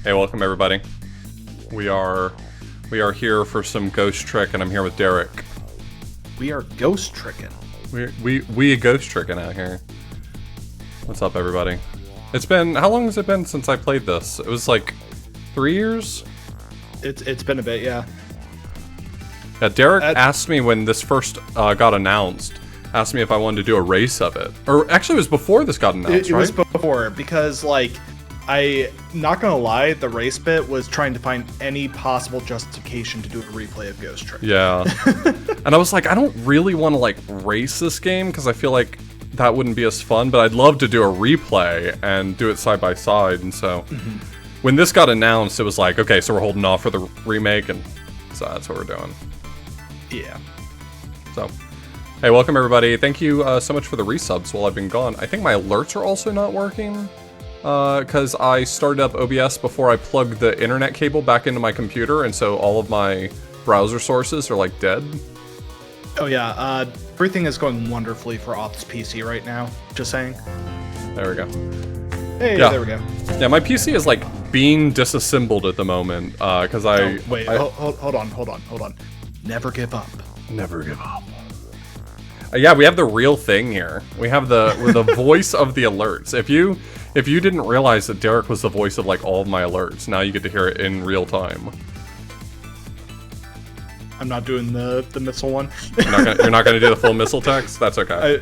Hey, welcome everybody. We are here for some Ghost Trick, and I'm here with Derek. We are ghost tricking. We a ghost tricking out here. What's up, everybody? It's been, how long has it been since I played this? It was like 3 years? It's been a bit, yeah. Yeah, Derek asked me when this first got announced, asked me if I wanted to do a race of it. Or actually it was before this got announced, It right? was before, because like, not gonna lie, the race bit was trying to find any possible justification to do a replay of Ghost Trick. Yeah. And I was like, I don't really want to like race this game because I feel like that wouldn't be as fun, but I'd love to do a replay and do it side by side. And so when this got announced, it was like, okay, so we're holding off for the remake, and so that's what we're doing. Yeah. So, hey, welcome everybody. Thank you so much for the resubs while I've been gone. I think my alerts are also not working because I started up OBS before I plugged the internet cable back into my computer, and so all of my browser sources are like dead. Oh yeah, everything is going wonderfully for Ops PC right now, just saying. There we go. Hey, Yeah. there we go. Yeah, my PC is like being disassembled at the moment because Wait, hold on. Never give up. Never give up. Yeah, we have the real thing here. We have the voice of the alerts. If you didn't realize that Derek was the voice of like all of my alerts, now you get to hear it in real time. I'm not doing the missile one. You're not gonna do the full missile text? That's okay.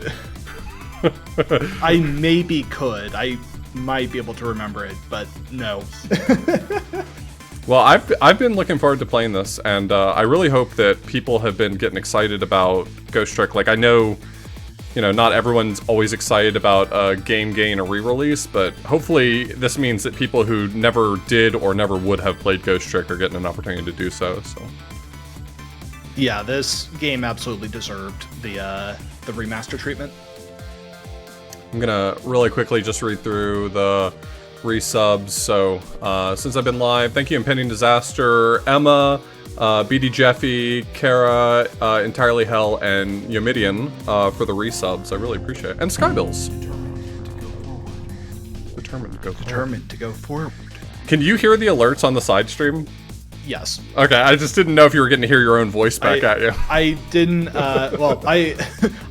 I maybe could. I might be able to remember it, but no. Well, I've been looking forward to playing this, and I really hope that people have been getting excited about Ghost Trick. Like, I know, not everyone's always excited about a game getting a re-release, but hopefully this means that people who never did or never would have played Ghost Trick are getting an opportunity to do so. Yeah, this game absolutely deserved the remaster treatment. I'm gonna really quickly just read through the resubs. So, since I've been live, thank you Impending Disaster, Emma, BD Jeffy, Kara, Entirely Hell, and Yomidian for the resubs. I really appreciate it. And Skybills. Determined to go forward. Can you hear the alerts on the side stream? Yes. Okay, I just didn't know if you were getting to hear your own voice back at you. I didn't, well, I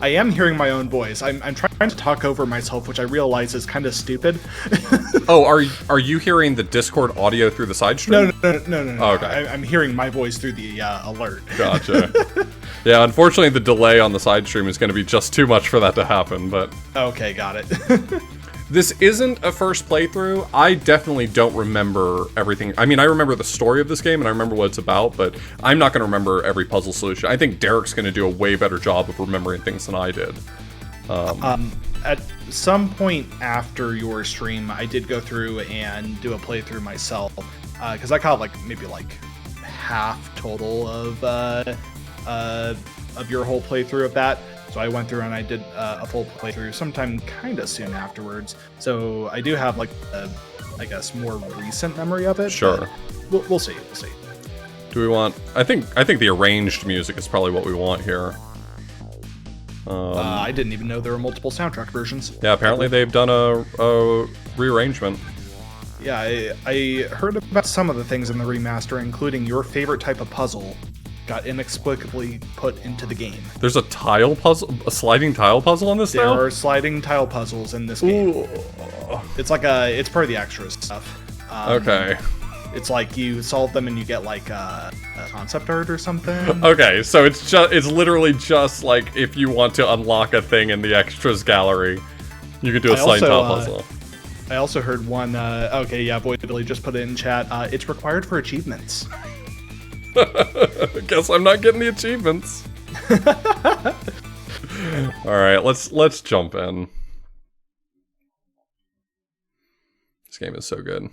am hearing my own voice. I'm trying to talk over myself, which I realize is kind of stupid. Oh, are you hearing the Discord audio through the side stream? No. Oh, okay. I'm hearing my voice through the alert. Gotcha. Yeah, unfortunately the delay on the side stream is going to be just too much for that to happen, but... Okay, got it. This isn't a first playthrough. I definitely don't remember everything. I mean, I remember the story of this game, and I remember what it's about, but I'm not going to remember every puzzle solution. I think Derek's going to do a way better job of remembering things than I did. At some point after your stream, I did go through and do a playthrough myself, because I caught maybe half total of your whole playthrough of that. So I went through and I did a full playthrough sometime kind of soon afterwards. So I do have I guess more recent memory of it. Sure. We'll see. Do we want? I think the arranged music is probably what we want here. I didn't even know there were multiple soundtrack versions. Yeah, apparently they've done a rearrangement. Yeah, I heard about some of the things in the remaster, including your favorite type of puzzle got inexplicably put into the game. There's a tile puzzle, a sliding tile puzzle in this now? There are sliding tile puzzles in this game. Ooh. It's it's part of the extras stuff. Okay. It's like you solve them and you get a concept art or something. Okay, so it's literally just like if you want to unlock a thing in the extras gallery, you can do a sliding tile puzzle. I also heard one, okay, yeah, Boy Billy just put it in chat, it's required for achievements. Guess I'm not getting the achievements. Alright, let's jump in. This game is so good.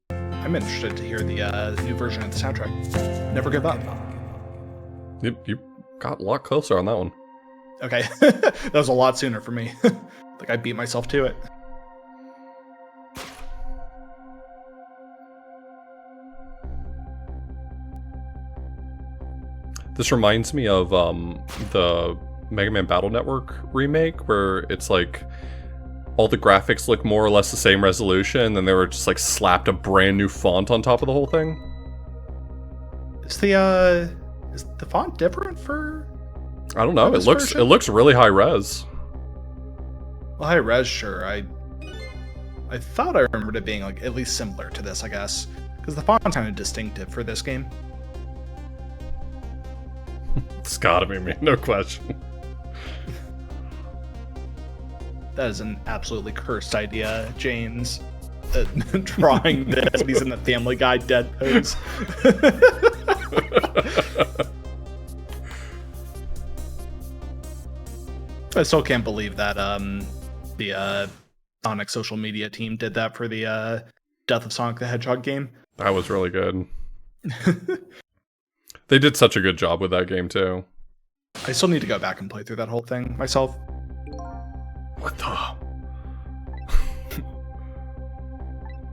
I'm interested to hear the new version of the soundtrack. Never give up. You got a lot closer on that one. Okay, that was a lot sooner for me. I beat myself to it. This reminds me of the Mega Man Battle Network remake, where it's like all the graphics look more or less the same resolution, and then they were just like slapped a brand new font on top of the whole thing. Is the font different for? I don't know. It looks really high res. Well, high res, sure. I thought I remembered it being like at least similar to this, I guess, because the font's kind of distinctive for this game. It's gotta be me, no question. That is an absolutely cursed idea, James. Drawing this when he's in the Family Guy dead pose. I still can't believe that the Sonic social media team did that for the Death of Sonic the Hedgehog game. That was really good. They did such a good job with that game too. I still need to go back and play through that whole thing myself. What the?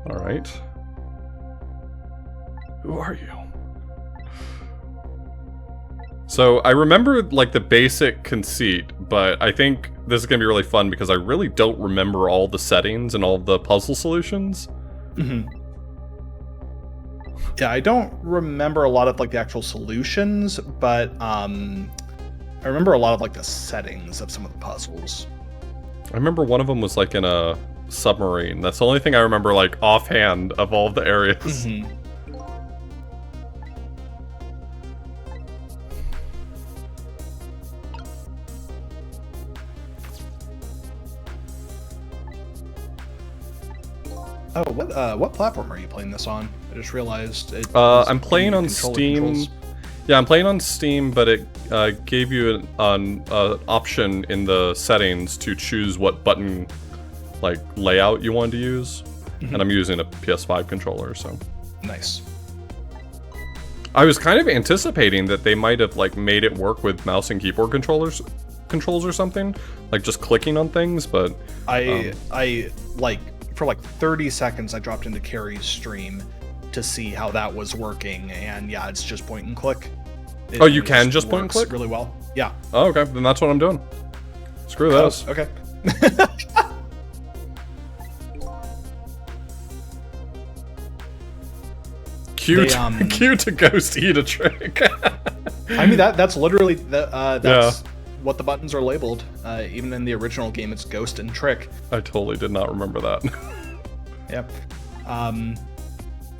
Alright. Who are you? So, I remember, like, the basic conceit, but I think this is gonna be really fun because I really don't remember all the settings and all the puzzle solutions. Mm-hmm. Yeah, I don't remember a lot of, like, the actual solutions, but, I remember a lot of, like, the settings of some of the puzzles. I remember one of them was, like, in a submarine. That's the only thing I remember, like, offhand of all of the areas. Mm-hmm. Oh, what platform are you playing this on? I just realized it. I'm playing on Steam. Controls. Yeah, I'm playing on Steam, but it gave you an option in the settings to choose what button, like, layout you wanted to use. Mm-hmm. And I'm using a PS5 controller, so. Nice. I was kind of anticipating that they might have, like, made it work with mouse and keyboard controls or something, like just clicking on things, but I like for like 30 seconds I dropped into Carrie's stream to see how that was working, and yeah, it's just point and click. Oh, you can just point and click? Really well. Yeah. Oh, okay. Then that's what I'm doing. Screw this. Okay. Cute to ghost eat a trick. I mean, that's literally that's what the buttons are labeled. Even in the original game, it's ghost and trick. I totally did not remember that. Yep.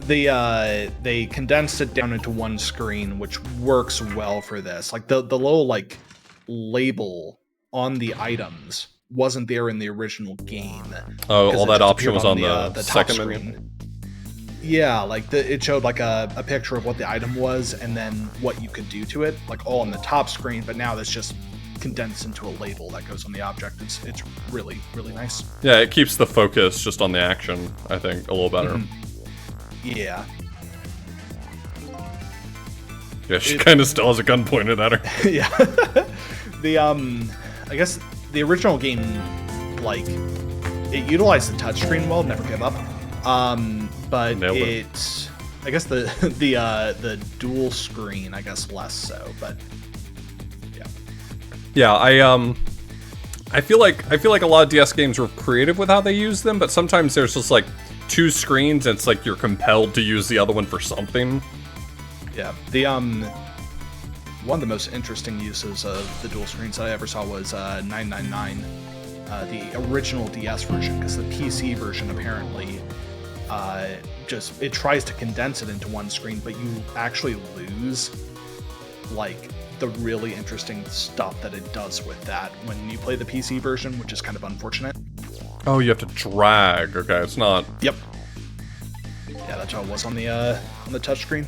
They condensed it down into one screen, which works well for this. Like the little like label on the items wasn't there in the original game. Oh, all that option was on the top second screen. menu. Yeah, like it showed like a picture of what the item was and then what you could do to it, like all on the top screen. But now that's just condensed into a label that goes on the object. It's really, really nice. Yeah, it keeps the focus just on the action, I think, a little better. Mm-hmm. Yeah. Yeah, she kind of still has a gun pointed at her. Yeah. I guess the original game, like, it utilized the touchscreen well, never give up. But I guess the dual screen, I guess less so, but yeah. Yeah, I feel like a lot of DS games were creative with how they use them, but sometimes there's just like two screens and it's like you're compelled to use the other one for something. Yeah. The one of the most interesting uses of the dual screens that I ever saw was 999, the original DS version, because the PC version apparently it tries to condense it into one screen, but you actually lose like the really interesting stuff that it does with that when you play the PC version, which is kind of unfortunate. Oh, you have to drag. Okay, it's not. Yep. Yeah, that's how it was on the touchscreen.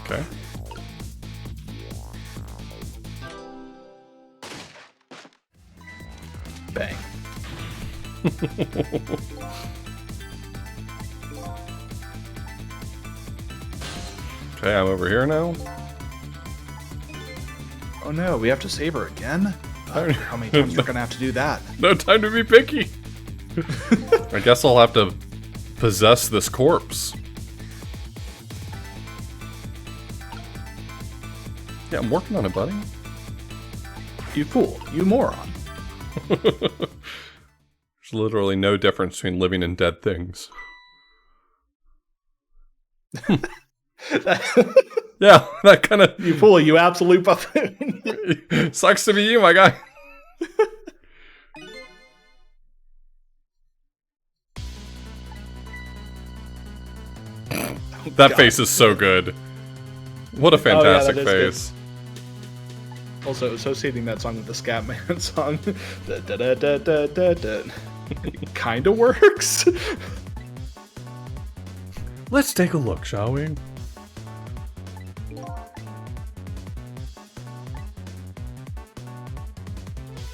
Okay. Bang. Okay, I'm over here now. Oh no, we have to save her again? How many times we're gonna have to do that? No time to be picky. I guess I'll have to possess this corpse. Yeah, I'm working on it, buddy. You fool. You moron. There's literally no difference between living and dead things. Yeah, that kind of... You fool, you absolute buffoon. Sucks to be you, my guy. That God. face is so good. What a fantastic face. Good. Also, associating that song with the Scatman song. Da, da, da, da, da, da. It kinda works. Let's take a look, shall we?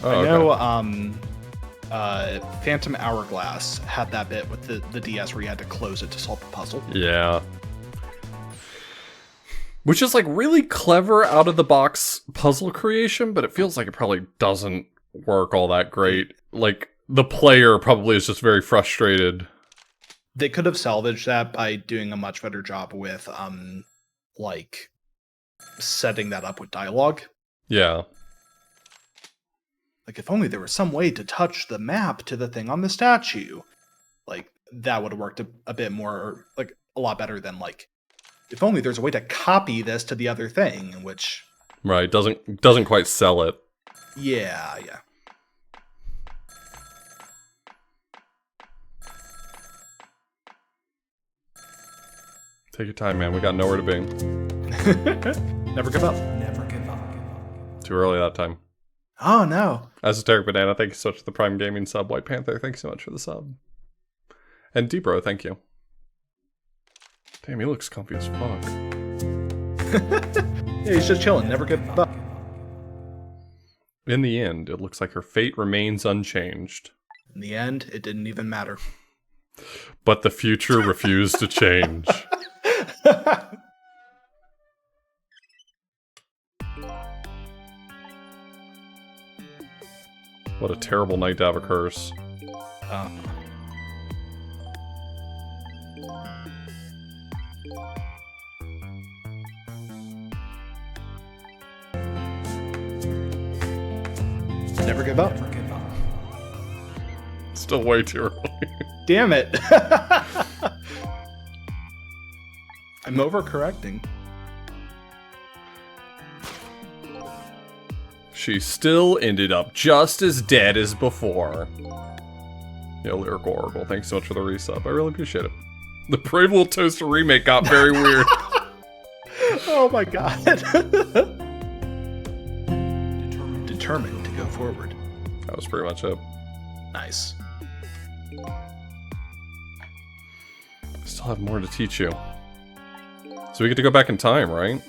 Oh, I know, Phantom Hourglass had that bit with the DS where you had to close it to solve the puzzle. Yeah. Which is like really clever out of the box puzzle creation, but it feels like it probably doesn't work all that great. Like, the player probably is just very frustrated. They could have salvaged that by doing a much better job with, like, setting that up with dialogue. Yeah. Like, if only there was some way to touch the map to the thing on the statue. Like, that would have worked a bit more, like, a lot better than, like, if only there's a way to copy this to the other thing, which... Right, doesn't quite sell it. Yeah. Take your time, man. We got nowhere to be. Never give up. Never give up. Too early that time. Oh, no. Esoteric Banana, thank you so much for the Prime Gaming sub. White Panther, thank you so much for the sub. And Debro, thank you. Damn, he looks comfy as fuck. Yeah, he's just chilling. Never give up. In the end, it looks like her fate remains unchanged. In the end, it didn't even matter. But the future refused to change. What a terrible night to have a curse. Never give up. Never give up. Still way too early. Damn it. I'm overcorrecting. She still ended up just as dead as before. Yeah, Lyrical Oracle, thanks so much for the resub. I really appreciate it. The Brave Little Toaster remake got very weird. Oh my god. Determined to go forward. That was pretty much it. Nice. I still have more to teach you. So we get to go back in time, right?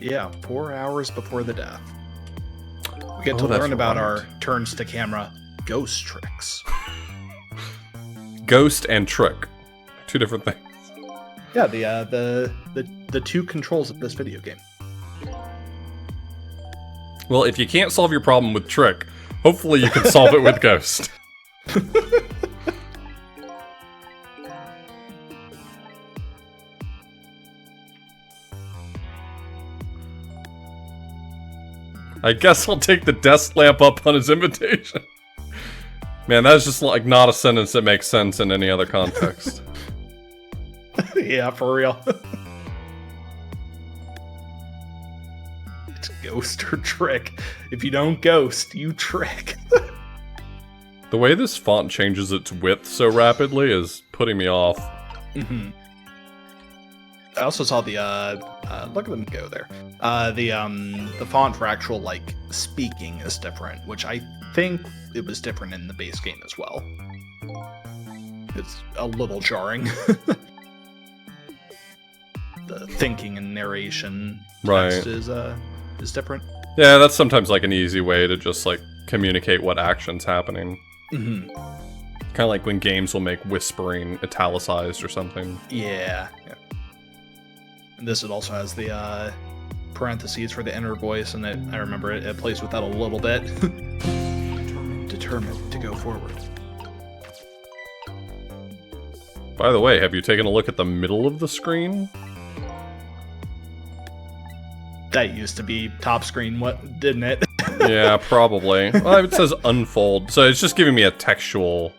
Yeah, 4 hours before the death. We get to that's learn about right. our turns to camera ghost tricks. Ghost and trick. Two different things. Yeah, the two controls of this video game. Well, if you can't solve your problem with trick, hopefully you can solve it with ghost. I guess I'll take the desk lamp up on his invitation. Man, that's just like not a sentence that makes sense in any other context. Yeah, for real. It's ghost or trick. If you don't ghost, you trick. The way this font changes its width so rapidly is putting me off. Mm-hmm. I also saw the look at them go there. The font for actual like speaking is different, which I think it was different in the base game as well. It's a little jarring. The thinking and narration text is different. Yeah, that's sometimes like an easy way to just like communicate what action's happening. Mm-hmm. Kind of like when games will make whispering italicized or something. Yeah. And this it also has the parentheses for the inner voice, and I remember it plays with that a little bit. Determined to go forward. By the way, have you taken a look at the middle of the screen? That used to be top screen, what didn't it? Yeah, probably. Well, it says unfold, so it's just giving me a textual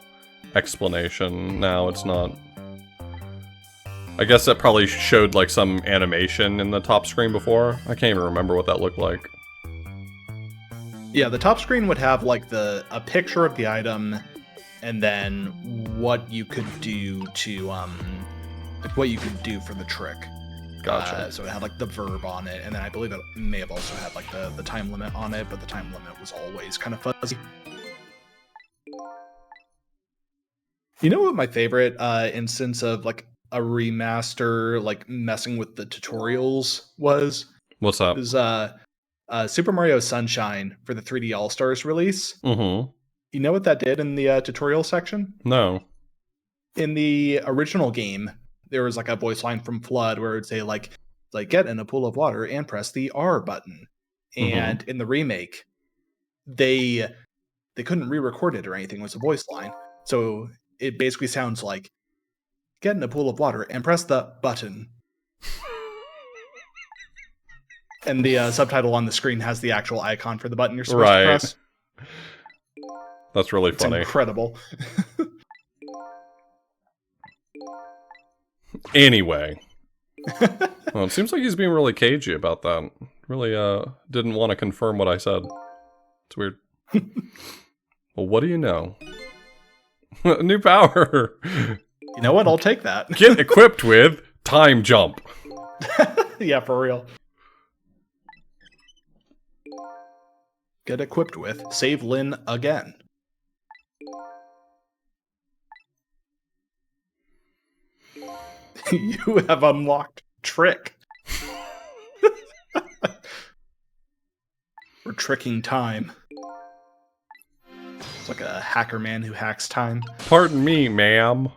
explanation. Now it's not. I guess that probably showed like some animation in the top screen before. I can't even remember what that looked like. Yeah, the top screen would have like a picture of the item, and then what you could do to like what you could do for the trick. Gotcha. So it had like the verb on it, and then I believe it may have also had like the time limit on it, but the time limit was always kind of fuzzy. You know what my favorite instance of like a remaster, like messing with the tutorials was? What's up? It was Super Mario Sunshine for the 3D All-Stars release. Mm-hmm. You know what that did in the tutorial section? No. In the original game, there was like a voice line from Flood where it would say like get in a pool of water and press the R button. And in the remake, they couldn't re-record it or anything. It was a voice line. So it basically sounds like get in a pool of water and press the button. And the subtitle on the screen has the actual icon for the button you're supposed to press. That's really funny. It's incredible. Anyway. Well, it seems like he's being really cagey about that. Really didn't want to confirm what I said. It's weird. Well, what do you know? New power! You know what? I'll take that. Get equipped with time jump. Yeah, for real. Get equipped with save Lynn again. You have unlocked trick. We're tricking time. It's like a hacker man who hacks time. Pardon me, ma'am.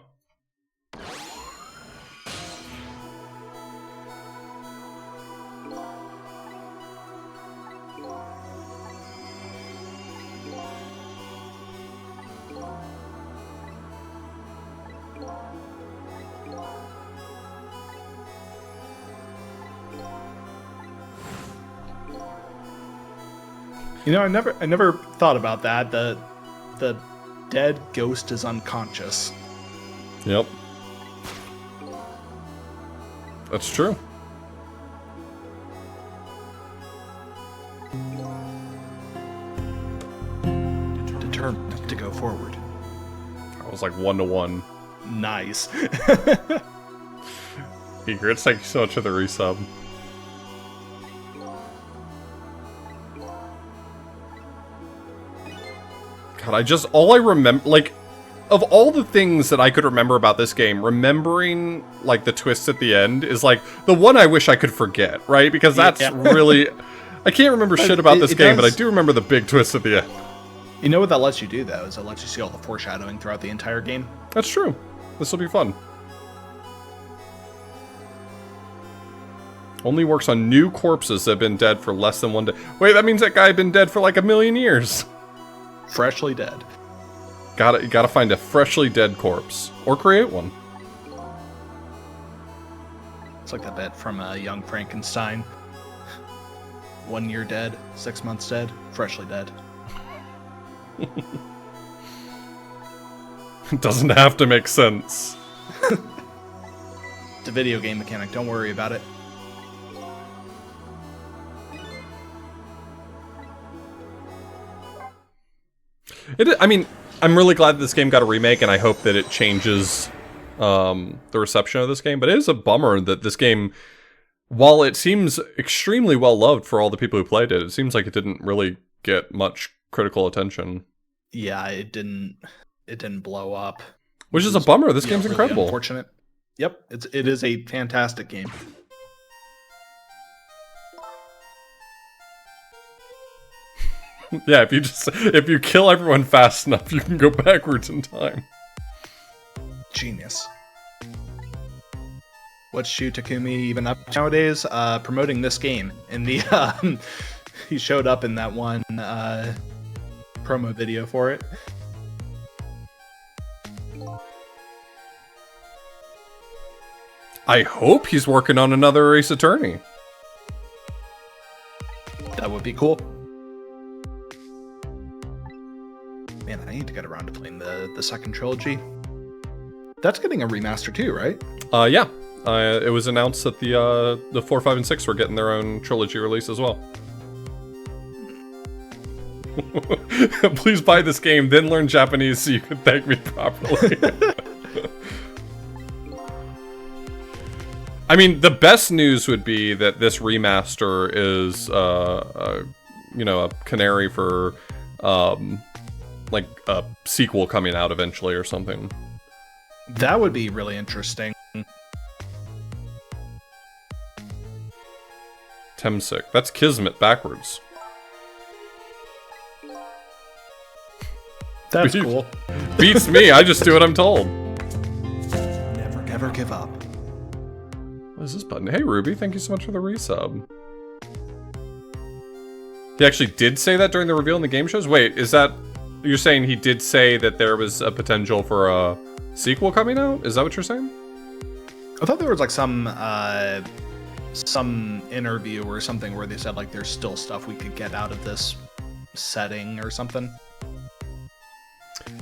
You know, I never thought about that. The dead ghost is unconscious. Yep. That's true. Determined to go forward. I was like 1-to-1. Nice. Egrets, thank you so much for the resub. God, all I remember, like, of all the things that I could remember about this game, remembering, like, the twists at the end is, like, the one I wish I could forget, right? Because that's really... I can't remember shit about this game, but I do remember the big twist at the end. You know what that lets you do, though, is it lets you see all the foreshadowing throughout the entire game. That's true. This will be fun. Only works on new corpses that have been dead for less than 1 day. Wait, that means that guy had been dead for, like, 1,000,000 years. Freshly dead. Gotta find a freshly dead corpse. Or create one. It's like that bit from Young Frankenstein. 1 year dead, 6 months dead, freshly dead. It doesn't have to make sense. It's a video game mechanic, don't worry about it. I mean, I'm really glad that this game got a remake, and I hope that it changes the reception of this game. But it is a bummer that this game, while it seems extremely well loved for all the people who played it, it seems like it didn't really get much critical attention. Yeah, it didn't blow up. Which is a bummer. This game's really incredible. Unfortunate. Yep, it is a fantastic game. Yeah, if you kill everyone fast enough, you can go backwards in time. Genius. What's Shu Takumi even up to nowadays? Promoting this game. In the he showed up in that one promo video for it. I hope he's working on another Ace Attorney. That would be cool. Man, I need to get around to playing the second trilogy. That's getting a remaster too, right? Yeah. It was announced that the 4, 5, and 6 were getting their own trilogy release as well. Please buy this game, then learn Japanese so you can thank me properly. I mean, the best news would be that this remaster is, you know, a canary for, like, a sequel coming out eventually or something. That would be really interesting. Temsic. That's Kismet backwards. That's cool. Beats me, I just do what I'm told. Never give up. What is this button? Hey Ruby, thank you so much for the resub. He actually did say that during the reveal in the game shows? Wait, is that... You're saying he did say that there was a potential for a sequel coming out? Is that what you're saying? I thought there was like some interview or something where they said like there's still stuff we could get out of this setting or something.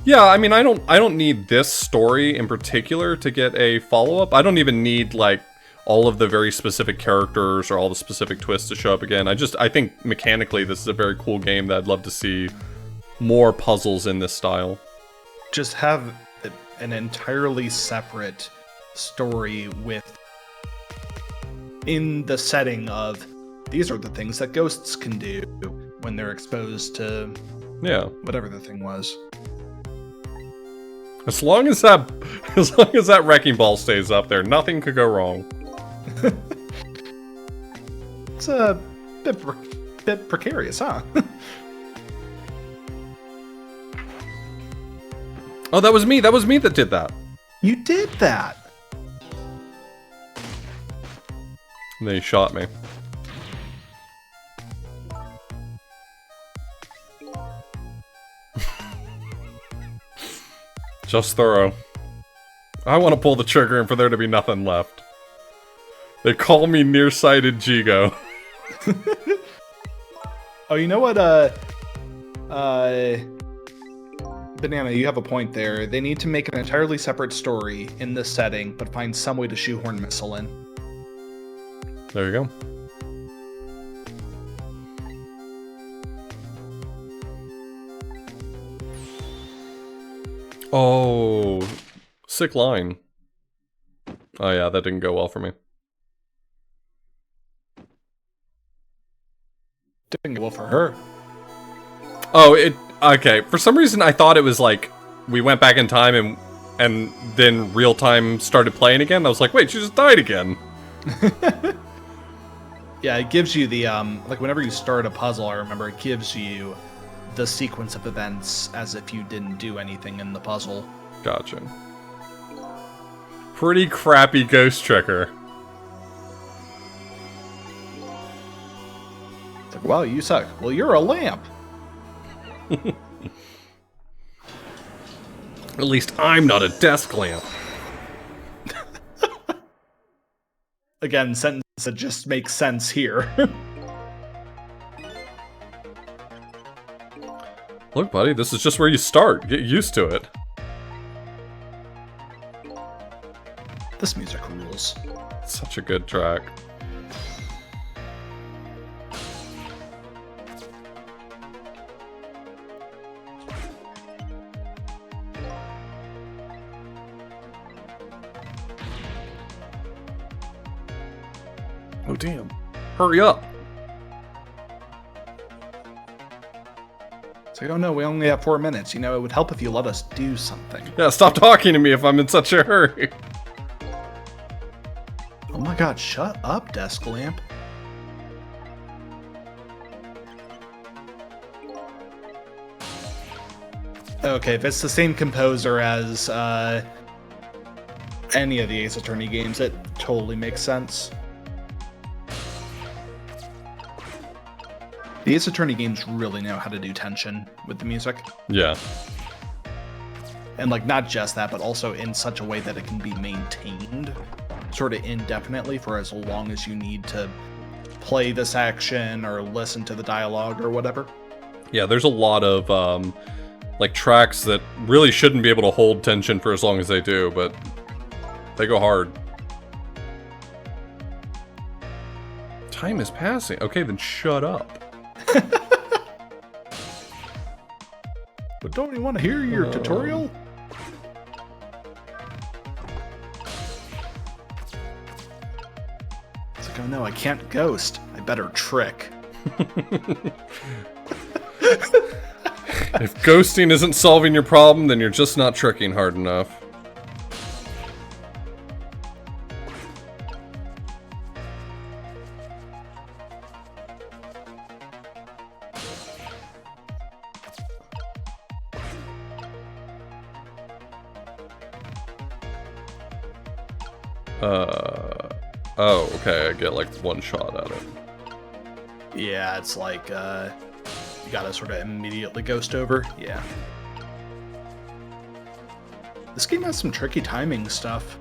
Yeah, I mean, I don't need this story in particular to get a follow-up. I don't even need, like, all of the very specific characters or all the specific twists to show up again. I think mechanically this is a very cool game that I'd love to see more puzzles in this style. Just have an entirely separate story with... in the setting of, these are the things that ghosts can do when they're exposed to... Yeah. Whatever the thing was. As long as that wrecking ball stays up there, nothing could go wrong. It's a bit precarious, huh? Oh, that was me. That was me that did that. You did that. And then he shot me. Just thorough. I want to pull the trigger and for there to be nothing left. They call me nearsighted Jigo. Oh, you know what, Banana, you have a point there. They need to make an entirely separate story in this setting, but find some way to shoehorn Missile in. There you go. Oh, sick line. Oh yeah, that didn't go well for me. Didn't go well for her. Oh, okay. For some reason, I thought it was like we went back in time and then real time started playing again. I was like, wait, she just died again. Yeah, it gives you the like whenever you start a puzzle, I remember it gives you the sequence of events as if you didn't do anything in the puzzle. Gotcha. Pretty crappy ghost tricker. It's like, wow, you suck. Well, you're a lamp. At least I'm not a desk lamp. Again, sentence that just makes sense here. Look, buddy, this is just where you start. Get used to it. This music rules. Such a good track. Oh, damn. Hurry up. It's like, oh no, we only have 4 minutes. You know, it would help if you let us do something. Yeah, stop talking to me if I'm in such a hurry. Oh my god, shut up, desk lamp. Okay, if it's the same composer as any of the Ace Attorney games, it totally makes sense. The Ace Attorney games really know how to do tension with the music. Yeah. And like not just that, but also in such a way that it can be maintained sort of indefinitely for as long as you need to play this action or listen to the dialogue or whatever. Yeah, there's a lot of like tracks that really shouldn't be able to hold tension for as long as they do, but they go hard. Time is passing. Okay, then shut up. But don't you want to hear your tutorial? It's like, oh no, I can't ghost. I better trick. If ghosting isn't solving your problem, then you're just not tricking hard enough. Oh, okay, I get like one shot at it. Yeah, it's like, you gotta sort of immediately ghost over. Yeah. This game has some tricky timing stuff.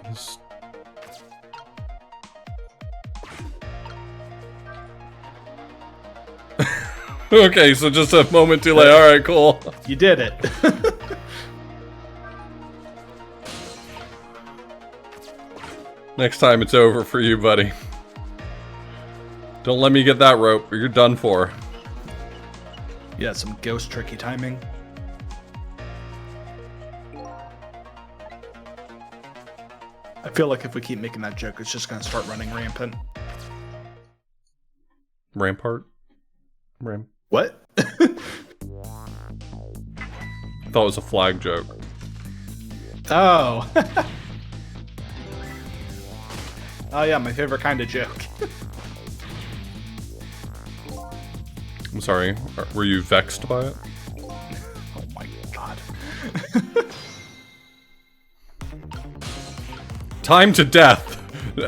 This- Okay, so just a moment too late. Alright, cool. You did it. Next time it's over for you, buddy. Don't let me get that rope, or you're done for. Yeah, some ghost tricky timing. I feel like if we keep making that joke, it's just gonna start running rampant. Rampart? What? I thought it was a flag joke. Oh. Oh yeah, my favorite kind of joke. I'm sorry, were you vexed by it? Oh my god. Time to death!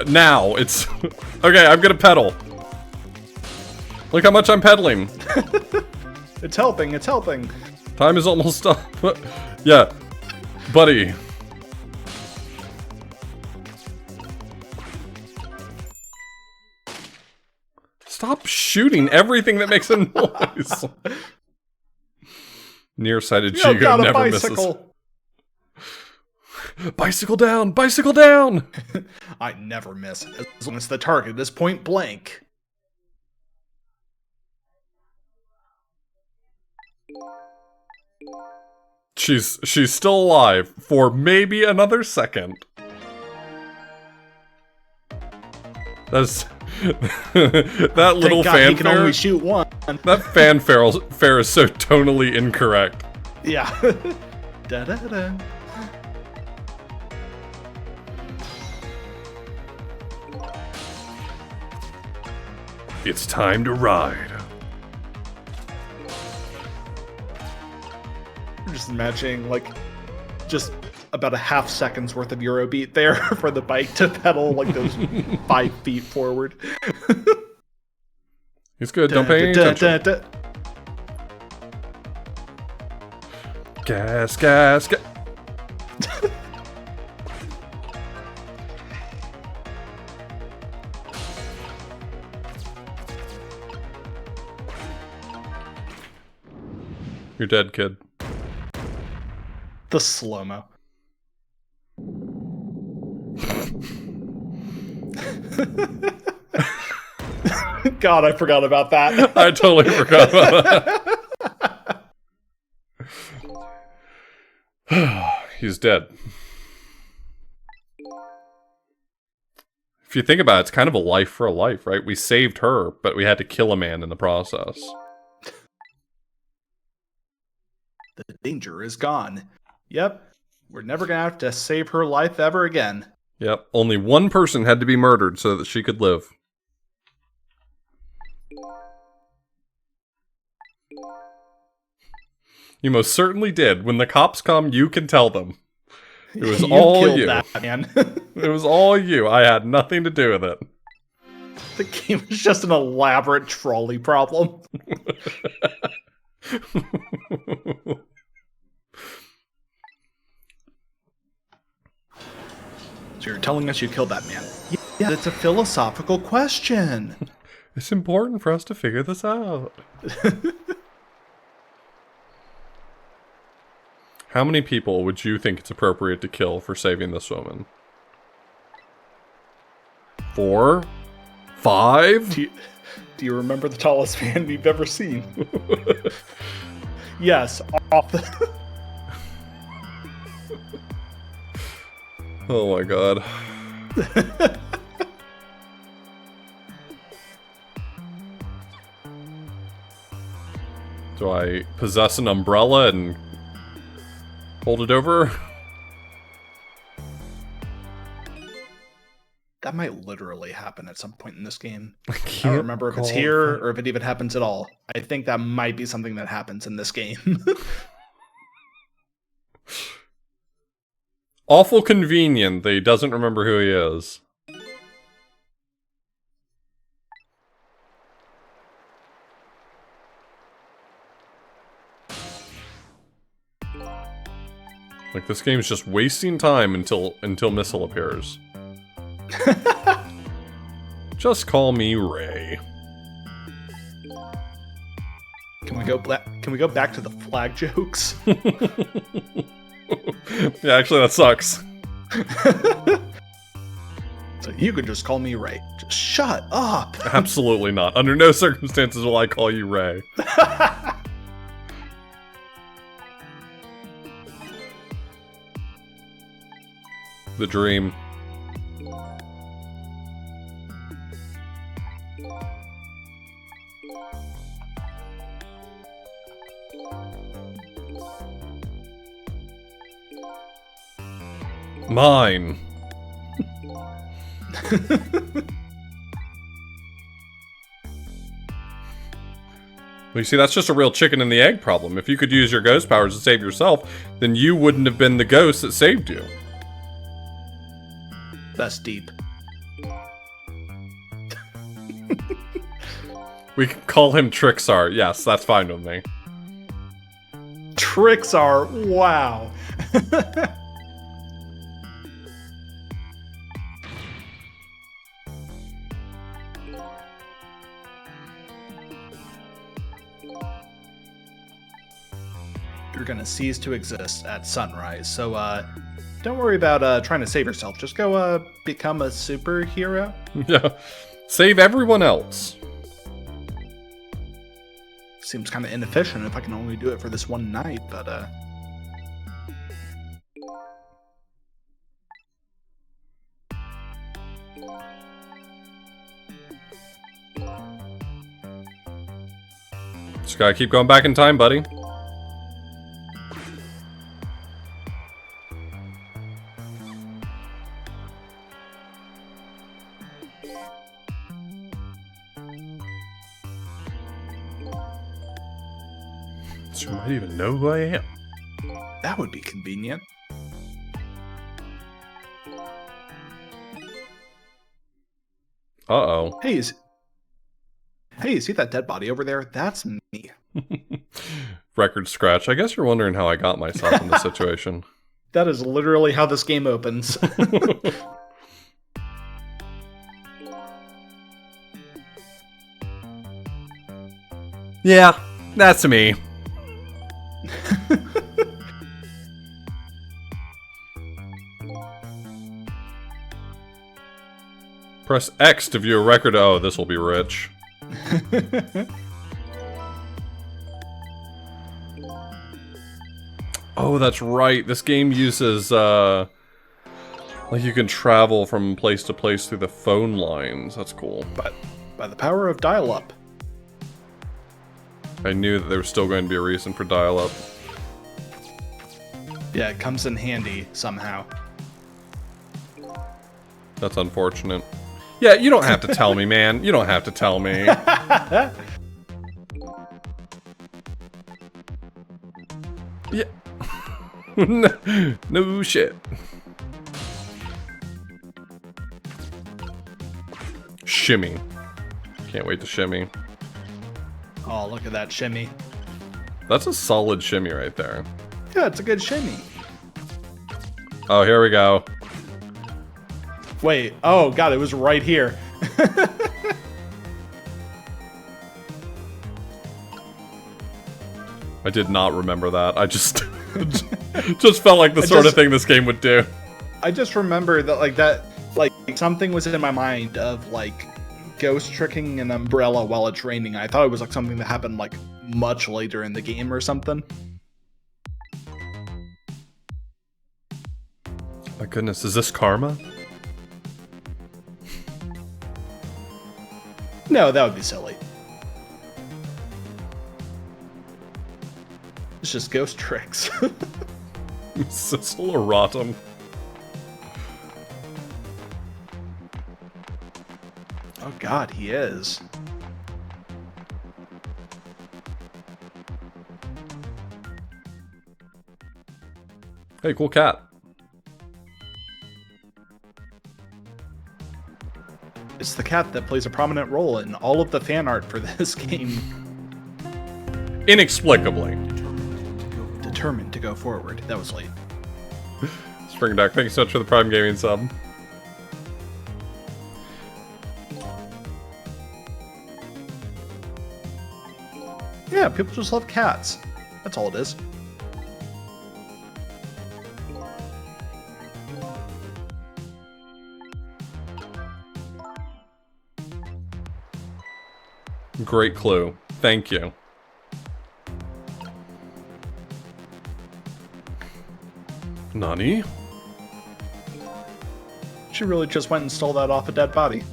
Now, it's... Okay, I'm gonna pedal. Look how much I'm pedaling. It's helping, it's helping. Time is almost up. Yeah, buddy. Stop shooting everything that makes a noise. Nearsighted Chigo never bicycle. misses. Bicycle down! Bicycle down! I never miss, as long as the target is point blank. She's still alive for maybe another second. That's that little Thank God he can fanfare. only shoot one. That fanfare is so tonally incorrect. Yeah. Da da da. It's time to ride. I'm just imagining, like, just about a half second's worth of Eurobeat there for the bike to pedal, like, those 5 feet forward. He's good, don't pay any attention. Gas, gas, gas. You're dead, kid. The slow-mo. God, I forgot about that. I totally forgot about that. He's dead. If you think about it, it's kind of a life for a life, right? We saved her, but we had to kill a man in the process. The danger is gone. Yep. We're never gonna have to save her life ever again. Yep. Only one person had to be murdered so that she could live. You most certainly did. When the cops come, you can tell them. It was all killed you. That, man. It was all you. I had nothing to do with it. The game was just an elaborate trolley problem. you're telling us you killed that man. Yeah, it's a philosophical question. It's important for us to figure this out. How many people would you think it's appropriate to kill for saving this woman? 4? 5? Do you remember the tallest man we've ever seen? Yes, off the... Oh my god. Do I possess an umbrella and hold it over? That might literally happen at some point in this game. I I can't don't remember if it's here or if it even happens at all. I think that might be something that happens in this game. Awful convenient that he doesn't remember who he is. Like, this game's just wasting time until Missile appears. Just call me Ray. Can we go back to the flag jokes? Yeah, actually, that sucks. So you could just call me Ray. Just shut up. Absolutely not. Under no circumstances will I call you Ray. The dream. Mine. Well, you see, that's just a real chicken and the egg problem. If you could use your ghost powers to save yourself, then you wouldn't have been the ghost that saved you. That's deep. We can call him Trixar. Yes, that's fine with me. Trixar, wow. You're gonna cease to exist at sunrise, so don't worry about trying to save yourself. Just go become a superhero. Yeah. Save everyone else. Seems kind of inefficient if I can only do it for this one night, but Just gotta keep going back in time, buddy. You might even know who I am. that would be convenient. Uh-oh. Hey, you see that dead body over there? That's me. Record scratch. I guess you're wondering how I got myself in this situation. That is literally how this game opens. Yeah, that's me. Press X to view a record. Oh, this will be rich. Oh, that's right. This game uses, like you can travel from place to place through the phone lines. That's cool. But by the power of dial-up. I knew that there was still going to be a reason for dial-up. Yeah, it comes in handy somehow. That's unfortunate. Yeah, you don't have to tell me, man. You don't have to tell me. Yeah. No shit. Shimmy. Can't wait to shimmy. Oh, look at that shimmy. That's a solid shimmy right there. Yeah, it's a good shimmy. Oh, here we go. Wait, oh god, it was right here. I did not remember that. I just just felt like the sort of thing this game would do. I just remember that something was in my mind of like ghost tricking an umbrella while it's raining. I thought it was like something that happened like much later in the game or something. My goodness, is this karma? No, that would be silly. It's just ghost tricks. Sissel erratum. Oh god, he is. Hey, cool cat. It's the cat that plays a prominent role in all of the fan art for this game. Inexplicably. Determined to go forward. That was late. Spring Duck, thank you so much for the Prime Gaming sub. Yeah, people just love cats. That's all it is. Great clue. Thank you. Nani? She really just went and stole that off a dead body.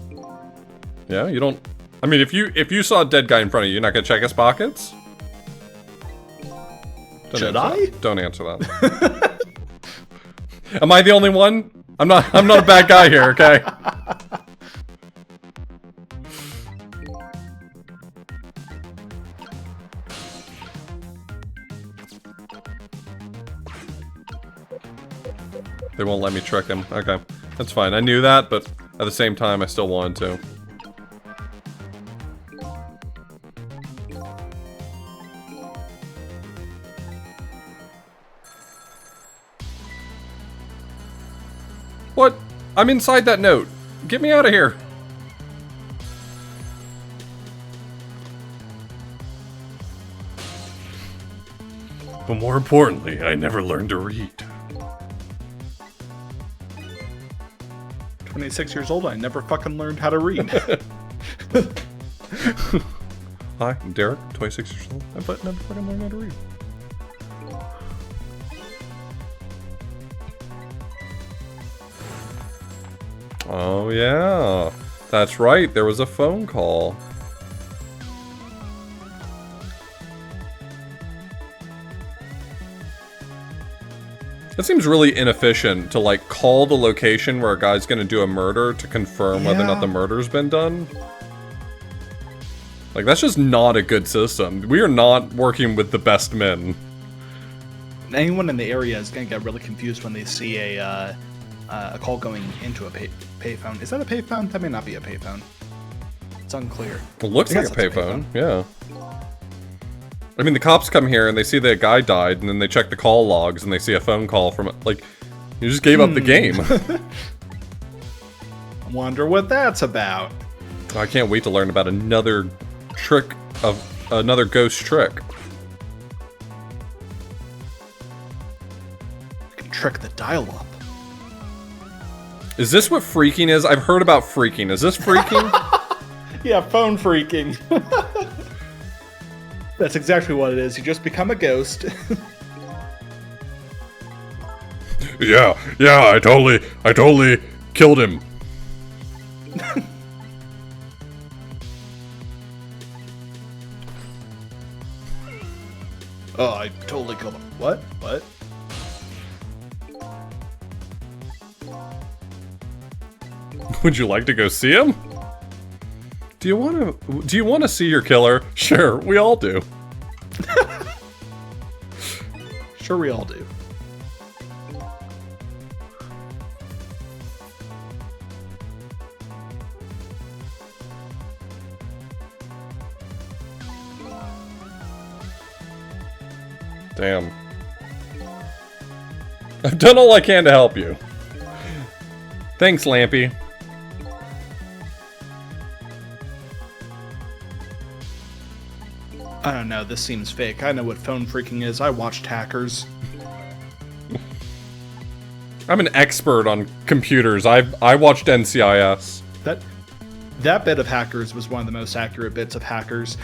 Yeah, you don't... I mean, if you saw a dead guy in front of you, you're not gonna check his pockets? Should I? Don't answer that. Am I the only one? I'm not a bad guy here, okay? They won't let me trick him. Okay, that's fine. I knew that, but at the same time, I still wanted to. What? I'm inside that note. Get me out of here. But more importantly, I never learned to read. 26 years old, I never fucking learned how to read. Hi, I'm Derek, 26 years old. I never fucking learned how to read. Oh yeah, that's right, there was a phone call. It seems really inefficient to like call the location where a guy's gonna do a murder to confirm whether or not the murder's been done. Like, that's just not a good system. We are not working with the best men. Anyone in the area is gonna get really confused when they see a call going into a payphone. Is that a payphone? That may not be a payphone. It's unclear. It looks like a payphone, yeah. I mean, the cops come here and they see that a guy died, and then they check the call logs and they see a phone call from, like, you just gave up the game. I wonder what that's about. I can't wait to learn about another trick of another ghost trick. You can trick the dial-up. Is this what freaking is? I've heard about freaking. Is this freaking? Yeah, phone freaking. That's exactly what it is. You just become a ghost. Yeah, I totally killed him. Oh, I totally killed him. What? What? Would you like to go see him? Do you want to see your killer? Sure, we all do. Sure, we all do. Damn. I've done all I can to help you. Thanks, Lampy. I don't know, this seems fake. I know what phone freaking is. I watched Hackers. I'm an expert on computers. I watched NCIS. That bit of Hackers was one of the most accurate bits of Hackers.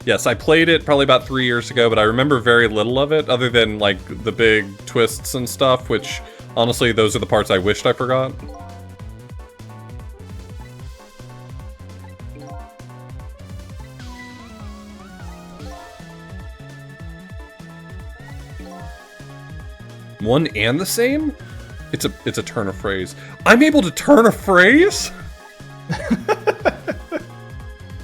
Yes, I played it probably about 3 years ago, but I remember very little of it, other than, like, the big twists and stuff, which, honestly, those are the parts I wished I forgot. One and the same? It's a turn of phrase. I'm able to turn a phrase?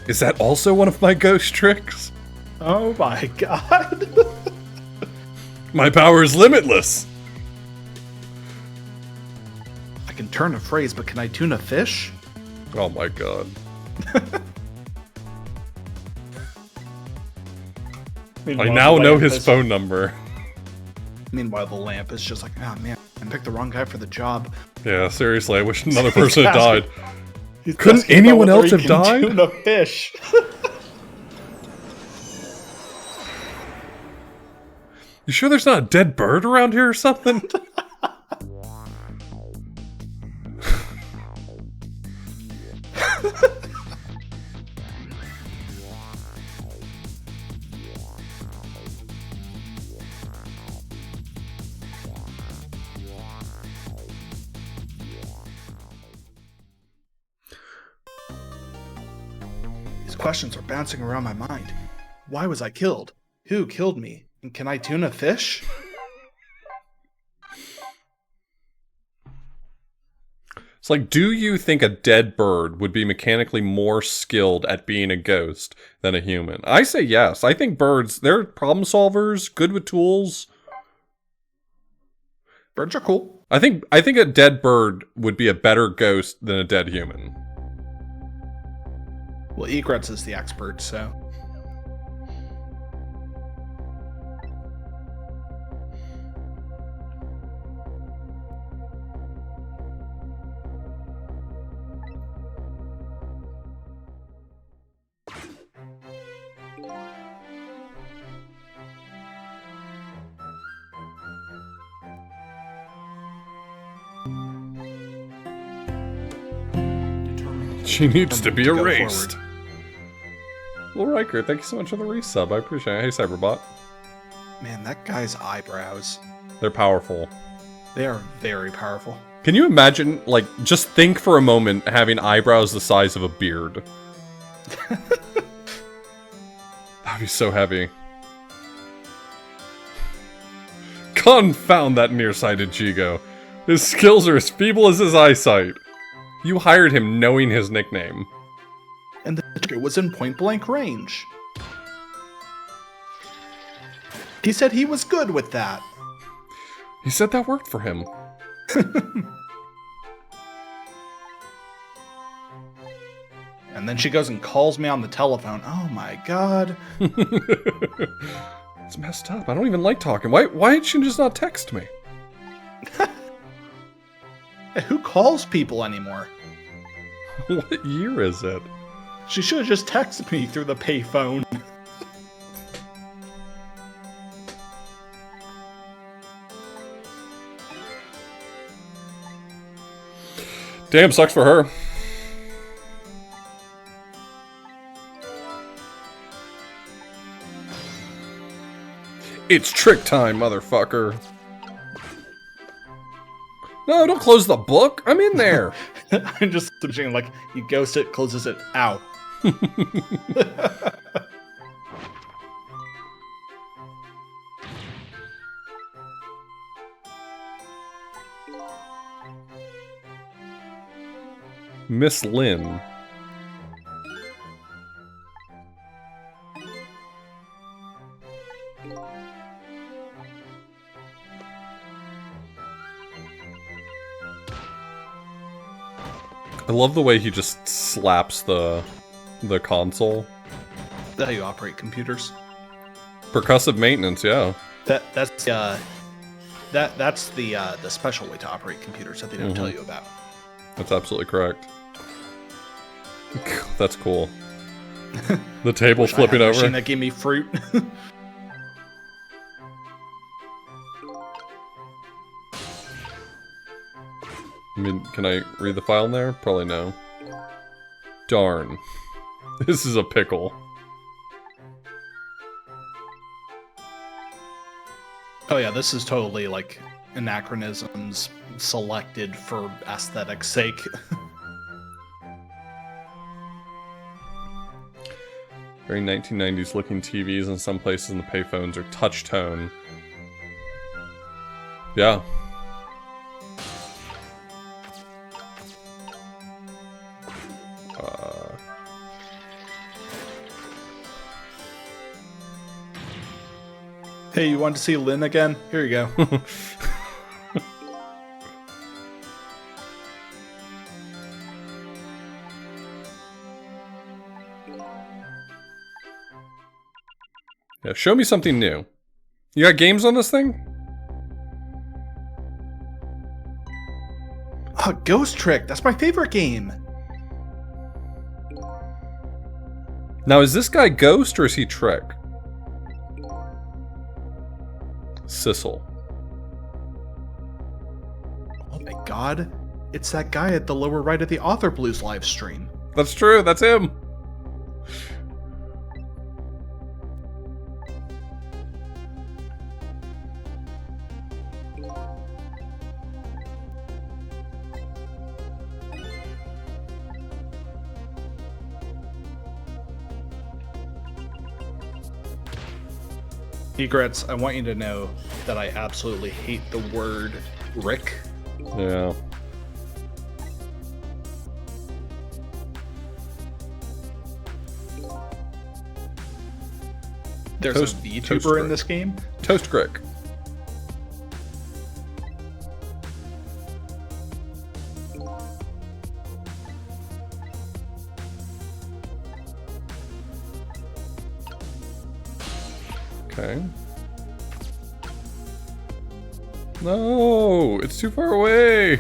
Is that also one of my ghost tricks? Oh my god. My power is limitless. I can turn a phrase, but can I tune a fish? Oh my god. I now know his phone number. Meanwhile, the lamp is just like, oh man, I picked the wrong guy for the job. Yeah, seriously, I wish another person had died. He's Couldn't anyone else have died? Tune a fish. You sure there's not a dead bird around here or something? These questions are bouncing around my mind. Why was I killed? Who killed me? And can I tune a fish? It's like, do you think a dead bird would be mechanically more skilled at being a ghost than a human? I say yes. I think birds, they're problem solvers, good with tools. Birds are cool. I think a dead bird would be a better ghost than a dead human. Well, Egrets is the expert, so... She needs to be go erased. forward. Well, Riker, thank you so much for the resub. I appreciate it. Hey, Cyberbot. Man, that guy's eyebrows. They're powerful. They are very powerful. Can you imagine, like, just think for a moment having eyebrows the size of a beard? That'd be so heavy. Confound that nearsighted Jigo. His skills are as feeble as his eyesight. You hired him knowing his nickname. And the trigger was in point-blank range. He said he was good with that. He said that worked for him. And then she goes and calls me on the telephone. Oh my god. It's messed up. I don't even like talking. Why did she just not text me? Who calls people anymore? What year is it? She should have just texted me through the payphone. Damn, sucks for her. It's trick time, motherfucker. No, don't close the book. I'm in there. I'm just imagining, like, you ghost it, closes it. Ow. Miss Lynn. I love the way he just slaps the console. how you operate computers. Percussive maintenance, yeah. That's the special way to operate computers that they don't tell you about. That's absolutely correct. That's cool. The table flipping I had a over. machine that gave me fruit. I mean, can I read the file in there? Probably no. Darn. This is a pickle. Oh yeah, this is totally like anachronisms selected for aesthetic's sake. Very 1990s looking TVs in some places, and the payphones are touch tone. Yeah. Hey, you want to see Lynn again? Here you go. Yeah, show me something new. You got games on this thing? Oh, Ghost Trick. That's my favorite game. Now, is this guy Ghost or is he Trick? Sissel. Oh my god. It's that guy at the lower right of the Author Blues live stream. That's true, that's him. Egrets, I want you to know that I absolutely hate the word Rick. Yeah. There's a VTuber in this game. Toast Crick. Okay. No, it's too far away.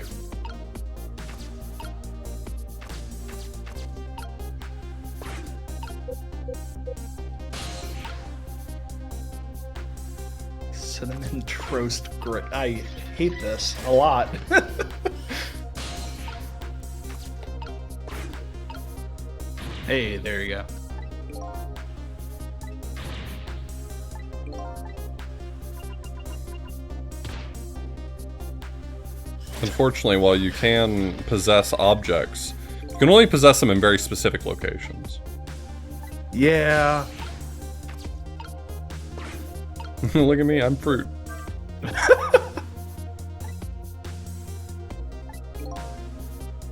Cinnamon toast grit. I hate this a lot. Hey, there you go. Unfortunately, while you can possess objects, you can only possess them in very specific locations. Yeah. Look at me, I'm fruit.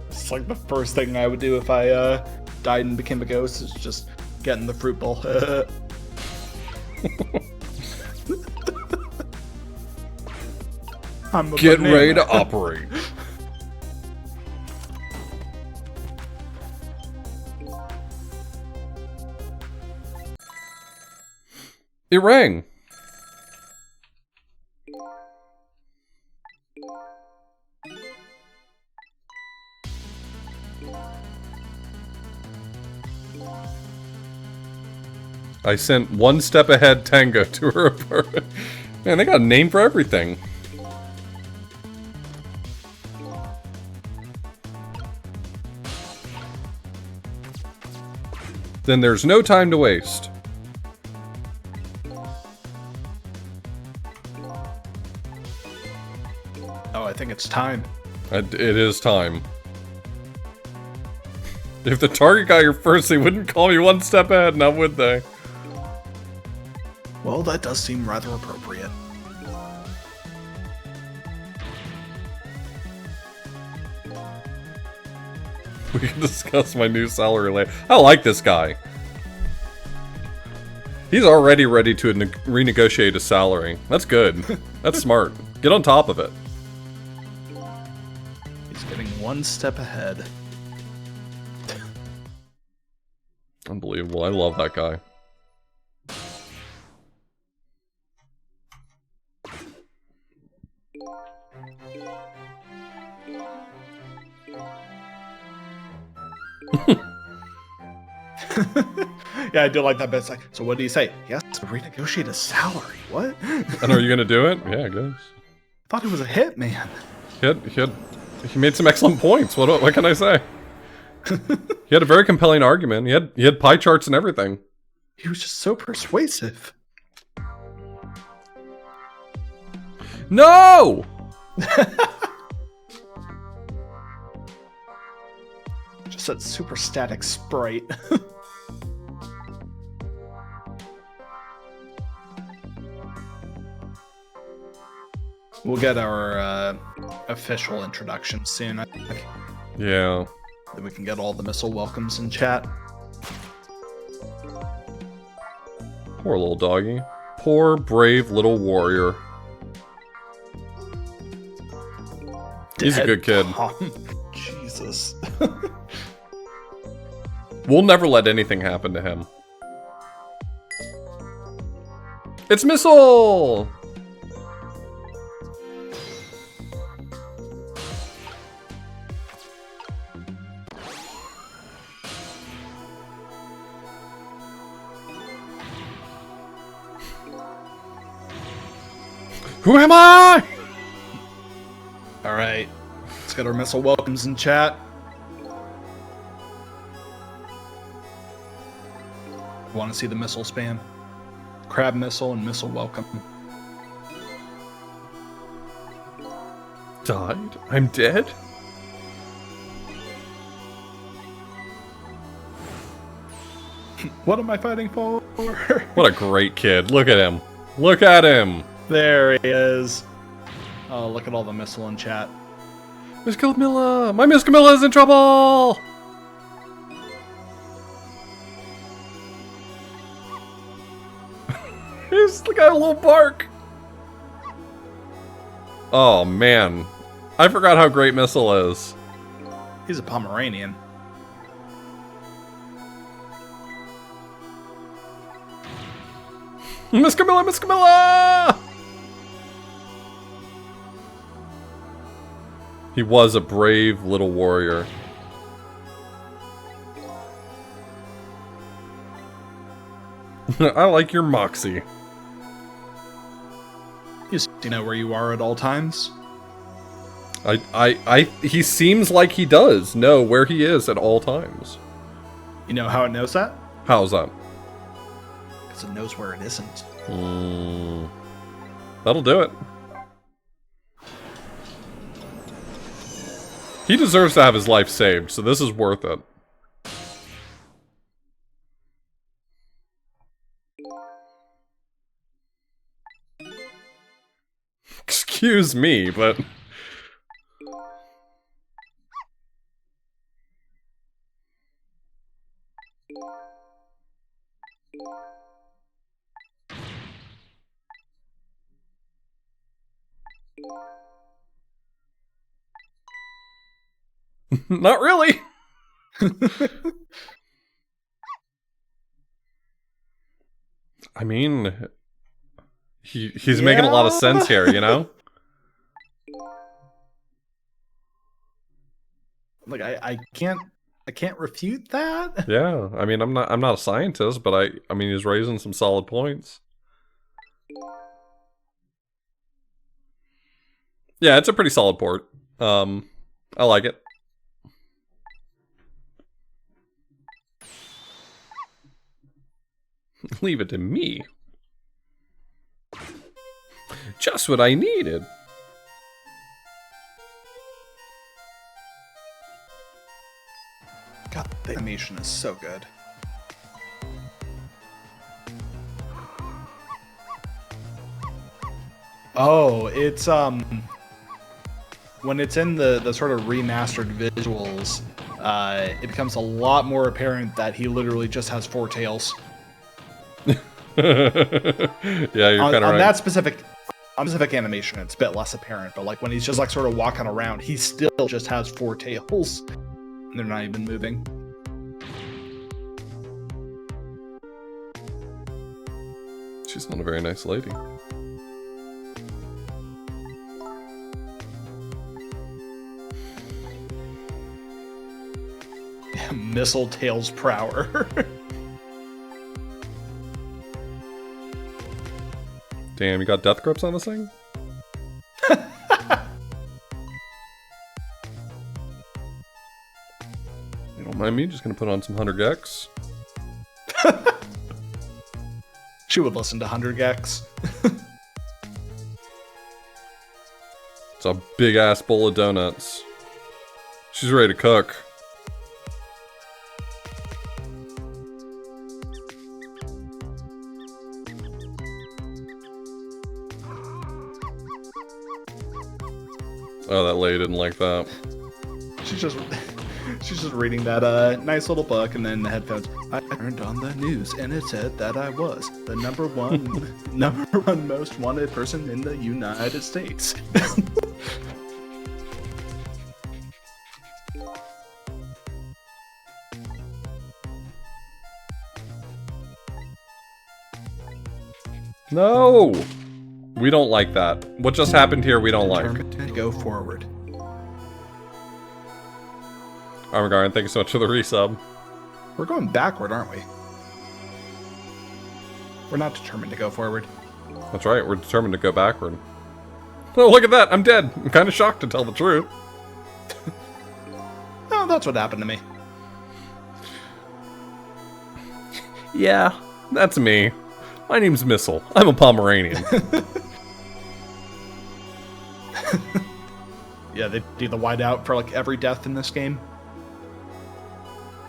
It's like the first thing I would do if I died and became a ghost is just get in the fruit bowl. Get ready to operate. It rang. I sent one step ahead Tango to her apartment. Man, they got a name for everything. Then there's no time to waste. Oh, I think it's time. It is time. If the target got here first, they wouldn't call me one step ahead, now would they? Well, that does seem rather appropriate. We can discuss my new salary later. I like this guy. He's already ready to renegotiate his salary. That's good. That's smart. Get on top of it. He's getting one step ahead. Unbelievable. I love that guy. Yeah, I do like that bit. It's like, so what do you say? Yes, to renegotiate a salary. What? And are you gonna do it? Yeah, I guess. I thought he was a hitman. He made some excellent points. What can I say? He had a very compelling argument. He had pie charts and everything. He was just so persuasive. No! Just that super static sprite. We'll get our official introduction soon, I think. Yeah. Then we can get all the missile welcomes in chat. Poor little doggy. Poor, brave little warrior. He's a good kid. Jesus. We'll never let anything happen to him. It's Missile! Who am I? Alright. Let's get our missile welcomes in chat. Want to see the missile spam? Crab missile and missile welcome. Died? I'm dead? What am I fighting for? What a great kid. Look at him. Look at him. There he is. Oh, look at all the missile in chat. Miss Camilla! My Miss Camilla's in trouble! He's got a little bark. Oh, man. I forgot how great Missile is. He's a Pomeranian. Miss Camilla! Miss Camilla! He was a brave little warrior. I like your moxie. You know where you are at all times? He seems like he does know where he is at all times. You know how it knows that? How's that? Because it knows where it isn't. That'll do it. He deserves to have his life saved, so this is worth it. Excuse me, but... Not really! I mean... He's making a lot of sense here, you know? Like I can't refute that. Yeah, I mean I'm not a scientist, but I mean he's raising some solid points. Yeah, it's a pretty solid port. I like it. Leave it to me. Just what I needed. God, the animation is so good. Oh, it's when it's in the sort of remastered visuals, it becomes a lot more apparent that he literally just has 4 tails. Yeah, you're kind of right. On that specific animation, it's a bit less apparent, but like when he's just like sort of walking around, he still just has 4 tails. And they're not even moving. She's not a very nice lady. missile tails per hour. Damn, you got death grips on this thing? You don't mind me? Just gonna put on some 100 gex. She would listen to 100 gex. It's a big ass bowl of donuts. She's ready to cook. Oh, that lady didn't like that. She's just reading that nice little book, and then the headphones. I turned on the news, and it said that I was the number one most wanted person in the United States. No! We don't like that. What just happened here, we don't like. To go forward. Armagarden, thank you so much for the resub. We're going backward, aren't we? We're not determined to go forward. That's right, we're determined to go backward. Oh, look at that! I'm dead! I'm kind of shocked to tell the truth. Oh, that's what happened to me. Yeah, that's me. My name's Missile. I'm a Pomeranian. Yeah, they do the whiteout for like every death in this game.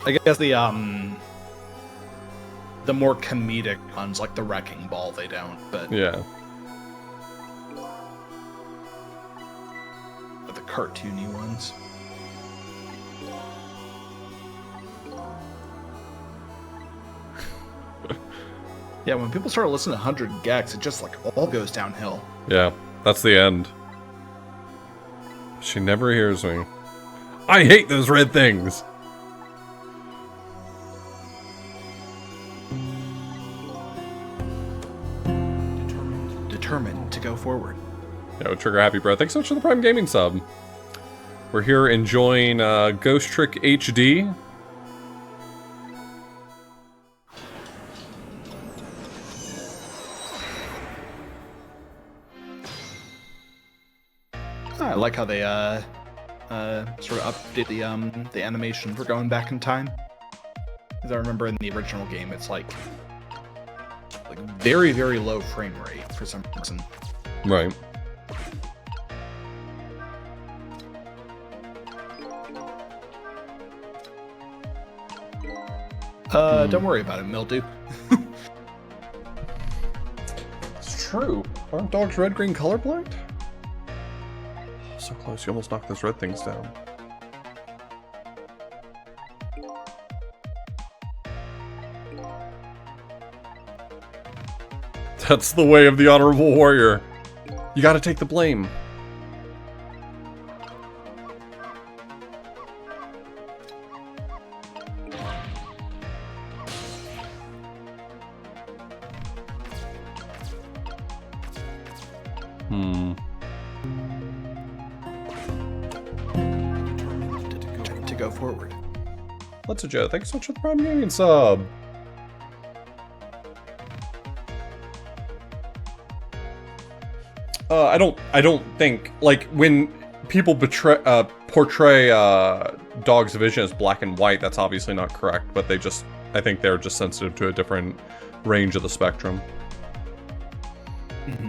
I guess the more comedic ones, like the wrecking ball, they don't. But Yeah. But the cartoony ones. Yeah, when people start listening to 100 gex, it just like all goes downhill. Yeah, that's the end. She never hears me. I hate those red things! Determined to go forward. Yo, Trigger Happy Bro, thanks so much for the Prime Gaming sub. We're here enjoying Ghost Trick HD. I like how they sort of update the animation for going back in time. Because I remember in the original game, it's like very, very low frame rate for some reason. Right. Don't worry about it, Mildew. It's true. Aren't dogs red, green, colorblind? So close, you almost knocked those red things down. That's the way of the honorable warrior. You gotta take the blame. To go forward. Let's a Joe. Thanks so much for the Prime Gaming sub. I don't think, like, when people portray Dog's vision as black and white, that's obviously not correct, but I think they're just sensitive to a different range of the spectrum. Mm-hmm.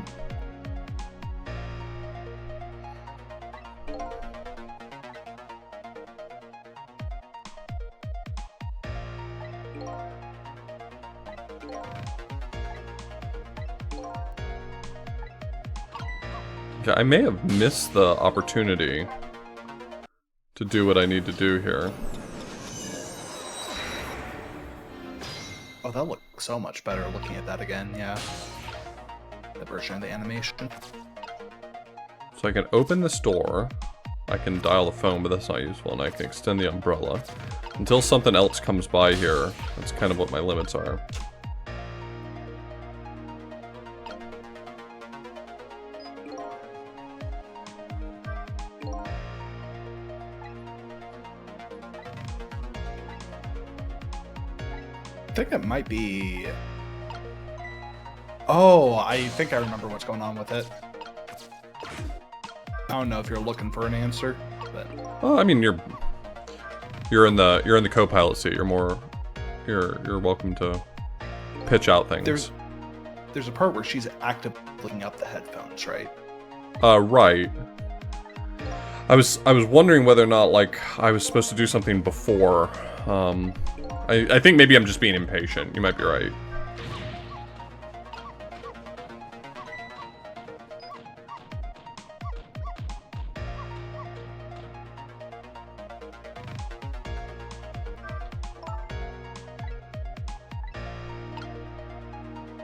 Okay, I may have missed the opportunity to do what I need to do here. Oh, that looks so much better looking at that again, yeah. The version of the animation. So I can open this door, I can dial the phone, but that's not useful, and I can extend the umbrella. Until something else comes by here, that's kind of what my limits are. think it might be... Oh, I think I remember what's going on with it. I don't know if you're looking for an answer, but... Oh, I mean, you're in the co-pilot seat. You're welcome to pitch out things. There's a part where she's actively looking up the headphones, right? Right. I was wondering whether or not, like, I was supposed to do something before. I think maybe I'm just being impatient. You might be right.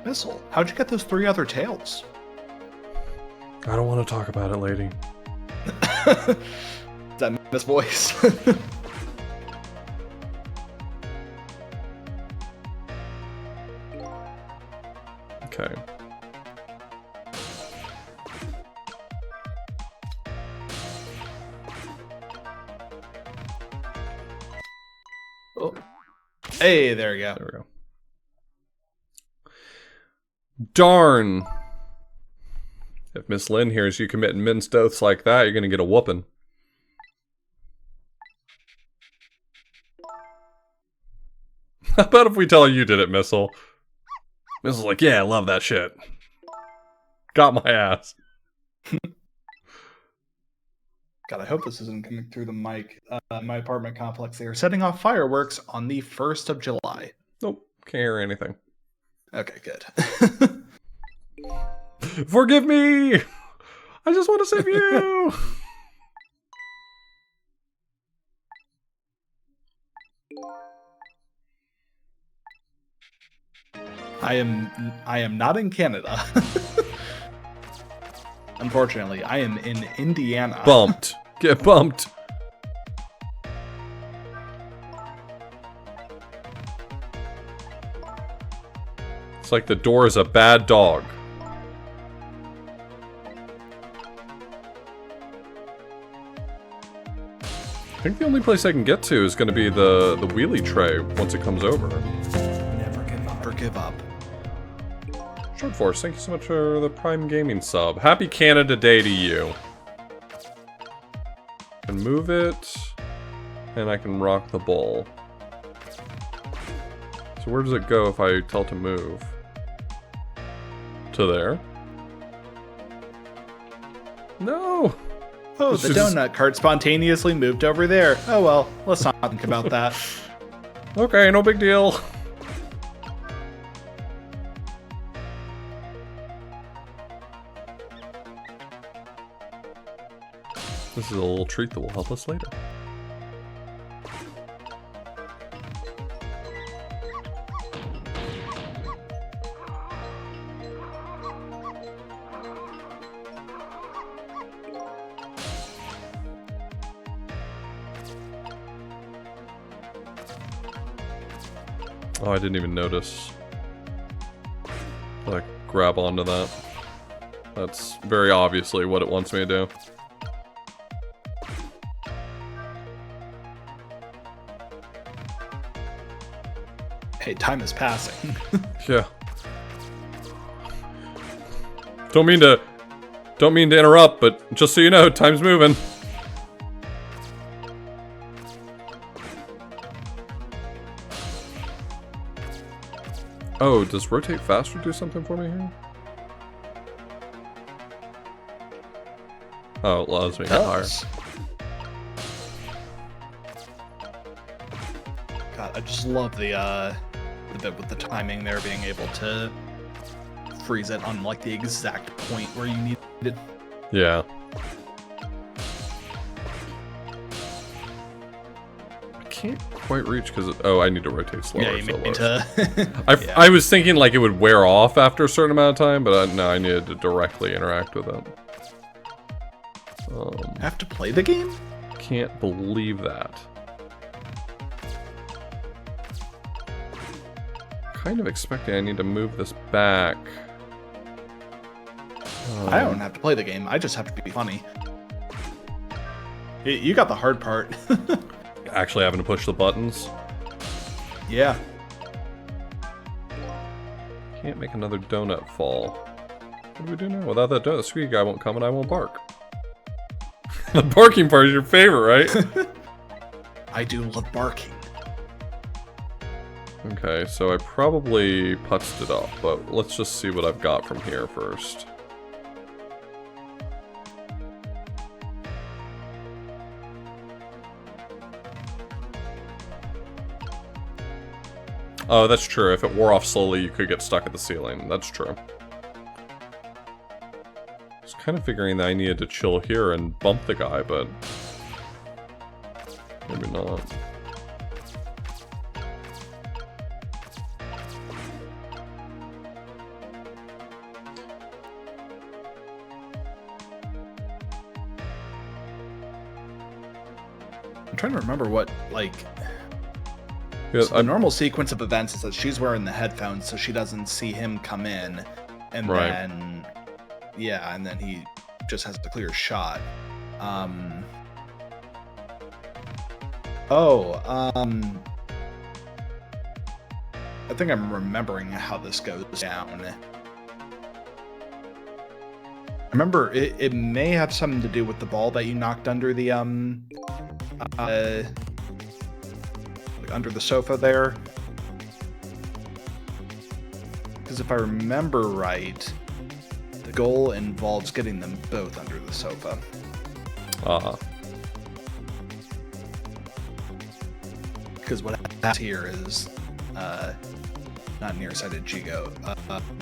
Missile, how'd you get those 3 other tails? I don't want to talk about it, lady. Is that Miss Voice? Okay. Oh. Hey, there we go. There we go. Darn! If Miss Lynn hears you committing minced oaths like that, you're gonna get a whooping. How about if we tell her you did it, Missile? Missile's like, yeah, I love that shit. Got my ass. God, I hope this isn't coming through the mic. My apartment complex, they are setting off fireworks on the 1st of July. Nope, can't hear anything. Okay, good. Forgive me! I just want to save you! I am not in Canada. Unfortunately, I am in Indiana. Bumped. Get bumped. It's like the door is a bad dog. I think the only place I can get to is going to be the wheelie tray once it comes over. Never give up. Never give up. Short Force, thank you so much for the Prime Gaming sub. Happy Canada Day to you. I can move it, and I can rock the bowl. So where does it go if I tell it to move? To there? No! Oh, the donut cart spontaneously moved over there. Oh well, let's not think about that. Okay, no big deal. This is a little treat that will help us later. Oh, I didn't even notice. Like, grab onto that. That's very obviously what it wants me to do. Hey, time is passing. Yeah. Don't mean to interrupt, but just so you know, time's moving. Oh, does rotate faster do something for me here? Oh, it allows me to higher. God, I just love the bit with the timing there, being able to freeze it on like the exact point where you need it. Yeah. I can't quite reach because oh, I need to rotate slower. Yeah, you need to. I was thinking like it would wear off after a certain amount of time, but no, I needed to directly interact with it. Have to play the game? Can't believe that. Kind of expecting I need to move this back. I don't have to play the game. I just have to be funny. You got the hard part. Actually having to push the buttons. Yeah. can't make another donut fall. What do we do now? Without that donut, the squeaky guy won't come and I won't bark. The barking part is your favorite, right? I do love barking. Okay, so I probably putzed it up, but let's just see what I've got from here first. Oh, that's true. If it wore off slowly, you could get stuck at the ceiling. That's true. I was kind of figuring that I needed to chill here and bump the guy, but maybe not. I'm trying to remember what, like... Yeah, so the normal sequence of events is that she's wearing the headphones so she doesn't see him come in. And right. then... Yeah, and then he just has a clear shot. I think I'm remembering how this goes down. I remember it may have something to do with the ball that you knocked under the under the sofa there. Because if I remember right, the goal involves getting them both under the sofa. Because what happens here is not nearsighted Jigo.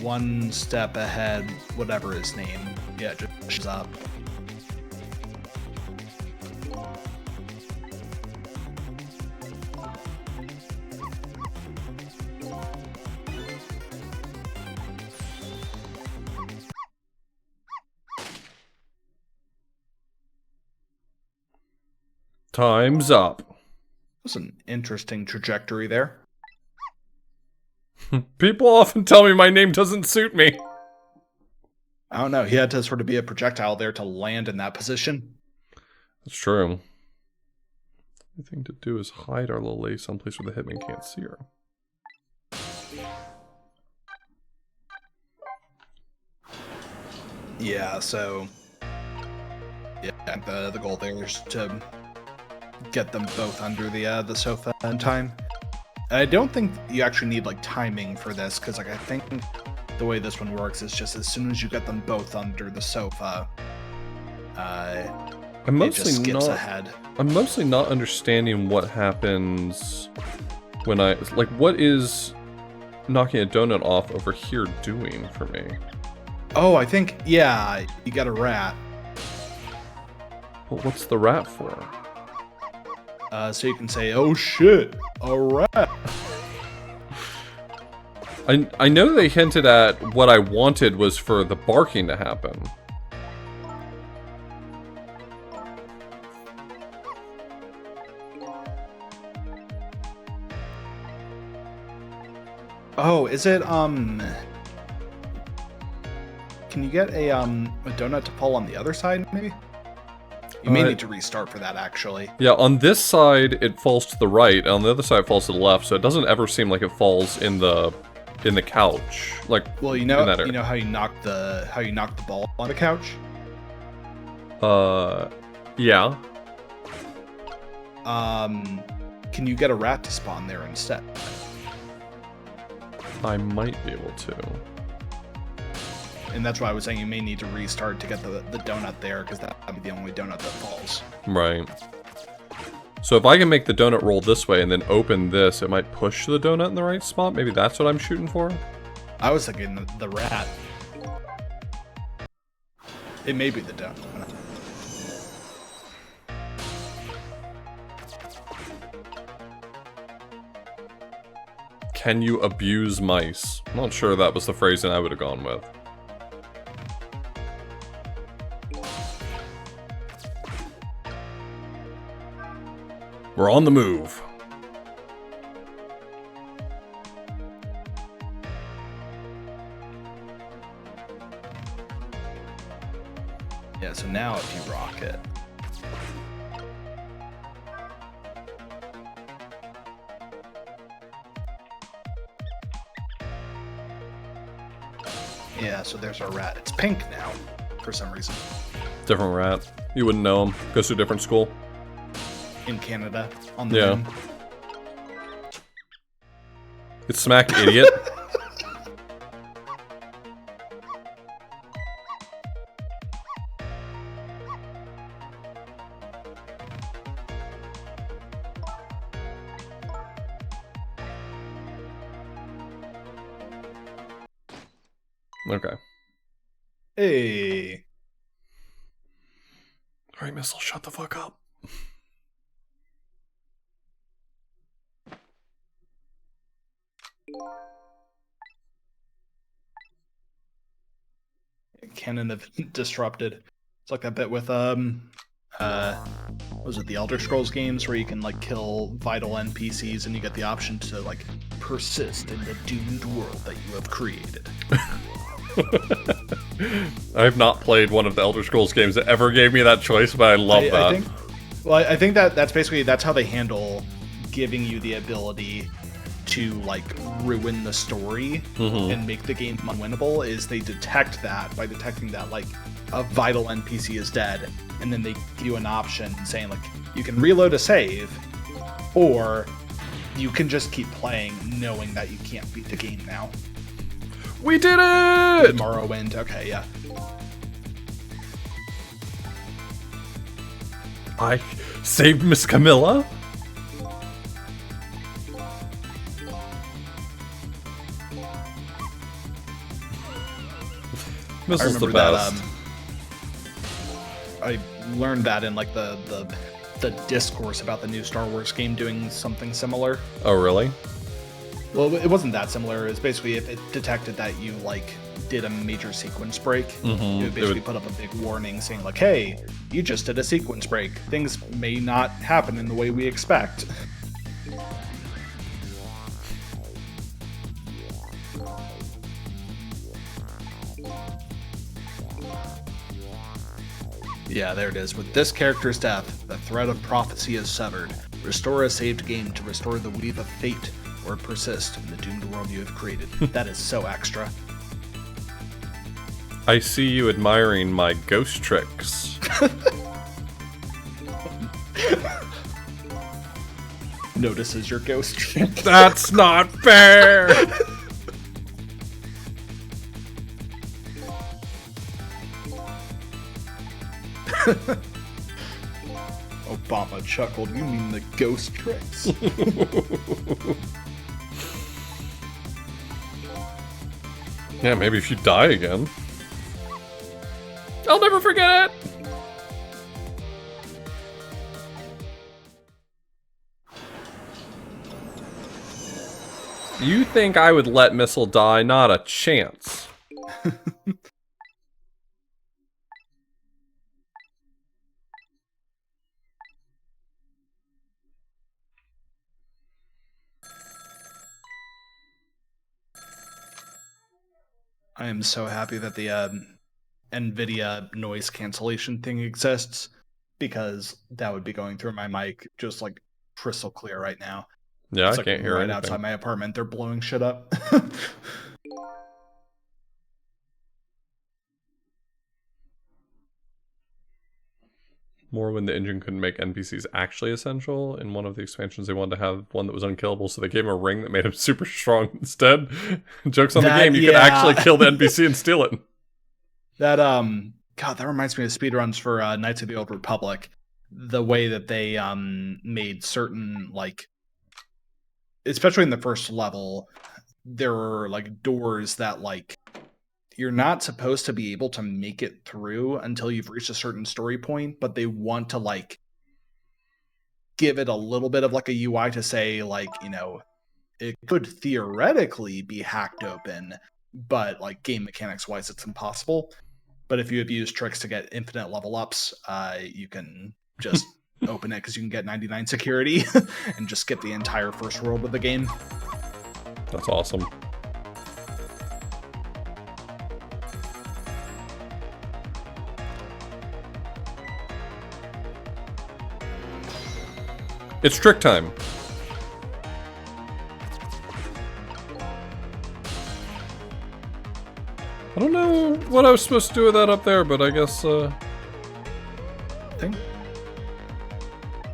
One step ahead, whatever his name. Yeah, just pushes up. Time's up. That's an interesting trajectory there. People often tell me my name doesn't suit me. I don't know. He had to sort of be a projectile there to land in that position. That's true. The thing to do is hide our little lady someplace where the hitman can't see her. Yeah, so... Yeah, the goal there is to get them both under the sofa in time. And I don't think you actually need, like, timing for this, because, like, I think the way this one works is just as soon as you get them both under the sofa, it just skips ahead. I'm mostly not understanding what happens when I... Like, what is knocking a donut off over here doing for me? Oh, I think, yeah, you got a rat. Well, what's the rat for? So you can say, oh shit, a rat. I know they hinted at what I wanted was for the barking to happen. Oh, is it, can you get a donut to fall on the other side, maybe? You may need to restart for that, actually. Yeah, on this side, it falls to the right, and on the other side, it falls to the left, so it doesn't ever seem like it falls in the couch. Like, well, you know how you knock the ball on the couch? Yeah. Can you get a rat to spawn there instead? I might be able to. And that's why I was saying you may need to restart to get the donut there, because that would be the only donut that falls. Right. So if I can make the donut roll this way and then open this, it might push the donut in the right spot? Maybe that's what I'm shooting for? I was thinking the rat. It may be the donut. Can you abuse mice? I'm not sure that was the phrasing I would have gone with. We're on the move. Yeah, so now if you rock it. Yeah, so there's our rat. It's pink now, for some reason. Different rat. You wouldn't know him. Goes to a different school. In Canada, on the moon. It's smacked, idiot. Okay. Hey. Alright, Missile, shut the fuck up. Canon have disrupted. It's like that bit with was it the Elder Scrolls games where you can like kill vital NPCs and you get the option to like persist in the doomed world that you have created. I have not played one of the Elder Scrolls games that ever gave me that choice, but I love that. I think that's how they handle giving you the ability to like ruin the story and make the game unwinnable. Is they detect that by detecting that like a vital NPC is dead, and then they give you an option saying like you can reload a save, or you can just keep playing knowing that you can't beat the game now. We did it! Morrowind. Okay, yeah. I saved Miss Camilla? Missile's the best. I learned that in like the discourse about the new Star Wars game doing something similar. Oh, really? Well, it wasn't that similar. It's basically if it detected that you like did a major sequence break, it would basically put up a big warning saying like, "Hey, you just did a sequence break. Things may not happen in the way we expect." Yeah, there it is. With this character's death, the thread of prophecy is severed. Restore a saved game to restore the weave of fate, or persist in the doomed world you have created. That is so extra. I see you admiring my ghost tricks. Notices your ghost trick. That's not fair! Obama chuckled. You mean the ghost tricks? Yeah, maybe if you die again. I'll never forget it! You think I would let Missile die? Not a chance. I am so happy that the NVIDIA noise cancellation thing exists, because that would be going through my mic just like crystal clear right now. Yeah, it's I like can't hear right anything. outside my apartment. They're blowing shit up. More when the engine couldn't make NPCs actually essential. In one of the expansions, they wanted to have one that was unkillable, so they gave him a ring that made him super strong instead. Joke's on the game, you could actually kill the NPC and steal it. That, God, that reminds me of speedruns for Knights of the Old Republic. The way that they made certain, like, especially in the first level, there were, like, doors that, like, you're not supposed to be able to make it through until you've reached a certain story point, but they want to like give it a little bit of like a UI to say like, you know, it could theoretically be hacked open, but like game mechanics wise, it's impossible. But if you have used tricks to get infinite level ups, you can just open it because you can get 99 security and just skip the entire first world of the game. That's awesome. It's trick time. I don't know. what I was supposed to do with that up there, but I guess Thing?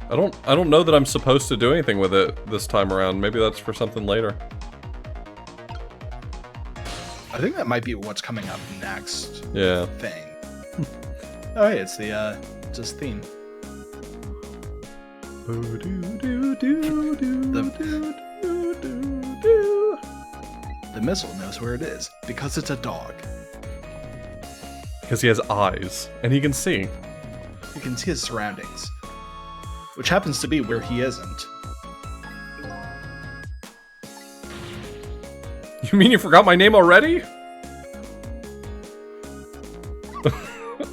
I don't know that I'm supposed to do anything with it this time around. Maybe that's for something later. I think that might be what's coming up next. Yeah. Thing. Oh, hey, it's the just theme. The missile knows where it is because it's a dog. Because he has eyes and he can see. You can see his surroundings, which happens to be where he isn't. You mean you forgot my name already?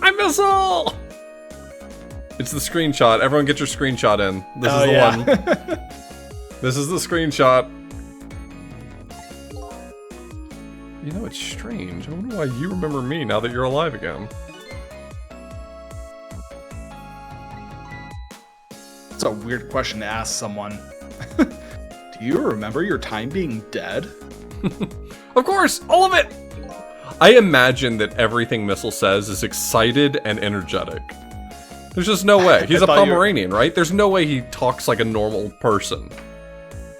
I'm Missile! It's the screenshot. Everyone get your screenshot in. This is the one. This is the screenshot. You know, it's strange. I wonder why you remember me now that you're alive again. It's a weird question to ask someone. Do you remember your time being dead? Of course! All of it! I imagine that everything Missile says is excited and energetic. There's just no way. He's a Pomeranian, right? There's no way he talks like a normal person.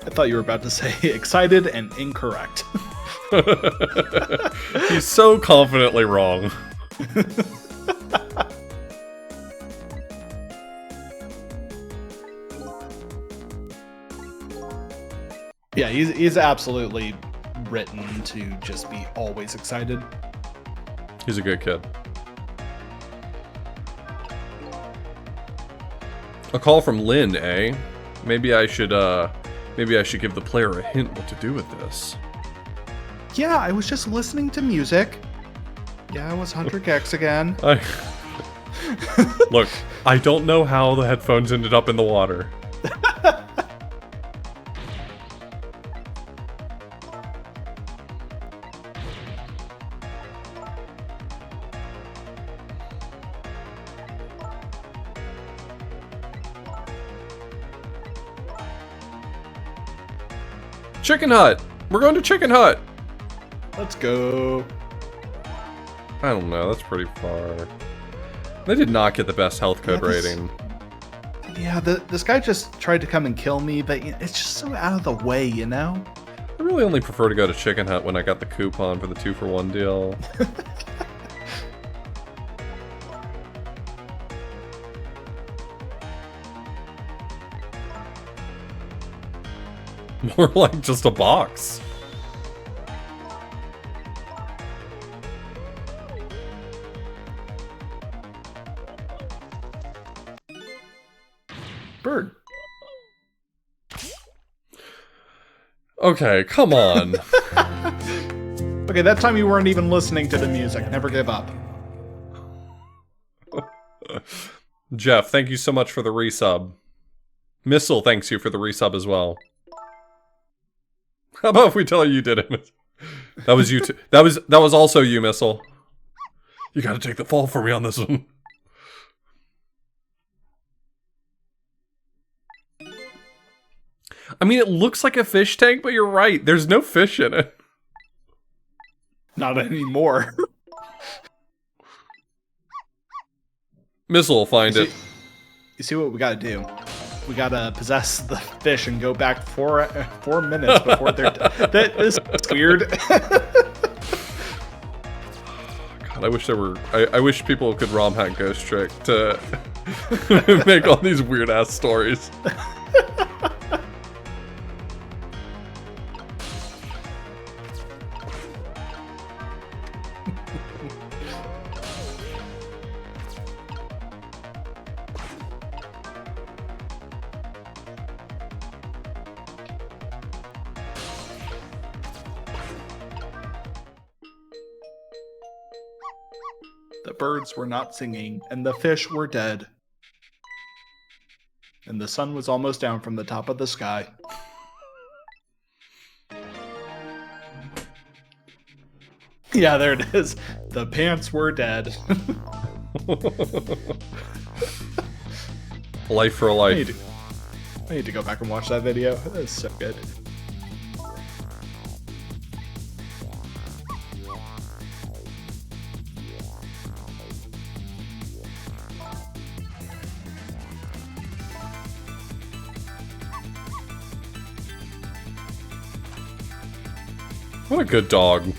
I thought you were about to say excited and incorrect. He's so confidently wrong. Yeah, he's absolutely written to just be always excited. He's a good kid. A call from Lynn, eh? Maybe I should give the player a hint what to do with this. Yeah, I was just listening to music. Yeah, it was 100 gex again. Look, I don't know how the headphones ended up in the water. Chicken Hut! We're going to Chicken Hut! Let's go. I don't know, that's pretty far. They did not get the best health code rating. Yeah, this guy just tried to come and kill me, but it's just so out of the way, you know? I really only prefer to go to Chicken Hut when I got the coupon for the 2-for-1 deal. More like just a box. Bird. Okay, come on. Okay, that time you weren't even listening to the music. Never give up. Jeff, thank you so much for the resub. Missile thanks you for the resub as well. How about if we tell her you did it? That was you too. That was also you, Missile. You gotta take the fall for me on this one. I mean, it looks like a fish tank, but you're right. There's no fish in it. Not anymore. Missile will find it. You see what we gotta do? We gotta possess the fish and go back 4 minutes before they're done. That is weird. God, I wish there were. I wish people could ROM hack Ghost Trick to make all these weird ass stories. The birds were not singing, and the fish were dead. And the sun was almost down from the top of the sky. Yeah, there it is. The pants were dead. Life for a life. I need to go back and watch that video. That's so good. What a good dog.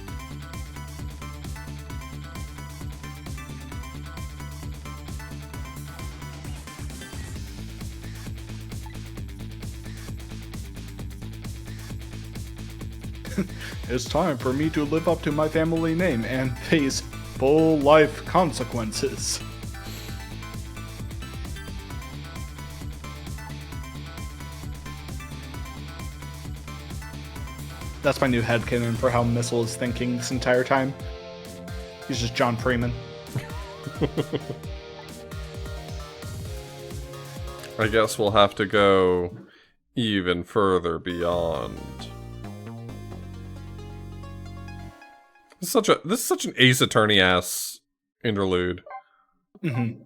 It's time for me to live up to my family name and face full life consequences. That's my new headcanon for how Missile is thinking this entire time. He's just John Freeman. I guess we'll have to go even further beyond. This is such an Ace Attorney ass interlude. Mm-hmm.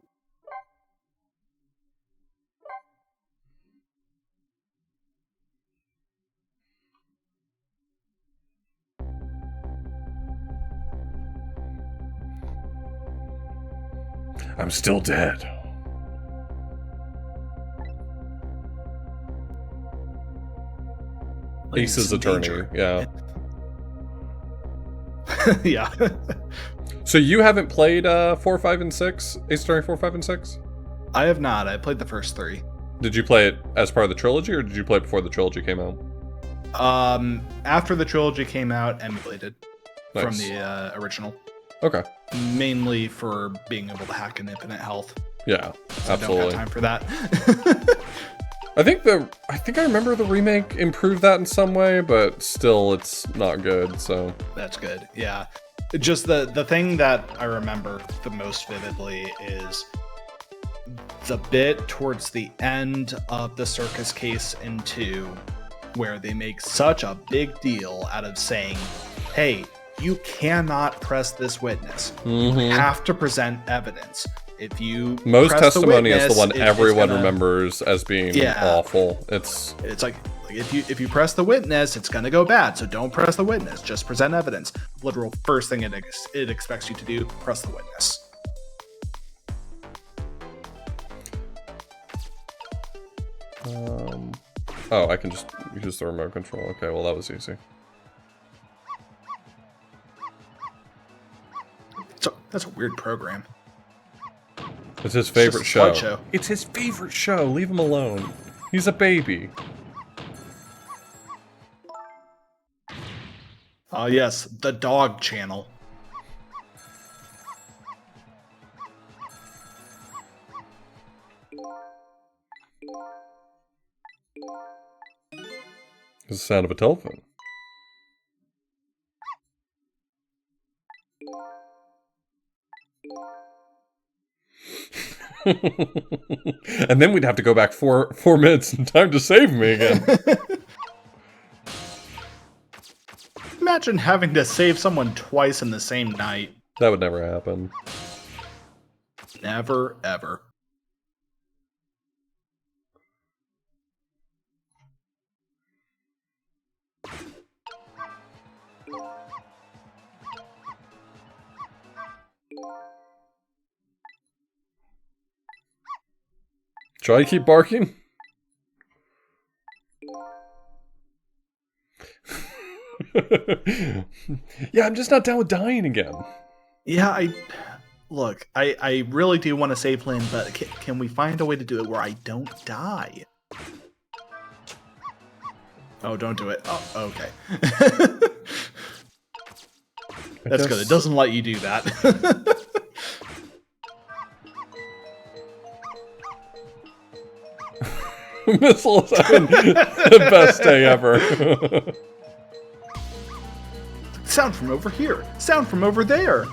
I'm still dead. Ace's attorney, danger. yeah. Yeah. So you haven't played 4, 5, and 6? Ace Attorney 4, 5, and 6? I have not. I played the first 3. Did you play it as part of the trilogy, or did you play it before the trilogy came out? After the trilogy came out, emulated Nice. from the original. Okay. Mainly for being able to hack an infinite health. Yeah, So absolutely. I don't got time for that. I think I remember the remake improved that in some way, but still it's not good, so. That's good. Yeah. Just the thing that I remember the most vividly is the bit towards the end of the circus case in 2 where they make such a big deal out of saying, hey, you cannot press this witness. You have to present evidence. If you Most press testimony the is the one witness, everyone gonna, remembers as being awful. It's like if you press the witness, it's gonna go bad. So don't press the witness. Just present evidence. Literal first thing it expects you to do: press the witness. Oh, I can just use the remote control. Okay, well that was easy. So that's a weird program. It's his favorite just a show. slideshow. It's his favorite show. Leave him alone. He's a baby. Yes, the dog channel. It's the sound of a telephone. And then we'd have to go back four minutes in time to save me again. Imagine having to save someone twice in the same night. That would never happen. Never, ever. Try to keep barking? Yeah, I'm just not down with dying again. Yeah, I really do want to save Lynn, but can we find a way to do it where I don't die? Oh, don't do it. Oh, okay. That's good. It doesn't let you do that. Missiles having the best day ever. Sound from over here. Sound from over there.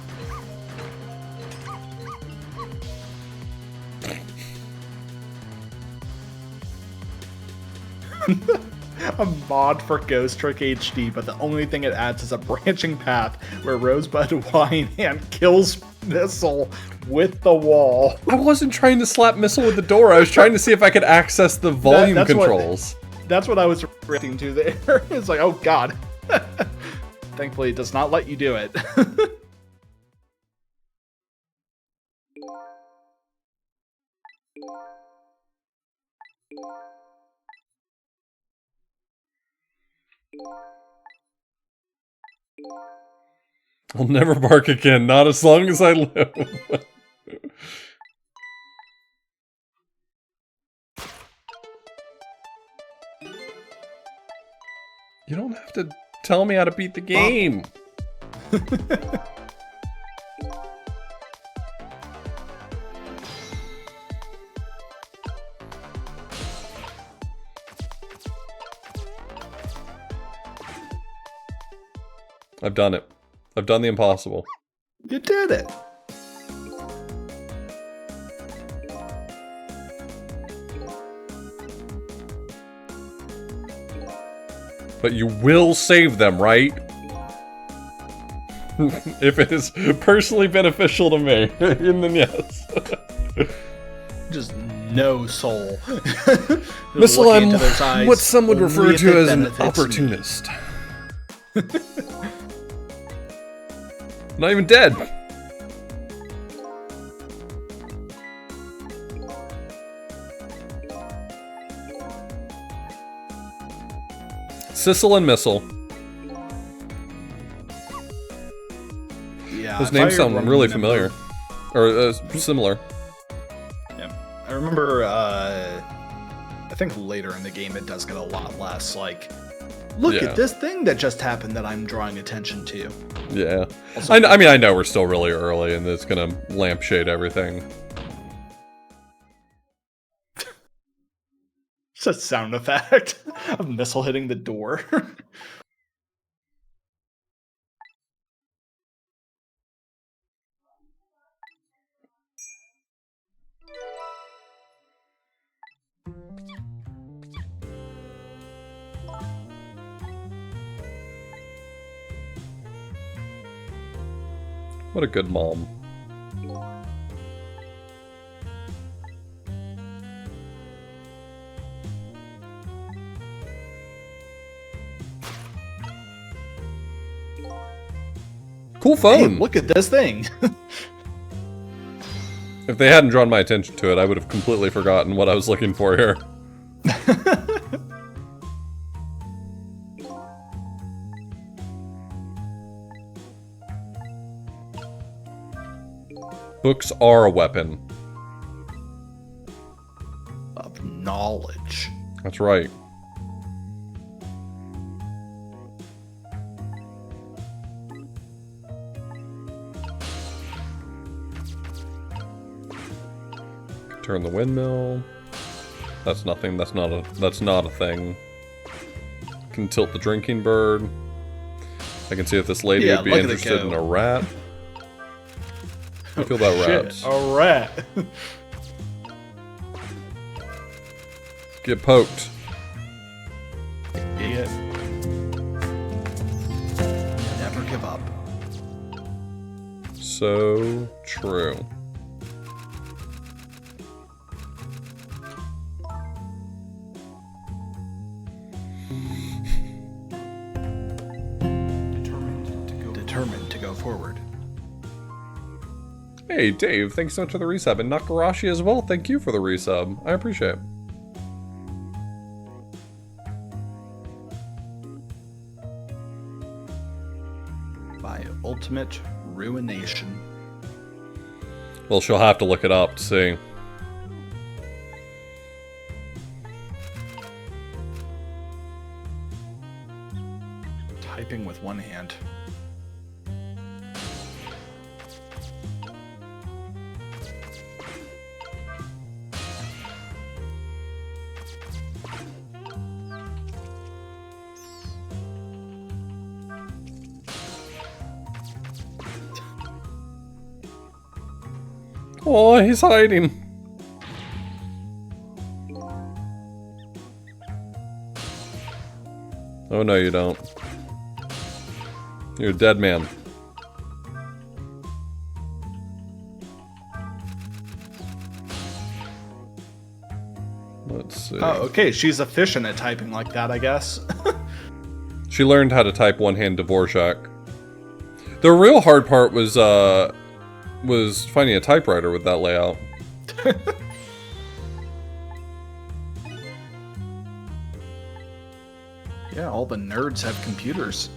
A mod for Ghost Trick HD, but the only thing it adds is a branching path where Rosebud Winehand kills Missile with the wall. I wasn't trying to slap Missile with the door. I was trying to see if I could access the volume controls. That's what I was reacting to there. It's like, oh god. Thankfully, it does not let you do it. I'll never bark again, not as long as I live. You don't have to tell me how to beat the game. I've done it. I've done the impossible. You did it. But you will save them, right? If it is personally beneficial to me, and then yes. Just no soul. Missile, I'm what some would refer to as an opportunist. Not even dead. Sissel and Missile. Yeah, those names sound really familiar. Or similar. Yeah. I remember, I think later in the game it does get a lot less, like, look at this thing that just happened that I'm drawing attention to. Yeah. I mean, I know we're still really early and it's gonna lampshade everything. It's a sound effect of Missile hitting the door. What a good mom. Cool phone! Hey, look at this thing! If they hadn't drawn my attention to it, I would have completely forgotten what I was looking for here. Books are a weapon. Of knowledge. That's right. Turn the windmill. That's nothing. That's not a thing. Can tilt the drinking bird. I can see if this lady would be interested in a rat. I feel about rats. A rat. Get poked. Idiot. Never give up. So true. Determined to go forward. Hey, Dave, thanks so much for the resub. And Nakarashi as well, thank you for the resub. I appreciate it. By ultimate ruination. Well, she'll have to look it up to see. Typing with one hand. Oh, he's hiding. Oh, no, you don't. You're a dead man. Let's see. Oh, okay. She's efficient at typing like that, I guess. She learned how to type one-hand Dvorak. The real hard part was finding a typewriter with that layout. Yeah, all the nerds have computers.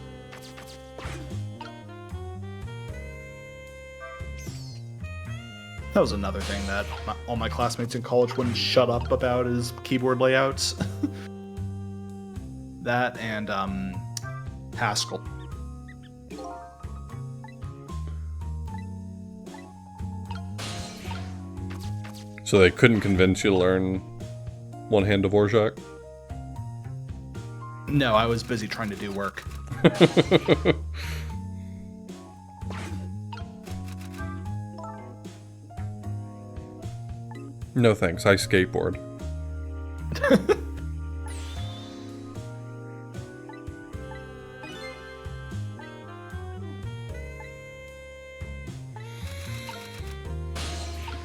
That was another thing that all my classmates in college wouldn't shut up about is keyboard layouts. That and Haskell. So they couldn't convince you to learn one-hand Dvorak? No, I was busy trying to do work. No thanks, I skateboard.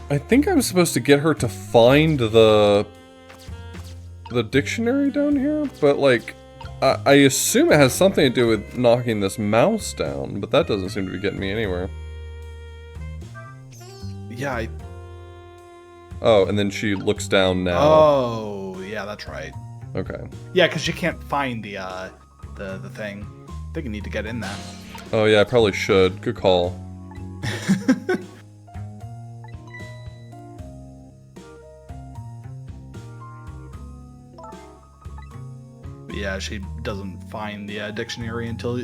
I think I'm supposed to get her to find the dictionary down here, but like, I assume it has something to do with knocking this mouse down, but that doesn't seem to be getting me anywhere. Yeah, Oh, and then she looks down now. Oh, yeah, that's right. Okay. Yeah, because you can't find the thing. I think you need to get in that. Oh yeah, I probably should. Good call. Yeah, she doesn't find the dictionary until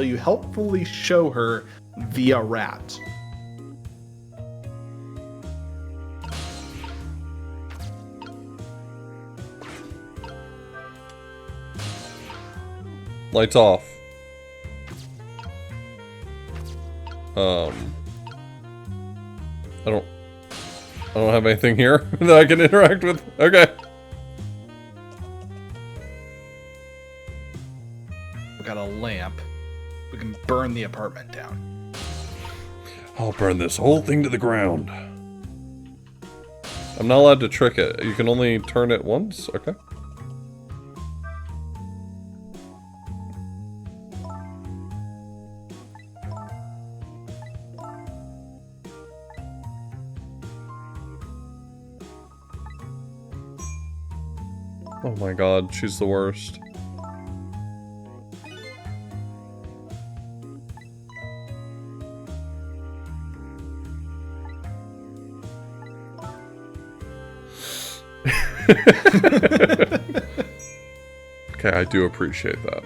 you helpfully show her via rat. Lights off. I don't have anything here that I can interact with. Okay. We got a lamp. We can burn the apartment down. I'll burn this whole thing to the ground. I'm not allowed to trick it. You can only turn it once? Okay. Oh my god, she's the worst. Okay, I do appreciate that.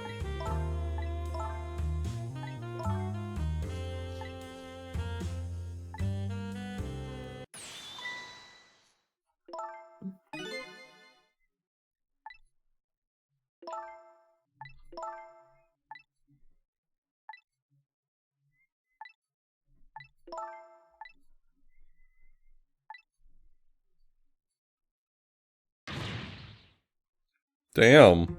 Damn.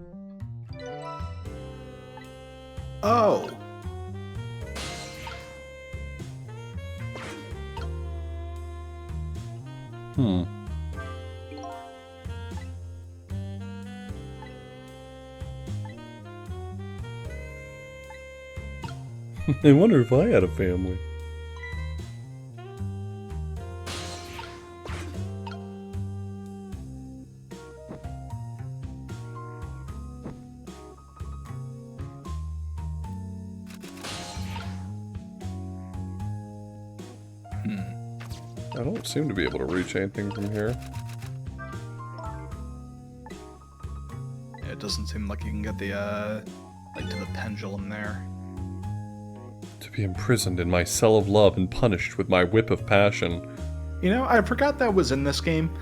Oh. I wonder if I had a family. I don't seem to be able to reach anything from here. Yeah, it doesn't seem like you can get the like to the pendulum there. To be imprisoned in my cell of love and punished with my whip of passion. You know, I forgot that was in this game.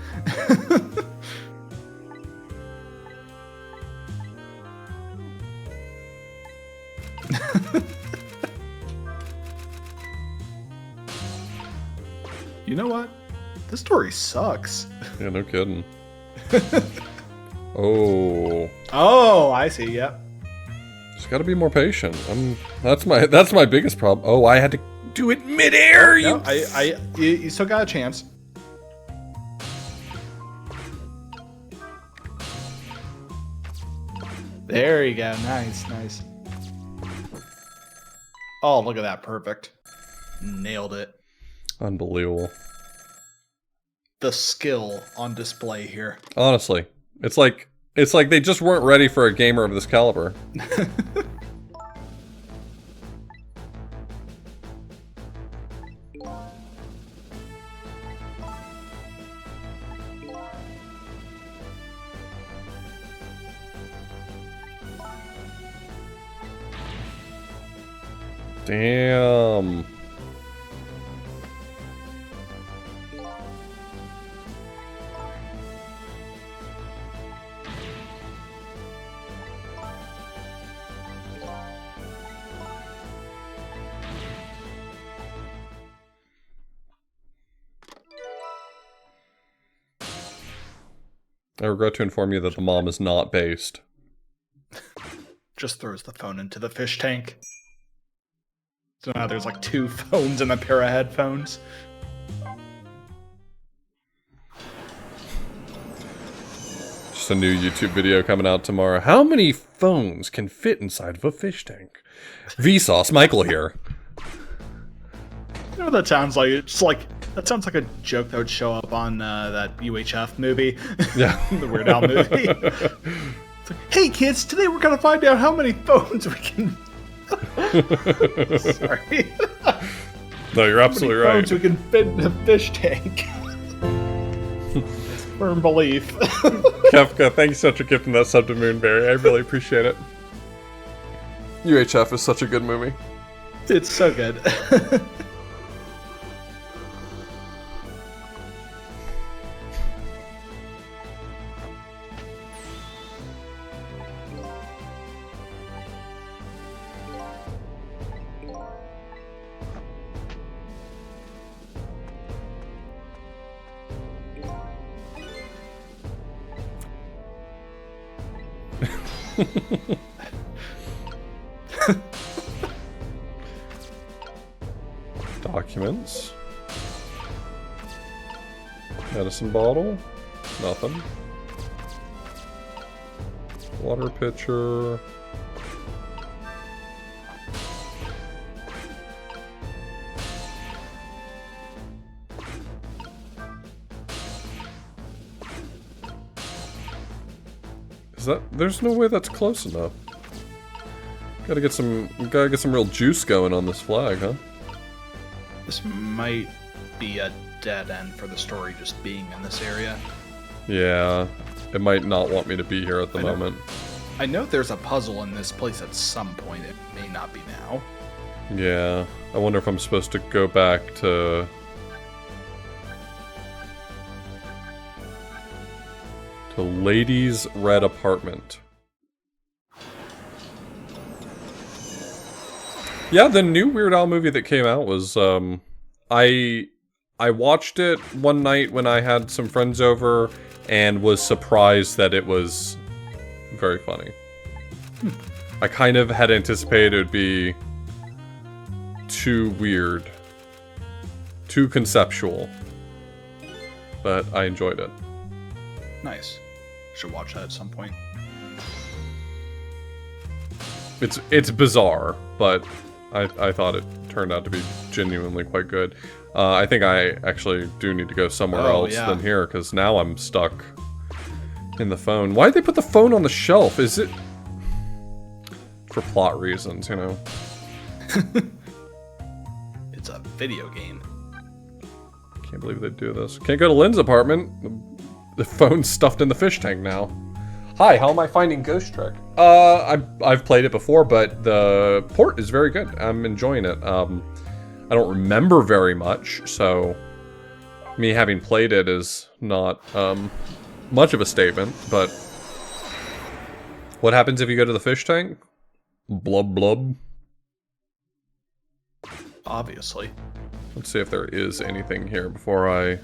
You know what? This story sucks. Yeah, no kidding. Oh. Oh, I see. Yep. Just gotta be more patient. That's my biggest problem. Oh, I had to do it midair. No, you still got a chance. There you go. Nice, nice. Oh, look at that. Perfect. Nailed it. Unbelievable. The skill on display here. Honestly, it's like they just weren't ready for a gamer of this caliber. Damn. I regret to inform you that the mom is not based. Just throws the phone into the fish tank. So now there's like 2 phones and a pair of headphones. Just a new YouTube video coming out tomorrow. How many phones can fit inside of a fish tank? Vsauce, Michael here. You know what that sounds like? It's like that sounds like a joke that would show up on that UHF movie. Yeah. The Weird Al movie. It's like, hey kids, today we're gonna find out how many phones we can. Sorry. No, you're absolutely right. Phones we can fit in a fish tank. Firm belief. Kefka, thank you so much for gifting that sub to Moonberry. I really appreciate it. UHF is such a good movie. It's so good. Documents. Medicine bottle. Nothing. Water pitcher. Is that? There's no way that's close enough. Gotta get some real juice going on this flag, huh? This might be a dead end for the story just being in this area. Yeah, it might not want me to be here at the moment. I know there's a puzzle in this place at some point. It may not be now. Yeah, I wonder if I'm supposed to go back to... Ladies' Red Apartment. Yeah, the new Weird Al movie that came out was, I watched it one night when I had some friends over and was surprised that it was very funny. I kind of had anticipated it would be too weird, too conceptual, but I enjoyed it. Nice. Should watch that at some point. It's bizarre, but I thought it turned out to be genuinely quite good. I think I actually do need to go somewhere else than here, because now I'm stuck in the phone. Why'd they put the phone on the shelf? Is it... for plot reasons, you know? It's a video game. Can't believe they do this. Can't go to Lynn's apartment. The phone's stuffed in the fish tank now. Hi, how am I finding Ghost Trick? I've played it before, but the port is very good. I'm enjoying it. I don't remember very much, so me having played it is not much of a statement, but what happens if you go to the fish tank? Blub blub. Obviously. Let's see if there is anything here before I...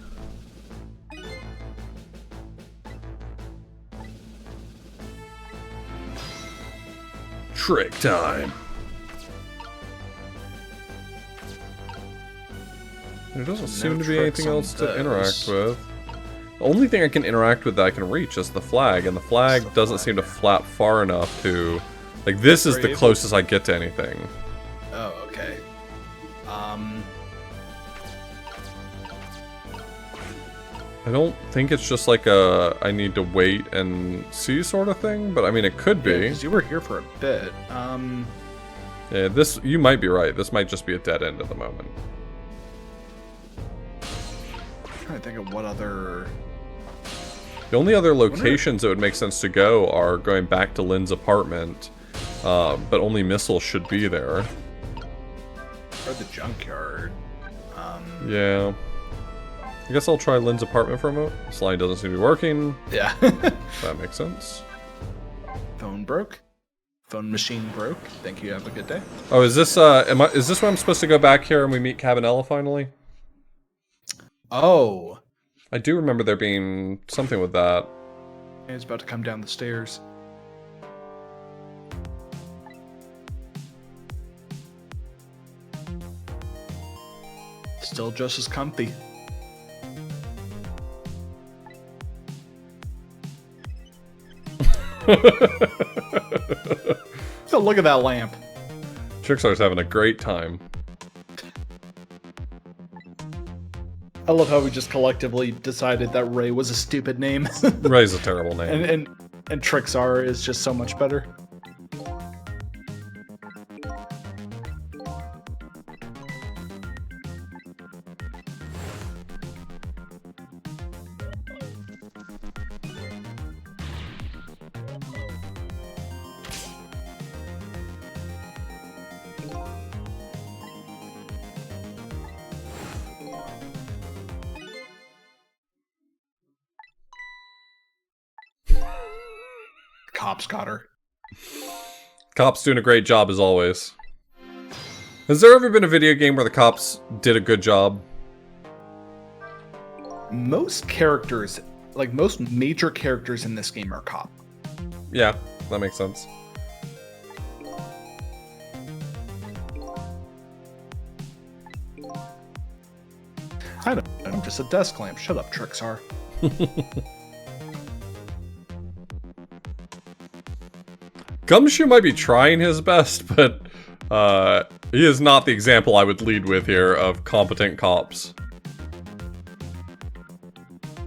Trick time. There doesn't seem to be anything else to interact with. The only thing I can interact with that I can reach is the flag, and the flag doesn't seem to flap far enough to... Like, this is the closest I get to anything. Oh, okay. I don't think it's just like a I need to wait and see sort of thing, but I mean, it could be. Because you were here for a bit. Yeah, this, you might be right. This might just be a dead end at the moment. I'm trying to think of what other... The only other locations that would make sense to go are going back to Lynn's apartment, but only missiles should be there. Or the junkyard. Yeah. I guess I'll try Lynn's apartment for a moment. This line doesn't seem to be working. Yeah. That makes sense. Phone broke. Phone machine broke. Thank you. Have a good day. Oh, is this is this when I'm supposed to go back here and we meet Cabanella finally? Oh. I do remember there being something with that. He's about to come down the stairs. Still just as comfy. So look at that lamp. Trickstar's having a great time. I love how we just collectively decided that Ray was a stupid name. Ray's a terrible name. And Trixar is just so much better. Cops got her. Cops doing a great job as always. Has there ever been a video game where the cops did a good job? Most characters, like most major characters in this game are cop. Yeah, that makes sense. I'm just a desk lamp. Shut up, Trixar. Gumshoe might be trying his best, but he is not the example I would lead with here of competent cops.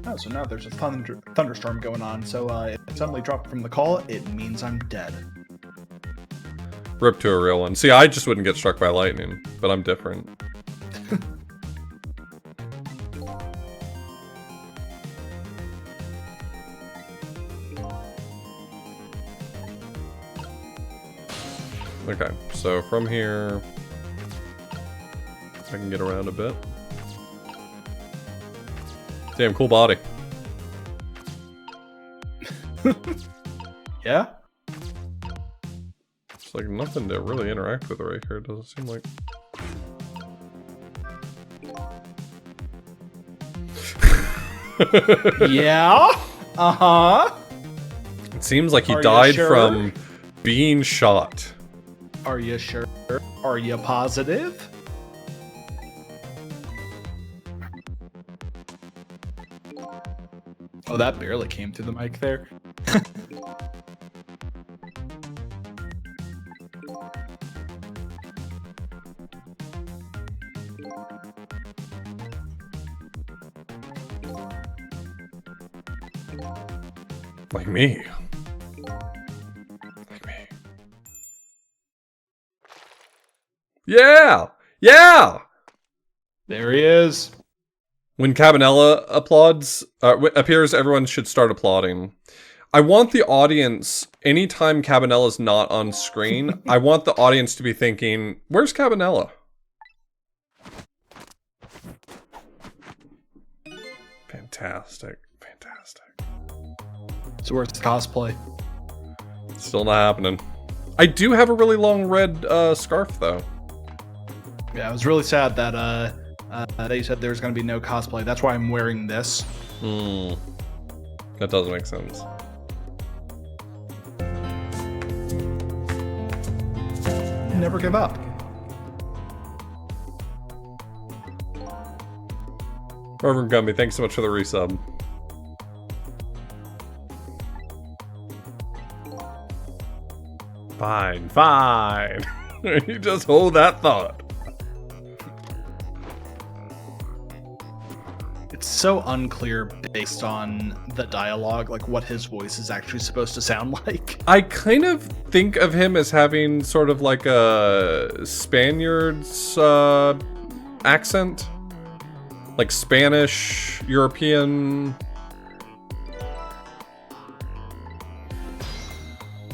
Oh, so now there's a thunderstorm going on, so if I suddenly drop from the call, it means I'm dead. Rip to a real one. See, I just wouldn't get struck by lightning, but I'm different. Okay, so from here, I can get around a bit. Damn, cool body. Yeah? It's like nothing to really interact with right here, doesn't seem like. Yeah? Uh-huh. It seems like he Are you died sure? from being shot. Are you sure? Are you positive? Oh, that barely came through the mic there. Like me. Like me. Yeah! Yeah! There he is. When Cabanella appears, everyone should start applauding. I want the audience, anytime Cabanella's not on screen, I want the audience to be thinking, where's Cabanella? Fantastic. Fantastic. So where's the cosplay? Still not happening. I do have a really long red scarf, though. Yeah, it was really sad that they said there's going to be no cosplay. That's why I'm wearing this. Hmm. That does make sense. Never give up. Reverend Gumby, thanks so much for the resub. Fine, fine. You just hold that thought. It's so unclear based on the dialogue, like what his voice is actually supposed to sound like. I kind of think of him as having sort of like a Spaniard's accent. Like Spanish, European.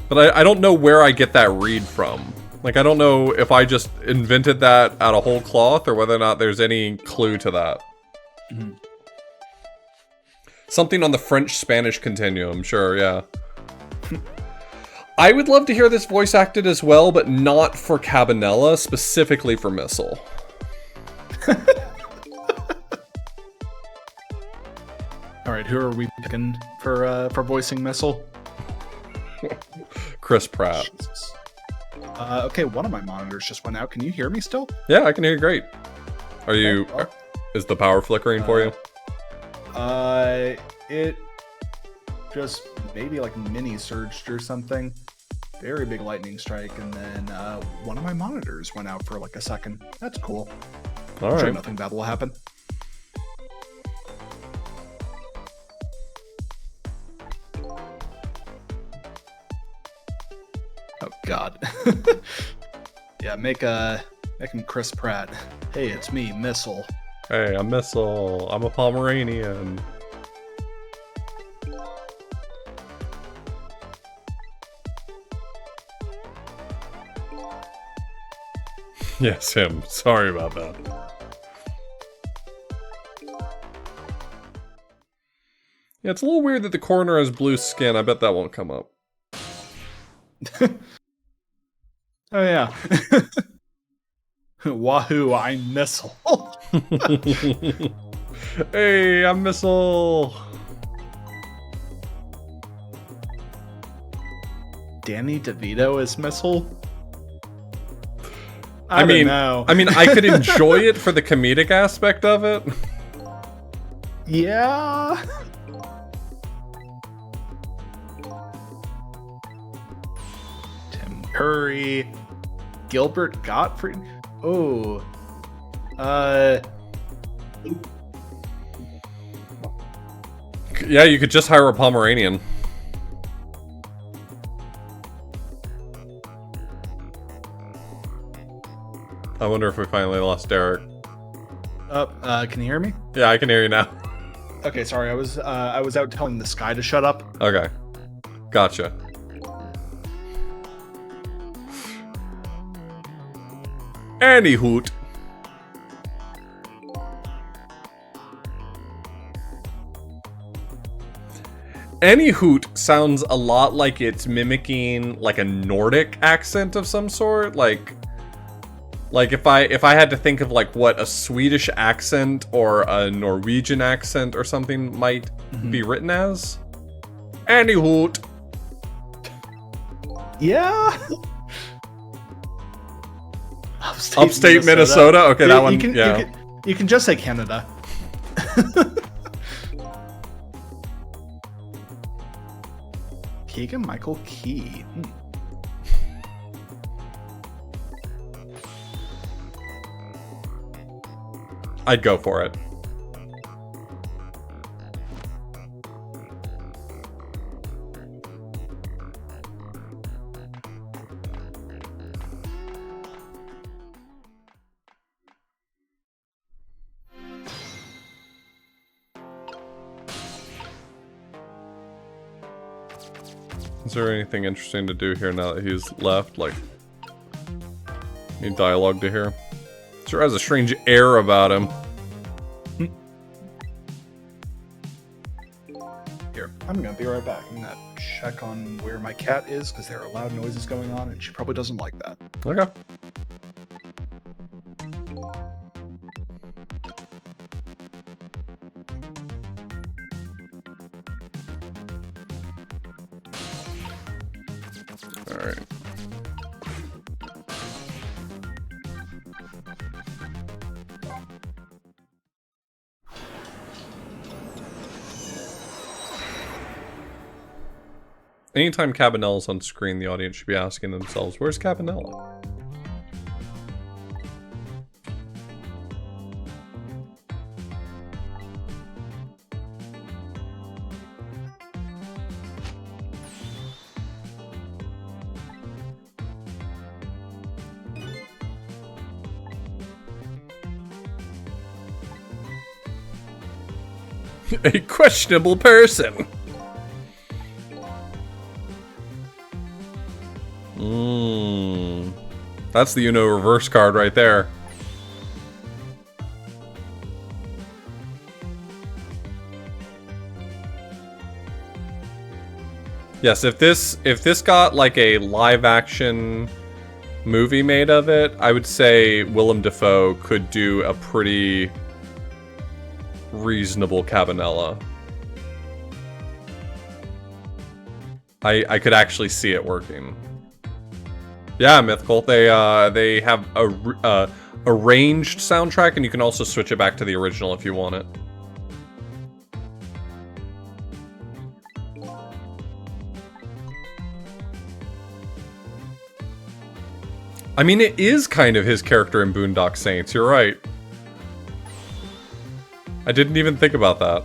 But I don't know where I get that read from. Like, I don't know if I just invented that out of whole cloth or whether or not there's any clue to that. Mm-hmm. Something on the French-Spanish continuum, sure, yeah. I would love to hear this voice acted as well, but not for Cabanela, specifically for Missile. Alright, who are we picking for voicing Missile? Chris Pratt. Jesus. Okay, one of my monitors just went out. Can you hear me still? Yeah, I can hear you great. Are you... Okay, well, is the power flickering for you? it just maybe like mini surged or something. Very big lightning strike, and then one of my monitors went out for like a second. That's cool. All I'm sure right. nothing bad will happen. Oh God. Yeah, make him Chris Pratt. Hey, it's me, Missile. Hey, I'm Missile. I'm a Pomeranian. Yes, him. Sorry about that. Yeah, it's a little weird that the coroner has blue skin. I bet that won't come up. Oh yeah. Wahoo, I'm Missile. Hey, I'm Missile. Danny DeVito is Missile? I don't know. I mean, I could enjoy it for the comedic aspect of it. Yeah. Tim Curry, Gilbert Gottfried. Oh, Yeah, you could just hire a Pomeranian. I wonder if we finally lost Derek. can you hear me? Yeah, I can hear you now. Okay, sorry. I was out telling the sky to shut up. Okay. Gotcha. Anyhoot. Anyhoot sounds a lot like it's mimicking like a Nordic accent of some sort. Like if I had to think of like what a Swedish accent or a Norwegian accent or something might be written as. Anyhoot. Yeah. Upstate Minnesota. Okay, that one. You can just say Canada. Keegan Michael Key. I'd go for it. Is there anything interesting to do here now that he's left? Like, any dialogue to hear? Sure has a strange air about him. Here, I'm gonna be right back. I'm gonna check on where my cat is because there are loud noises going on and she probably doesn't like that. Okay. Alright. Anytime Cabanella's on screen, the audience should be asking themselves, where's Cabanella? A questionable person. That's the Uno reverse card right there. Yes, if this got like a live action movie made of it, I would say Willem Dafoe could do a pretty reasonable Cabanela. I could actually see it working. Yeah, Mythical. They have a arranged soundtrack, and you can also switch it back to the original if you want it. I mean, it is kind of his character in Boondock Saints. You're right. I didn't even think about that.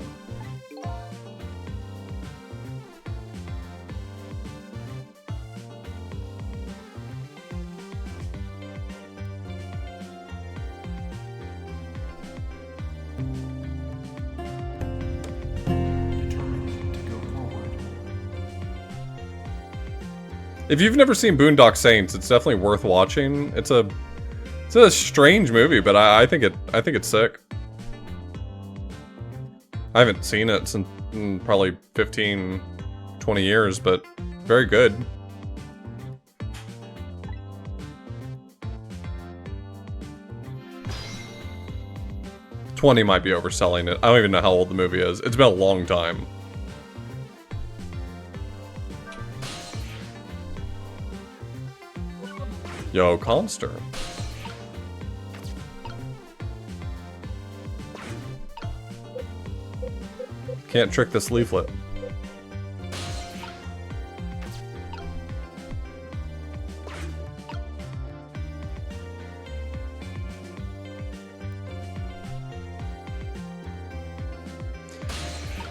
If you've never seen Boondock Saints, it's definitely worth watching. It's a strange movie, but I think it's sick. I haven't seen it since probably 15, 20 years, but very good. $20 might be overselling it. I don't even know how old the movie is. It's been a long time. Yo, Conster. Can't trick this leaflet.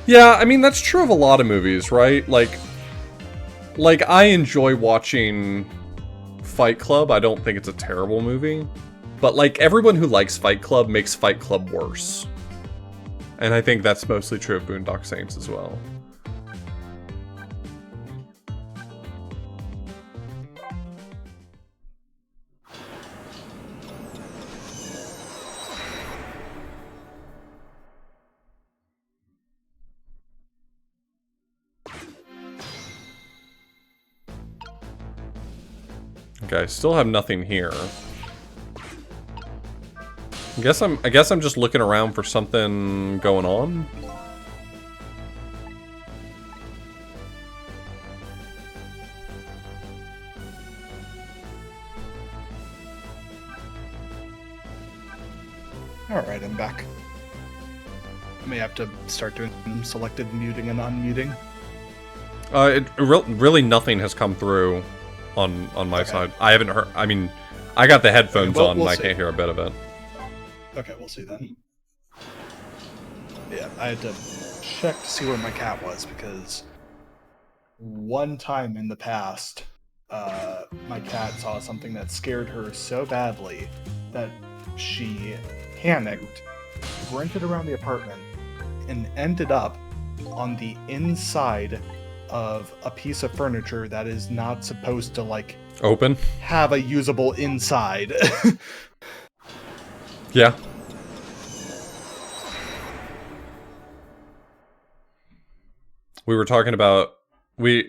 Yeah, I mean, that's true of a lot of movies, right? Like I enjoy watching Fight Club. I don't think it's a terrible movie. But, like, everyone who likes Fight Club makes Fight Club worse. And I think that's mostly true of Boondock Saints as well. Okay, I still have nothing here. I guess I'm just looking around for something going on. Alright, I'm back. I may have to start doing selective muting and unmuting. Really nothing has come through on my side. I haven't heard. I mean, I got the headphones on and I can't hear a bit of it. Okay, we'll see then. Yeah, I had to check to see where my cat was because one time in the past, my cat saw something that scared her so badly that she panicked, sprinted around the apartment, and ended up on the inside of a piece of furniture that is not supposed to, like, open, have a usable inside. Yeah. We were talking about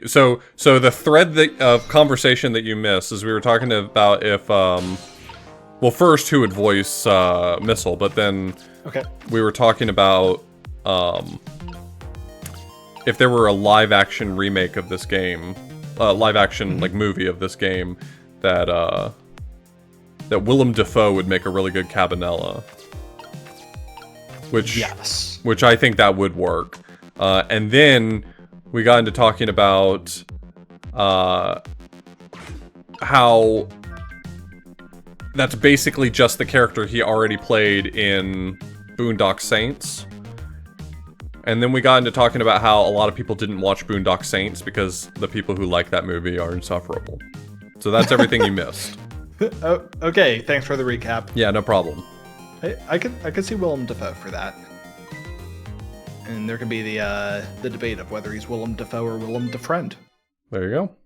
so the thread of conversation that you missed is we were talking about if well, first who would voice Missile, but then we were talking about if there were a live action remake of this game, live action like movie of this game that that Willem Dafoe would make a really good Cabanela. Which I think that would work. And then we got into talking about how that's basically just the character he already played in Boondock Saints. And then we got into talking about how a lot of people didn't watch Boondock Saints because the people who like that movie are insufferable. So that's everything you missed. Oh, okay, thanks for the recap. Yeah, no problem. I could see Willem Dafoe for that. And there could be the debate of whether he's Willem Dafoe or Willem Defriend. There you go.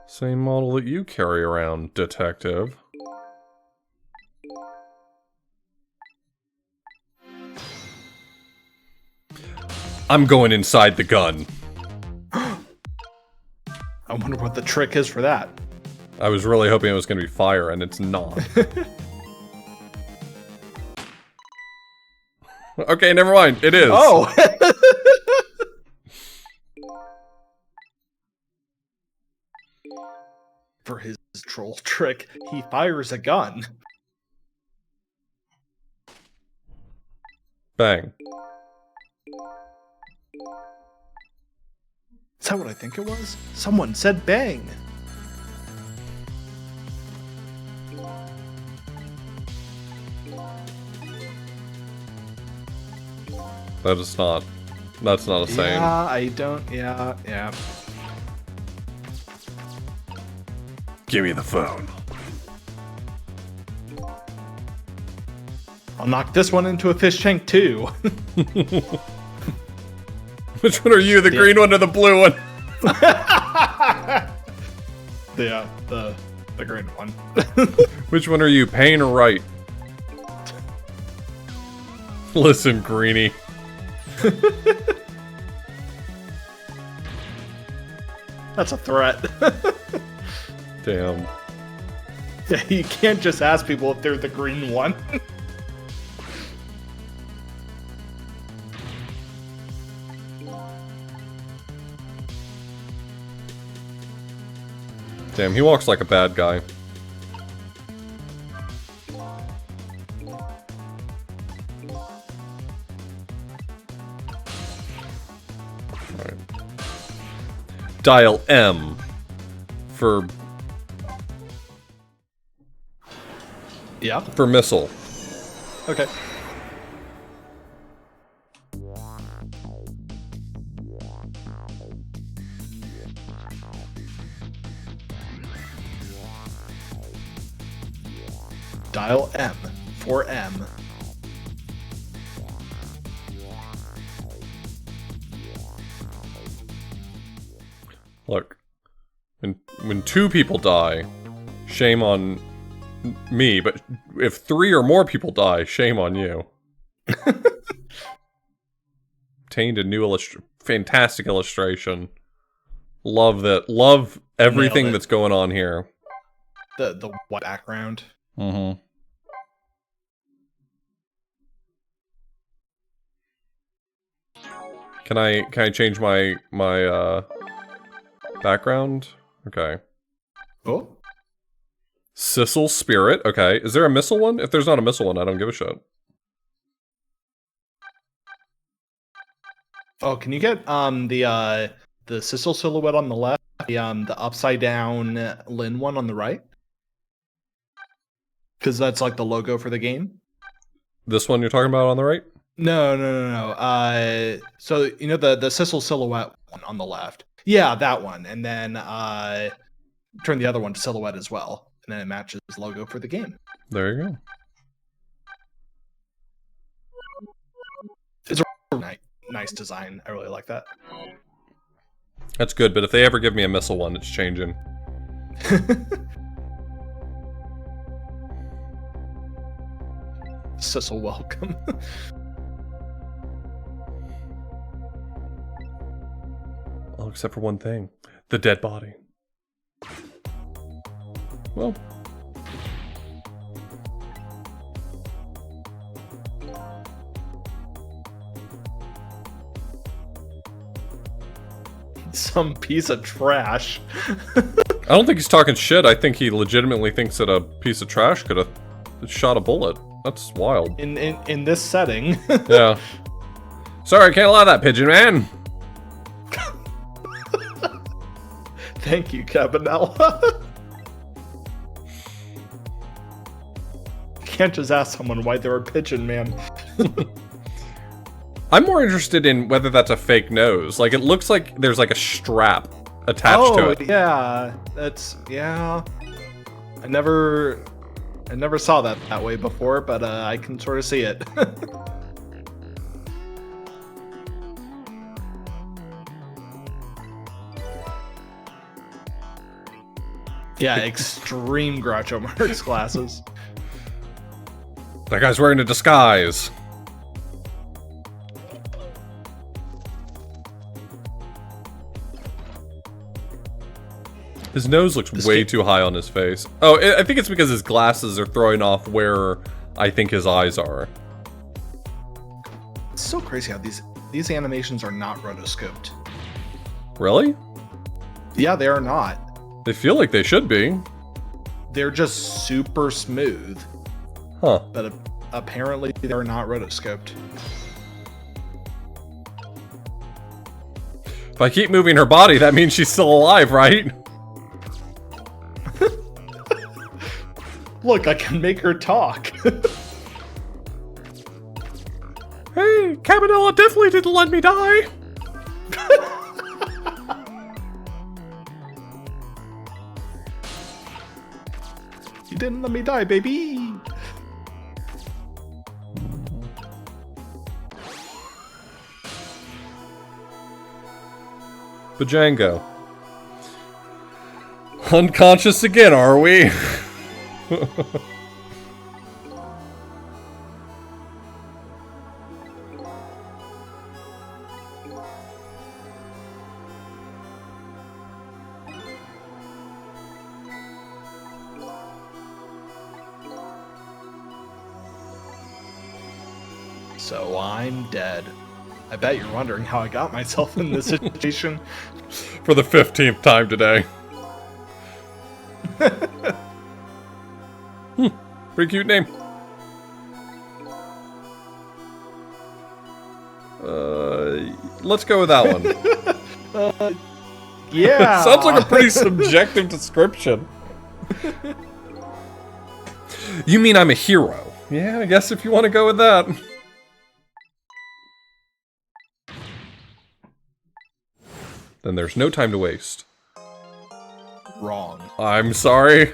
Same model that you carry around, detective. I'm going inside the gun. I wonder what the trick is for that. I was really hoping it was going to be fire, and it's not. Okay, never mind. It is. Oh! For his troll trick, he fires a gun. Bang. Is that what I think it was? Someone said bang. That's not a saying. Yeah, I don't. Yeah. Give me the phone. I'll knock this one into a fish tank too. Which one are you, the green one or the blue one? The green one. Which one are you, Payne or Wright? Listen, Greenie. That's a threat. Damn. Yeah, you can't just ask people if they're the green one. Damn, he walks like a bad guy. Alright. Dial M for missile. Okay. Dial M for M. Look, when 2 people die, shame on me, but if 3 or more people die, shame on you. Obtained a new fantastic illustration. Love that. Love everything that's going on here. The white background. Mm-hmm. Can I change my background? Okay. Oh. Sissel Spirit. Okay. Is there a missile one? If there's not a missile one, I don't give a shit. Oh, can you get the Sissel silhouette on the left, the upside down Lin one on the right? Because that's like the logo for the game. This one you're talking about on the right? No. So you know the Sissel silhouette one on the left. Yeah, that one, and then turn the other one to silhouette as well, and then it matches the logo for the game. There you go. It's a nice design. I really like that. That's good, but if they ever give me a missile one, it's changing. Sissel, welcome. Oh, except for one thing. The dead body. Well. Some piece of trash. I don't think he's talking shit. I think he legitimately thinks that a piece of trash could have shot a bullet. That's wild. In this setting. Yeah. Sorry, I can't allow that, Pigeon Man. Thank you, Cabanella. Can't just ask someone why they're a pigeon, man. I'm more interested in whether that's a fake nose. Like, it looks like there's like a strap attached to it. Yeah. Yeah. I never saw that way before, but I can sort of see it. Yeah, extreme Groucho Marx glasses. That guy's wearing a disguise. His nose looks way too high on his face. Oh, I think it's because his glasses are throwing off where I think his eyes are. It's so crazy how these animations are not rotoscoped. Really? Yeah, they are not. They feel like they should be. They're just super smooth. Huh. But apparently they're not rotoscoped. If I keep moving her body, that means she's still alive, right? Look, I can make her talk. Hey, Cabanella definitely didn't let me die. You didn't let me die, baby. Bajango. Unconscious again, are we? So I'm dead. I bet you're wondering how I got myself in this situation. For the 15th time today. Pretty cute name. Let's go with that one. Yeah. Sounds like a pretty subjective description. You mean I'm a hero? Yeah, I guess if you want to go with that. Then there's no time to waste. Wrong. I'm sorry.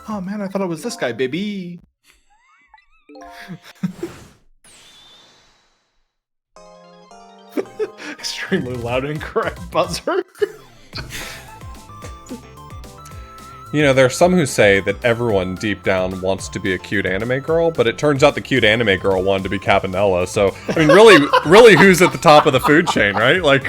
Oh man, I thought it was this guy, baby. Extremely loud and correct buzzer. You know, there are some who say that everyone deep down wants to be a cute anime girl, but it turns out the cute anime girl wanted to be Cabanella, so, I mean, really who's at the top of the food chain, right? Like...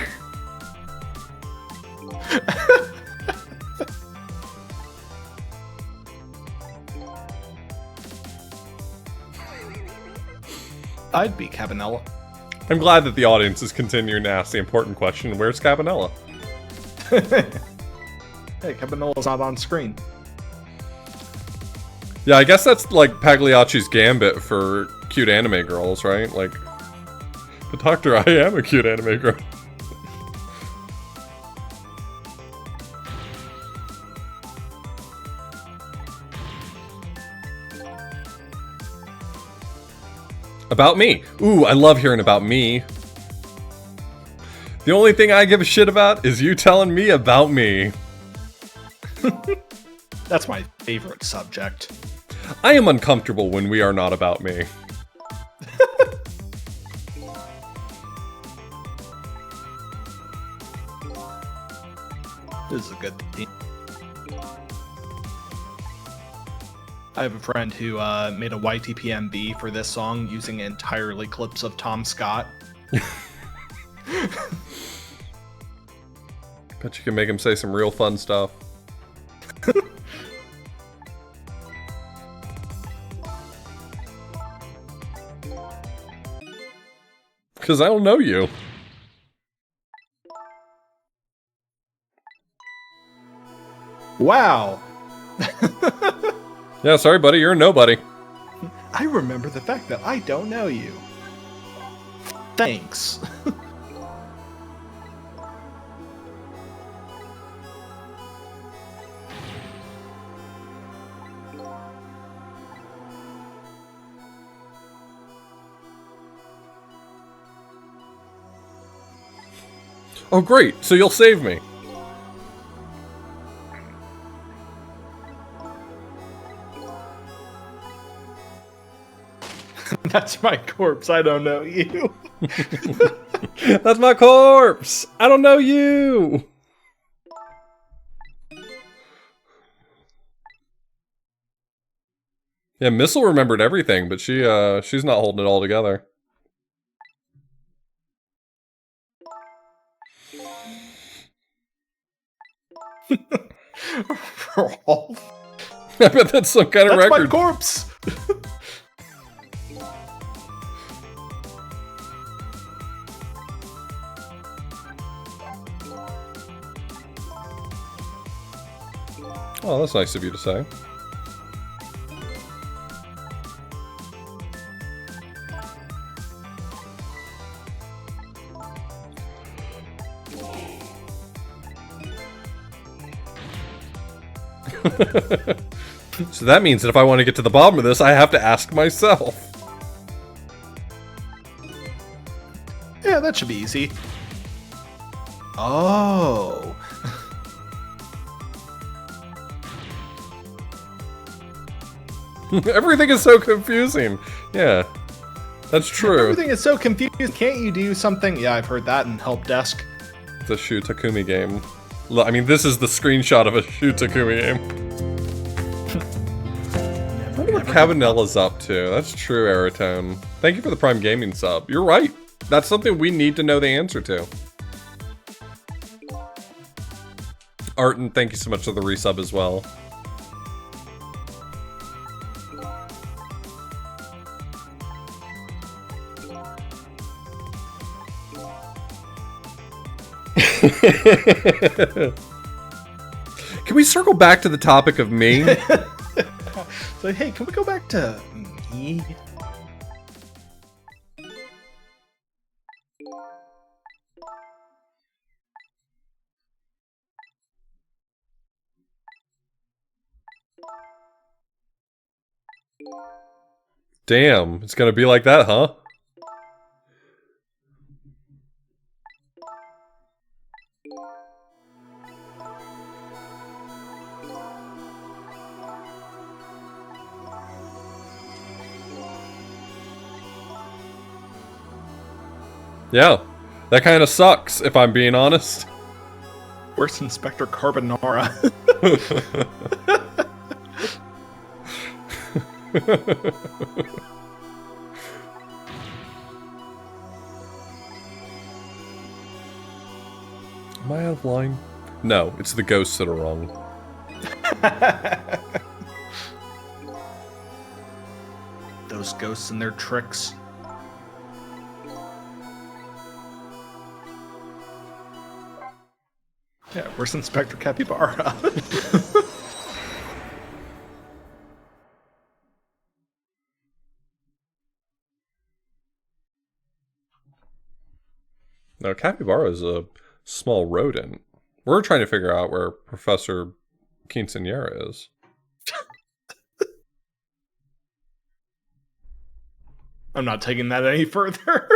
I'd be Cabanella. I'm glad that the audience is continuing to ask the important question, where's Cabanella? Hey, Cabanella's not on screen. Yeah, I guess that's like Pagliacci's gambit for cute anime girls, right? Like, but Doctor, I am a cute anime girl. About me. Ooh, I love hearing about me. The only thing I give a shit about is you telling me about me. That's my favorite subject. I am uncomfortable when we are not about me. This is a good theme. I have a friend who made a YTPMB for this song using entirely clips of Tom Scott. Bet you can make him say some real fun stuff. Because I don't know you. Wow! Yeah, sorry buddy, you're a nobody. I remember the fact that I don't know you. Thanks. Oh great, so you'll save me. That's my corpse, I don't know you. That's my corpse! I don't know you! Yeah, Missile remembered everything, but she's not holding it all together. Rolf. I bet that's some kind of record. That's my corpse! Oh, that's nice of you to say. So that means that if I want to get to the bottom of this, I have to ask myself. Yeah, that should be easy. Oh. Everything is so confusing. Yeah, that's true. Everything is so confused. Can't you do something? Yeah, I've heard that in Help Desk. It's a Shu Takumi game. I mean, this is the screenshot of a Shu Takumi game. I wonder what Cabanella's up to. That's true, Aerotone. Thank you for the Prime Gaming sub. You're right. That's something we need to know the answer to. Arton, thank you so much for the resub as well. Can we circle back to the topic of me? So, hey, can we go back to me? Damn, it's gonna be like that, huh? Yeah, that kind of sucks, if I'm being honest. Where's Inspector Carbonara? Am I out of line? No, it's the ghosts that are wrong. Those ghosts and their tricks. Yeah, where's Inspector Capybara? No, Capybara is a small rodent. We're trying to figure out where Professor Quinceañera is. I'm not taking that any further.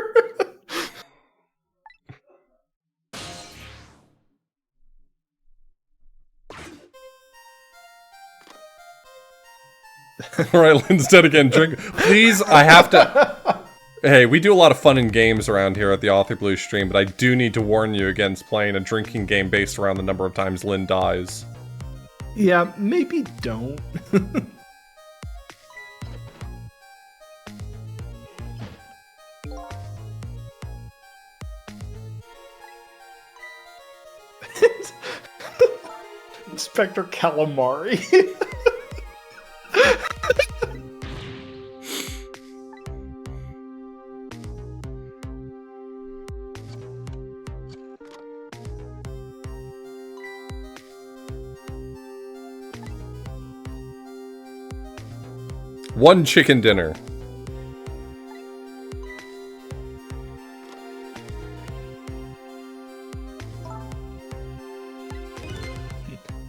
Alright, Lynn's dead again. Drink. Please, I have to... Hey, we do a lot of fun and games around here at the Author Blue stream, but I do need to warn you against playing a drinking game based around the number of times Lynn dies. Yeah, maybe don't. Inspector Calamari. One chicken dinner.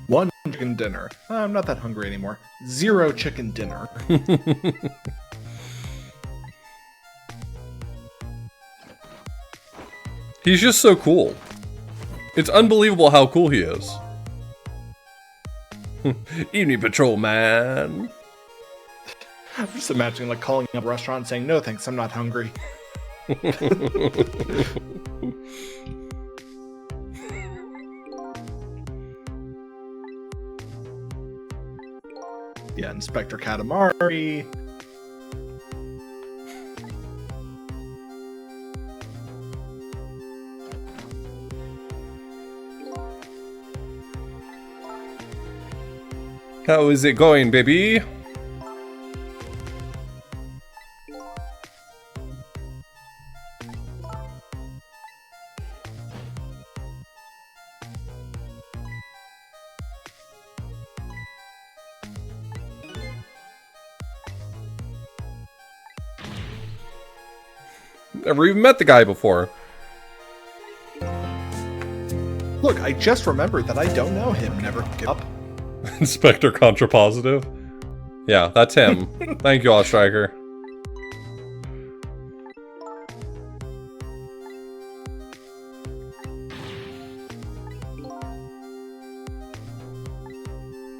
One chicken dinner. I'm not that hungry anymore. 0 chicken dinner. He's just so cool. It's unbelievable how cool he is. Evening patrol, man. I'm just imagining like calling up a restaurant and saying, no thanks, I'm not hungry. Yeah, Inspector Katamari. How is it going, baby? Never even met the guy before. Look, I just remembered that I don't know him. Never give up. Inspector Contrapositive? Yeah, that's him. Thank you, Striker.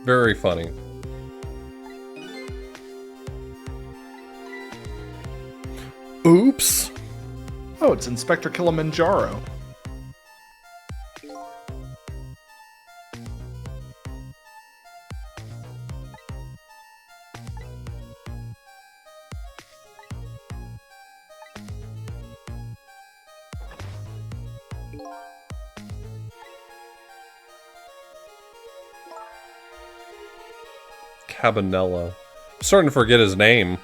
Very funny. Oops. Oh, it's Inspector Kilimanjaro. Cabanello. I'm starting to forget his name.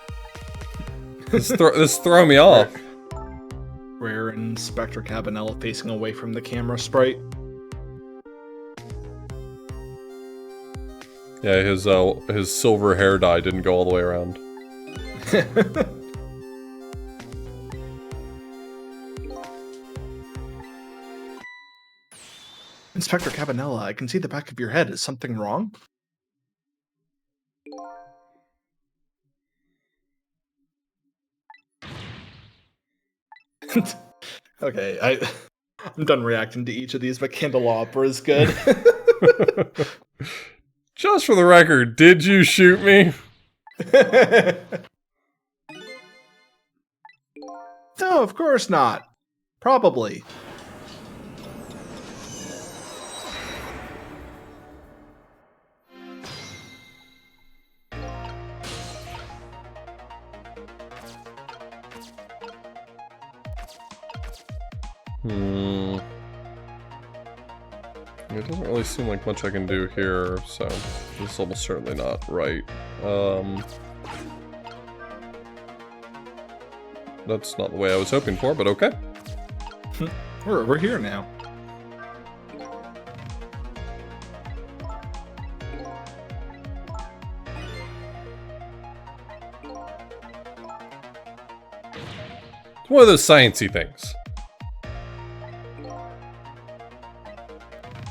This throw me off. Where Inspector Cabanella facing away from the camera sprite. Yeah, his silver hair dye didn't go all the way around. Inspector Cabanella, I can see the back of your head. Is something wrong? Okay, I'm done reacting to each of these, but Candelabra is good. Just for the record, did you shoot me? No, of course not. Probably. It doesn't really seem like much I can do here, so this is almost certainly not right. That's not the way I was hoping for, but okay. We're here now. It's one of those sciencey things.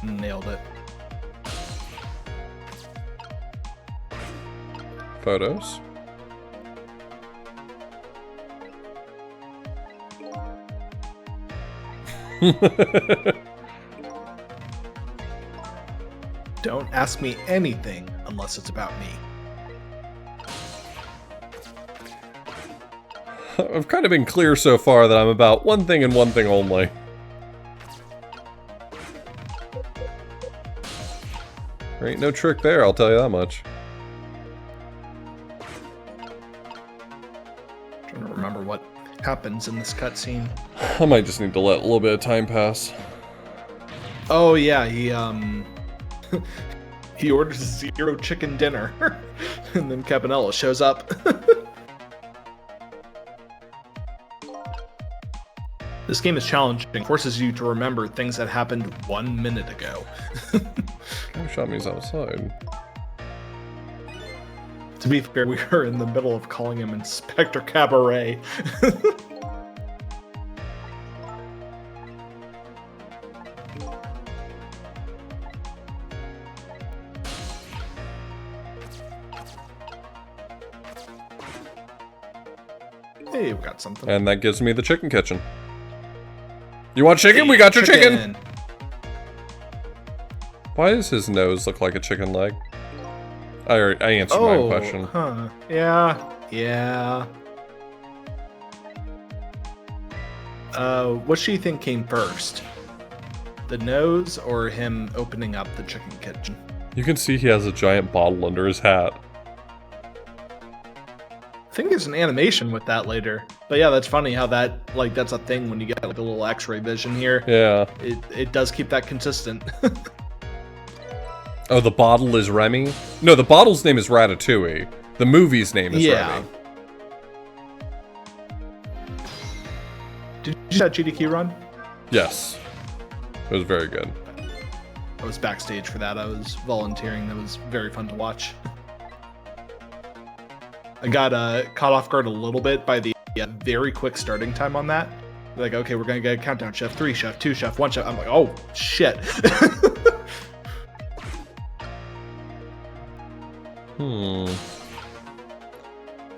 Nailed it. Photos. Don't ask me anything unless it's about me. I've kind of been clear so far that I'm about one thing and one thing only. There ain't no trick there, I'll tell you that much. Trying to remember what happens in this cutscene. I might just need to let a little bit of time pass. Oh yeah, he orders 0 chicken dinner, and then Cabanella shows up. This game is challenging, forces you to remember things that happened 1 minute ago. Who shot me outside? To be fair, we are in the middle of calling him Inspector Cabaret. Hey, we got something. And that gives me the chicken kitchen. You want chicken? We got your chicken! Why does his nose look like a chicken leg? I answered my question. Huh. Yeah. What do you think came first? The nose or him opening up the chicken kitchen? You can see he has a giant bottle under his hat. I think there's an animation with that later. But yeah, that's funny how that, like, that's a thing when you get like a little x-ray vision here. Yeah. It does keep that consistent. Oh, the bottle is Remy? No, the bottle's name is Ratatouille. The movie's name is Remy. Did you see that GDQ run? Yes. It was very good. I was backstage for that. I was volunteering. That was very fun to watch. I got caught off guard a little bit by the very quick starting time on that. Like, okay, we're going to get a countdown. Chef 3, Chef 2, Chef 1, Chef... I'm like, oh, shit.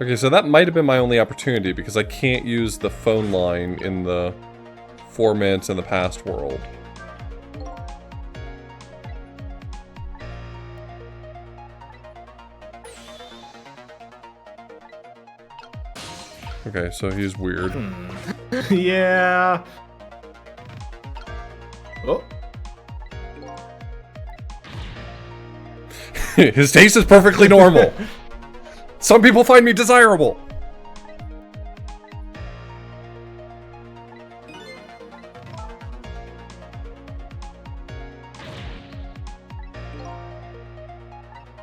Okay, so that might have been my only opportunity because I can't use the phone line in the 4 minutes in the past world. Okay, so he's weird. Yeah. Oh. His taste is perfectly normal. Some people find me desirable.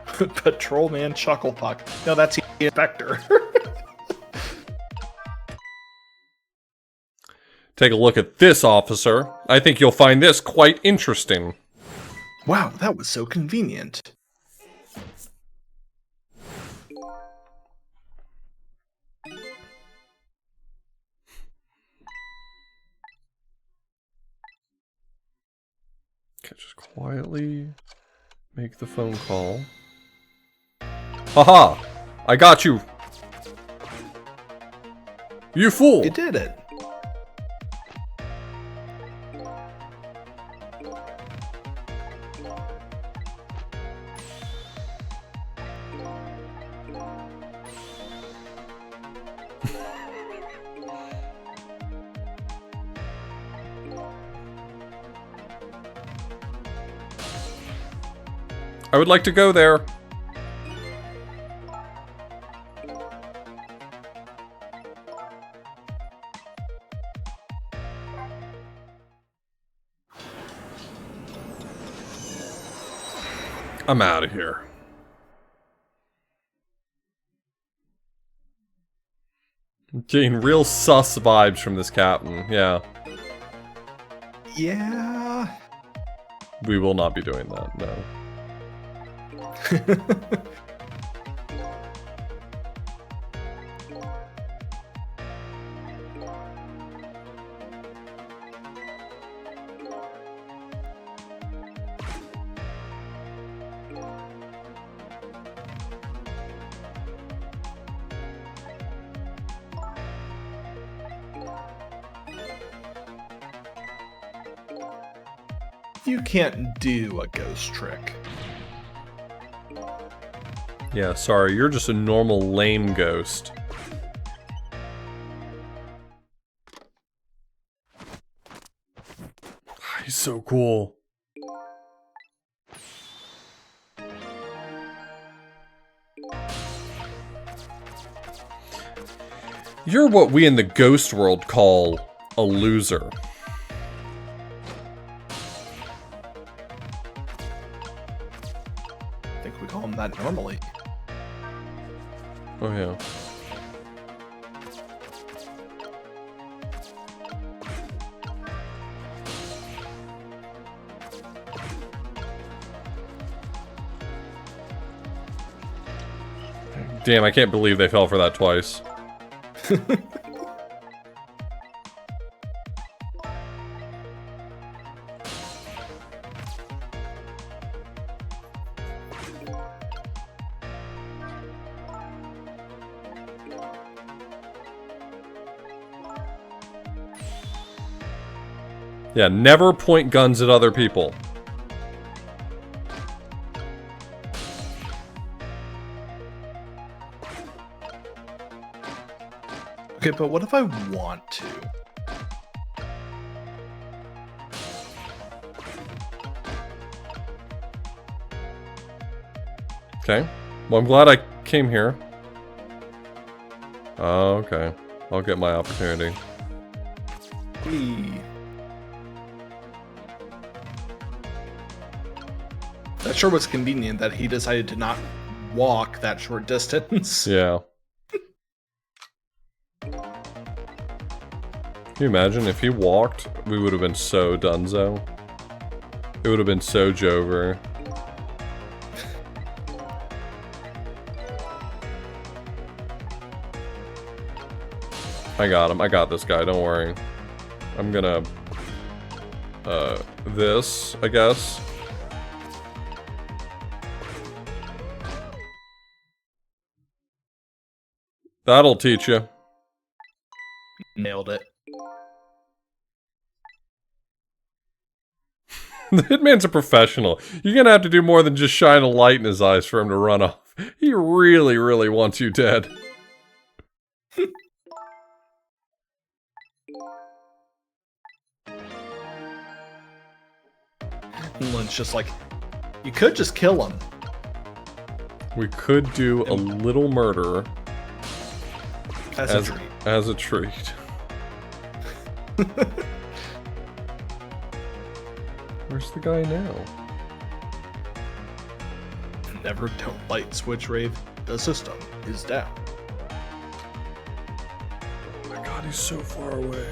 Patrolman Chucklepuck. No, that's the inspector. Take a look at this, officer. I think you'll find this quite interesting. Wow, that was so convenient. Okay, just quietly make the phone call. Haha! I got you! You fool! You did it. I would like to go there. I'm out of here. I'm getting real sus vibes from this captain, yeah. Yeah. We will not be doing that, no. You can't do a ghost trick. Yeah, sorry, you're just a normal lame ghost. He's so cool. You're what we in the ghost world call a loser. I think we call him that normally. Oh yeah. Damn, I can't believe they fell for that twice. Yeah, never point guns at other people. Okay, but what if I want to? Okay. Well, I'm glad I came here. Oh, okay. I'll get my opportunity. That sure was convenient that he decided to not walk that short distance. Yeah. Can you imagine if he walked, we would have been so donezo. It would have been so Jover. I got him. I got this guy. Don't worry. I'm gonna... this, I guess. That'll teach you. Nailed it. The Hitman's a professional. You're gonna have to do more than just shine a light in his eyes for him to run off. He really, really wants you dead. Lynch just like, you could just kill him. We could do a little murder. As a treat. As a treat. Where's the guy now? Never don't light switch rave. The system is down. Oh my god, he's so far away.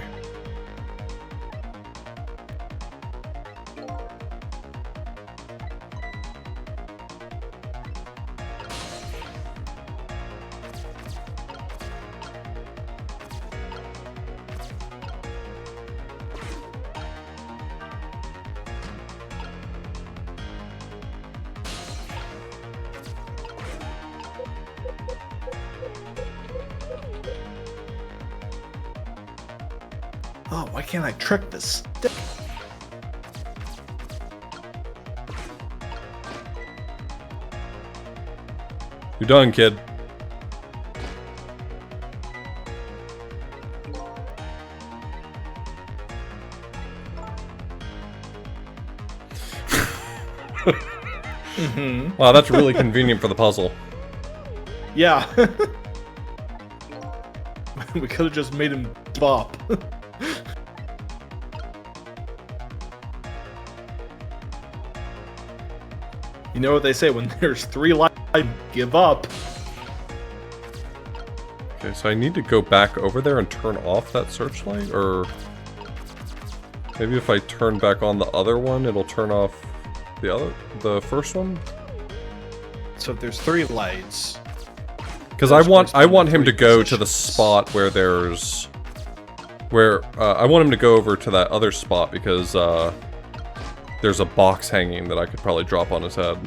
Oh, why can't I trick this stick? You're done, kid. Wow, that's really convenient for the puzzle. Yeah. We could have just made him give up. You know what they say, when there's 3 lives, give up. Okay, so I need to go back over there and turn off that searchlight, or maybe if I turn back on the other one, it'll turn off the first one? So if there's 3 lights... Because I want him to go to the spot where there's... I want him to go over to that other spot because, there's a box hanging that I could probably drop on his head.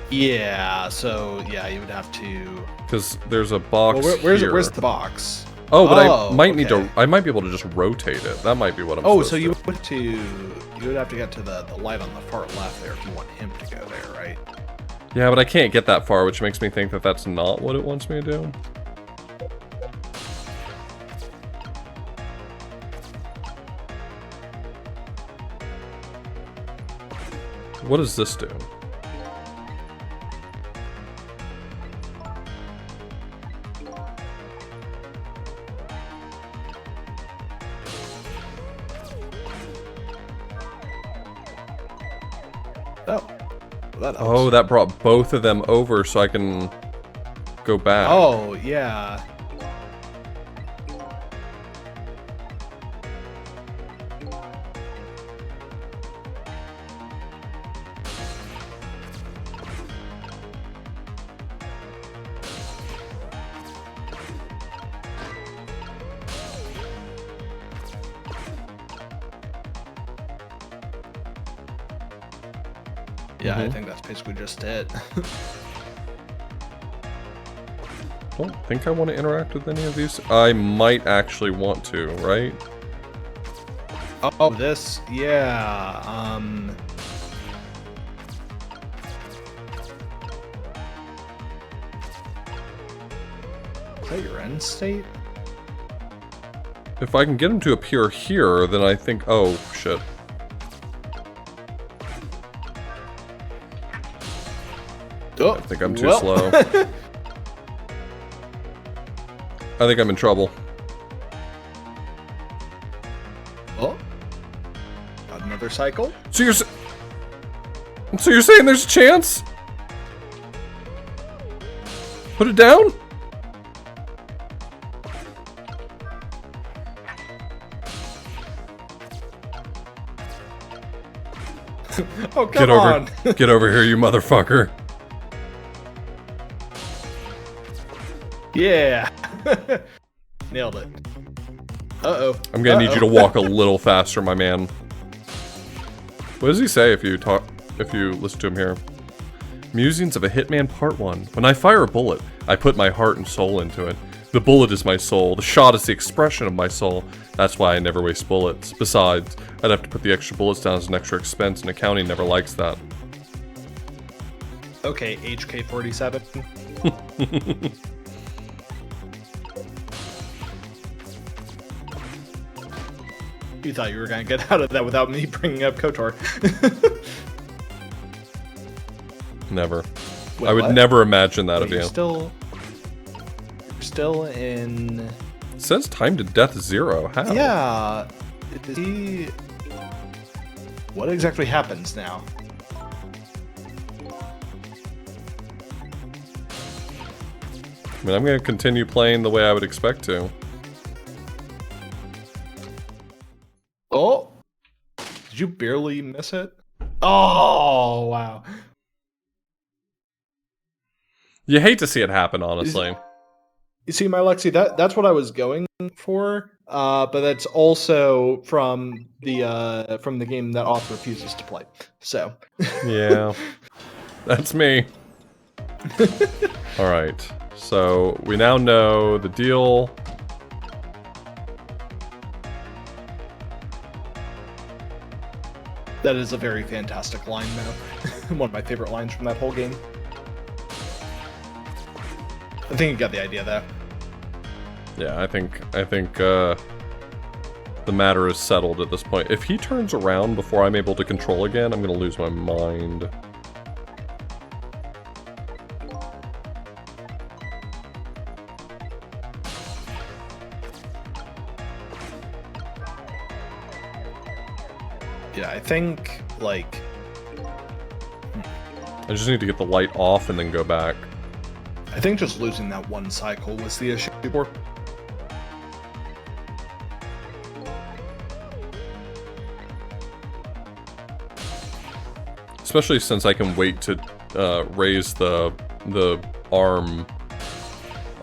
Yeah, so, yeah, you would have to... Because there's a box here. Where's the box? Oh, but I might need to... I might be able to just rotate it. That might be what I'm supposed so to you would have to get to the light on the far left there if you want him to go there, right? Yeah, but I can't get that far, which makes me think that that's not what it wants me to do. What does this do? Oh, that brought both of them over so I can go back. Oh, yeah. Yeah, I think that's basically just it. Don't think I want to interact with any of these. I might actually want to, right? Oh, this, yeah, is that your end state? If I can get him to appear here, then I think... Oh, shit. Oh, I think I'm too slow. I think I'm in trouble. Oh, got another cycle. So you're saying there's a chance? Put it down? Oh, come on. Get over here, you motherfucker. Yeah. Nailed it. Uh-oh. I'm gonna need you to walk a little faster, my man. What does he say if you listen to him here? Musings of a Hitman Part 1. When I fire a bullet, I put my heart and soul into it. The bullet is my soul. The shot is the expression of my soul. That's why I never waste bullets. Besides, I'd have to put the extra bullets down as an extra expense, and accounting never likes that. Okay, HK-47. You thought you were gonna get out of that without me bringing up KOTOR. Never. Wait, I would what? never imagine that of you. You're still in... It says time to death 0. How? Yeah. Is he... What exactly happens now? I mean, I'm gonna continue playing the way I would expect to. Oh! Did you barely miss it? Oh, wow. You hate to see it happen, honestly. You see, my Lexi, that's what I was going for, but that's also from the game that author refuses to play. So. Yeah. That's me. Alright. So, we now know the deal. That is a very fantastic line, though. One of my favorite lines from that whole game. I think you got the idea, though. Yeah, I think the matter is settled at this point. If he turns around before I'm able to control again, I'm gonna lose my mind. Yeah, I think, like... I just need to get the light off and then go back. I think just losing that one cycle was the issue before. Especially since I can wait to raise the arm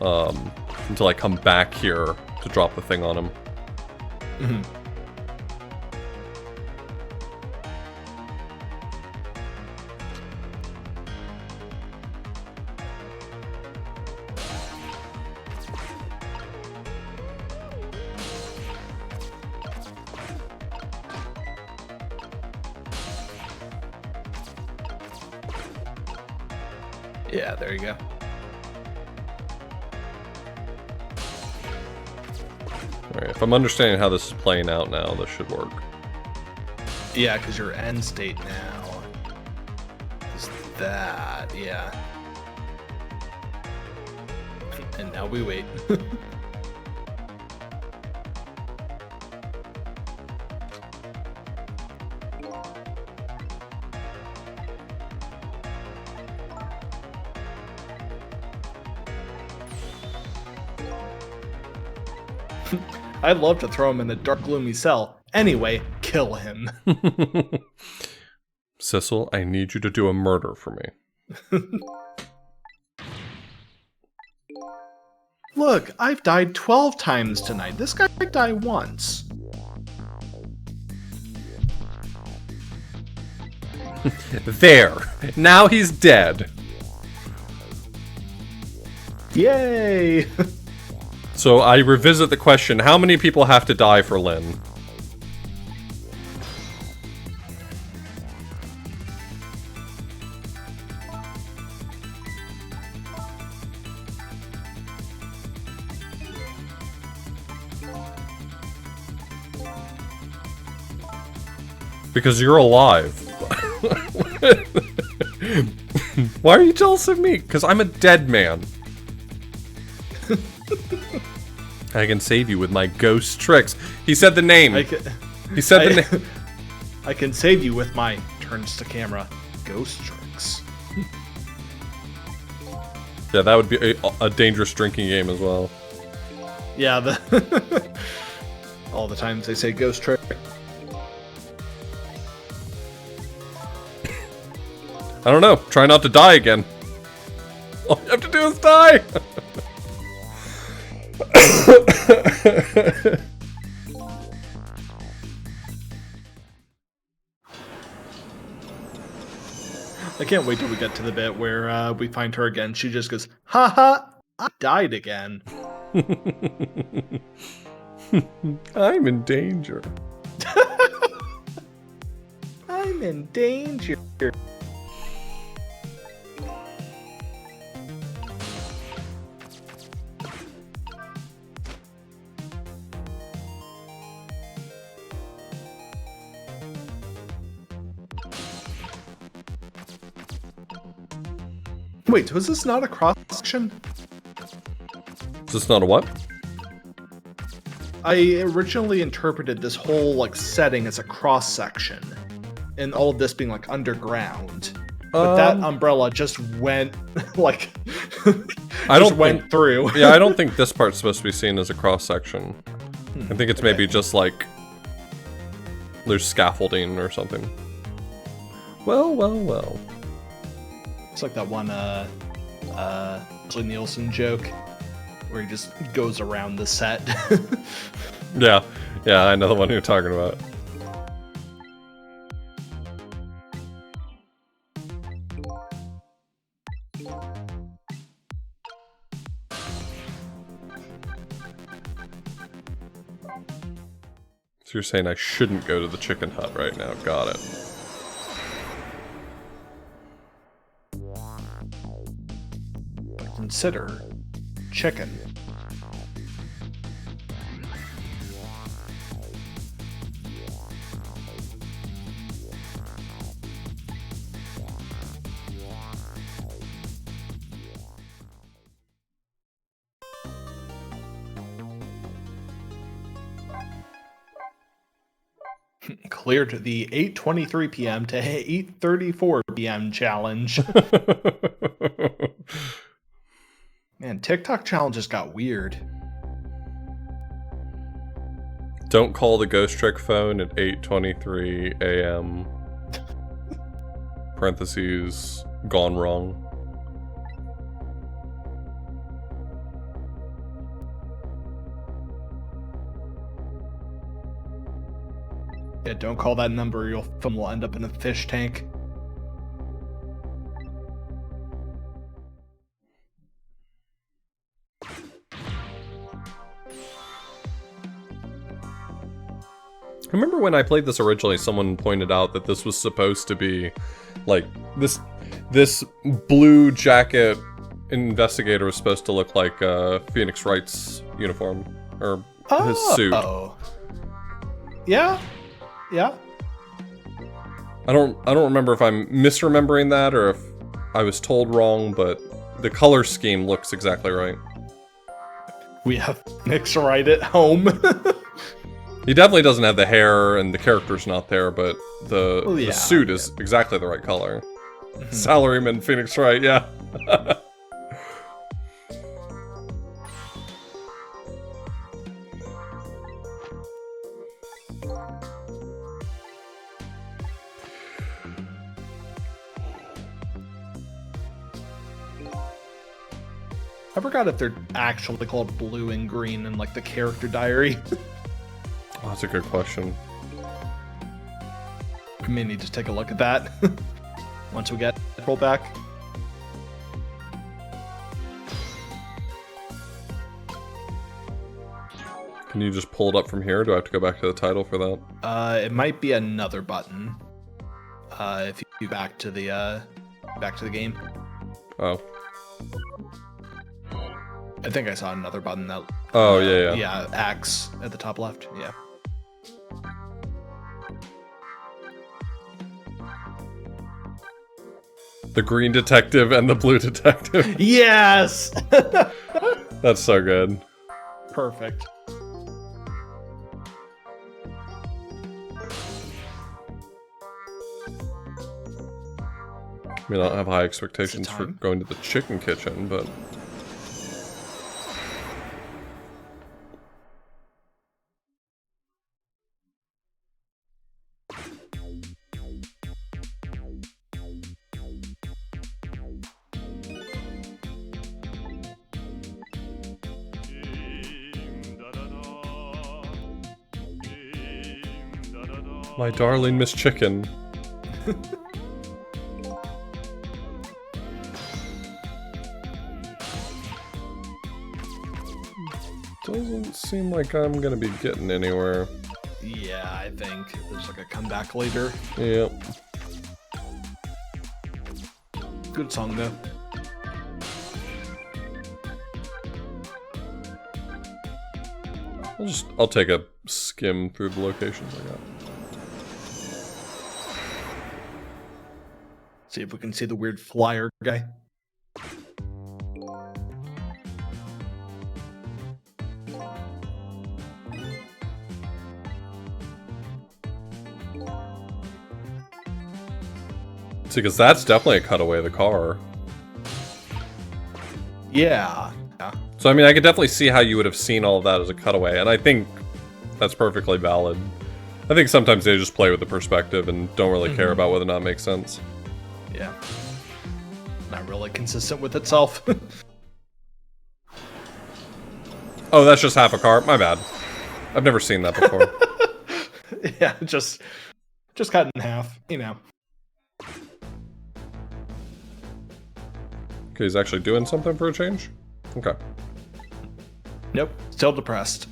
until I come back here to drop the thing on him. Mm-hmm. Yeah, there you go. Alright, if I'm understanding how this is playing out now, this should work. Yeah, because your end state now is that, yeah. And now we wait. I'd love to throw him in the dark, gloomy cell. Anyway, kill him. Sissel, I need you to do a murder for me. Look, I've died 12 times tonight. This guy died once. There! Now he's dead! Yay! So I revisit the question, how many people have to die for Lynn? Because you're alive. Why are you jealous of me? Because I'm a dead man. I can save you with my ghost tricks. He said the name. He said the name. I can save you with my turns to camera ghost tricks. Yeah, that would be a dangerous drinking game as well. Yeah, all the times they say ghost trick. I don't know. Try not to die again. All you have to do is die. I can't wait till we get to the bit where we find her again. She just goes, "Ha ha! I died again." I'm in danger. I'm in danger. Wait, was this not a cross section? Is this not a what? I originally interpreted this whole like setting as a cross section, and all of this being like underground. But that umbrella just went like I don't went through. Yeah, I don't think this part's supposed to be seen as a cross section. I think it's maybe just like there's scaffolding or something. Well. It's like that one Leslie Nielsen joke where he just goes around the set. Yeah, I know the one you're talking about. So you're saying I shouldn't go to the chicken hut right now. Got it. Consider chicken. Cleared the 8:23 p.m. to 8:34 p.m. challenge. Man, TikTok challenges got weird. Don't call the ghost trick phone at 8:23 a.m. Parentheses, gone wrong. Yeah, don't call that number, your phone will end up in a fish tank. I remember when I played this originally, someone pointed out that this was supposed to be, like, this blue jacket investigator was supposed to look like Phoenix Wright's uniform, or his suit. Oh. Yeah? Yeah? I don't remember if I'm misremembering that or if I was told wrong, but the color scheme looks exactly right. We have Phoenix Wright at home. He definitely doesn't have the hair, and the character's not there, but the suit is exactly the right color. Salaryman Phoenix Wright, yeah. I forgot if they're actually called blue and green in like the character diary. Oh, that's a good question. We may need to take a look at that once we get roll back. Can you just pull it up from here? Do I have to go back to the title for that? It might be another button. If you back to the game. Oh. I think I saw another button that. Oh yeah. Yeah, X at the top left. Yeah. The green detective and the blue detective. Yes! That's so good. Perfect. I mean, I don't have high expectations for going to the chicken kitchen, but... My darling Miss Chicken. Doesn't seem like I'm gonna be getting anywhere. Yeah, I think there's like a comeback later. Yep. Good song though. I'll take a skim through the locations I got. See if we can see the weird flyer guy. See, because that's definitely a cutaway of the car. Yeah. So, I mean, I could definitely see how you would have seen all of that as a cutaway, and I think that's perfectly valid. I think sometimes they just play with the perspective and don't really care about whether or not it makes sense. Yeah. Not really consistent with itself. Oh, that's just half a car? My bad. I've never seen that before. Yeah, just cut in half, you know. Okay, he's actually doing something for a change? Okay. Nope, still depressed.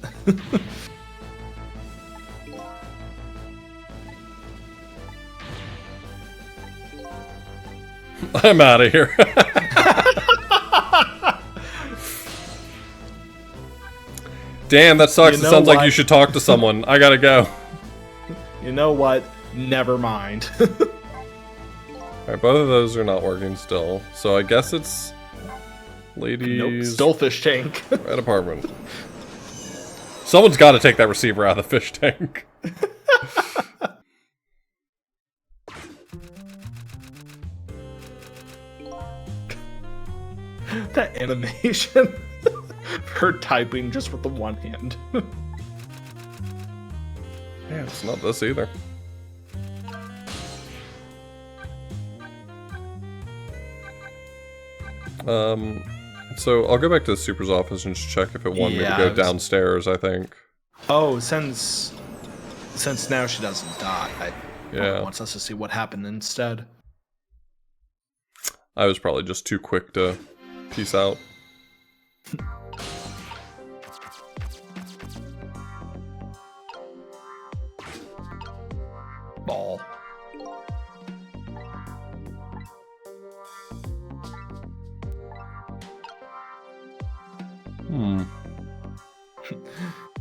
I'm out of here. Damn, that sucks. You know It sounds like what? you should talk to someone. I gotta go. You know what? Never mind. Alright, both of those are not working still. So I guess it's... Ladies... Nope, still fish tank. Red apartment. Someone's got to take that receiver out of the fish tank. That animation. Her typing just with the one hand. Yeah, it's not this either. So I'll go back to the super's office and just check if it wanted me to go downstairs, I think. Oh, since now she doesn't die, Yeah. wants us to see what happened instead. I was probably just too quick to peace out. Ball.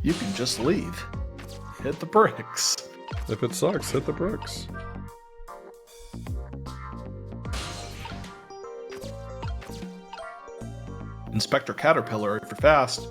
You can just leave. Hit the bricks. If it sucks, hit the bricks. Inspector Caterpillar if you're fast.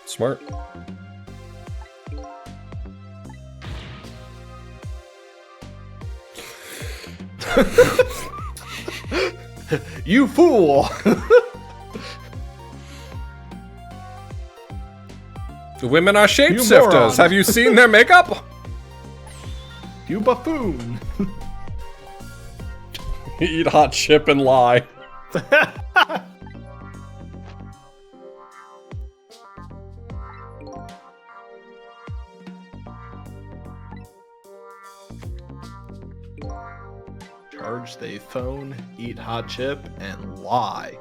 Smart. You fool! The women are moron. shapeshifters. Have you seen their makeup? You buffoon! Eat hot chip and lie. Charge they phone, eat hot chip, and lie.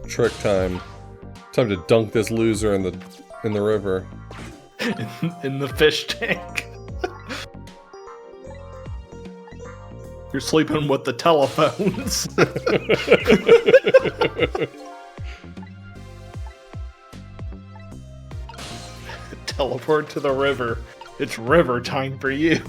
Trick time. Time to dunk this loser in the river. in the fish tank. You're sleeping with the telephones. Teleport to the river. It's river time for you.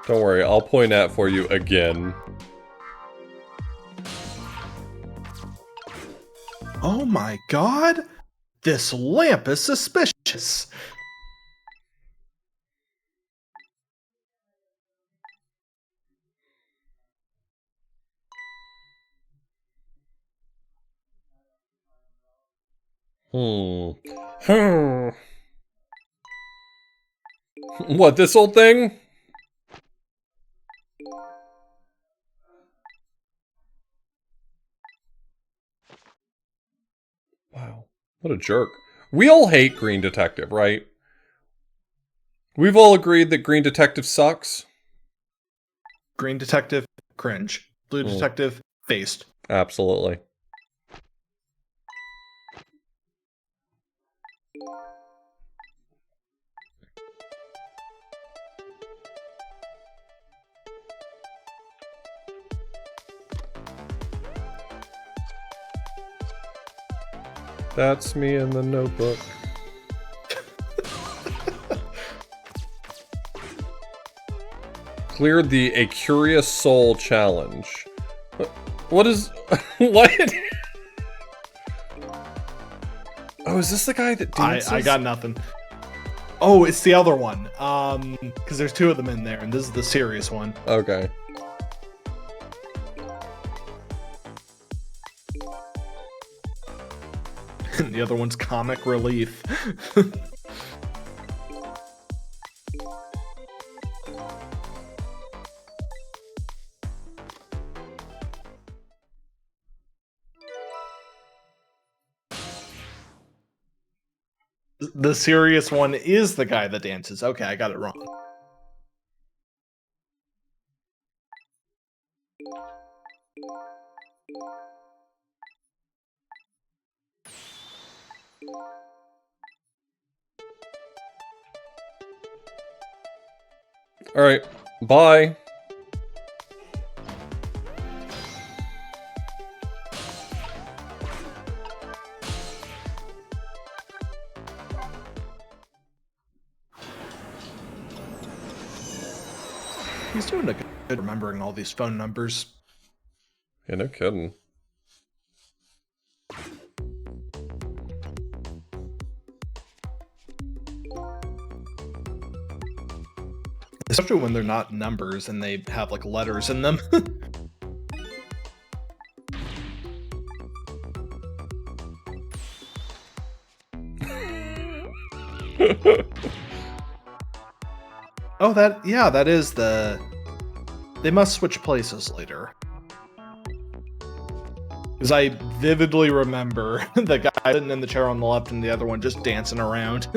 Don't worry, I'll point at for you again. Oh my god! This lamp is suspicious! What, this old thing? Wow, what a jerk. We all hate Green Detective, right? We've all agreed that Green Detective sucks? Green Detective, cringe. Blue Detective, based. Absolutely. That's me in the notebook. Cleared the A Curious Soul challenge. What is... what? Oh, is this the guy that dances? I got nothing. Oh, it's the other one. Because there's two of them in there, and this is the serious one. Okay. The other one's comic relief. The serious one is the guy that dances. Okay, I got it wrong. Alright, bye. He's doing a good remembering all these phone numbers. Yeah, no kidding. Especially when they're not numbers and they have like letters in them. Oh, that is the... They must switch places later. Because I vividly remember the guy sitting in the chair on the left and the other one just dancing around.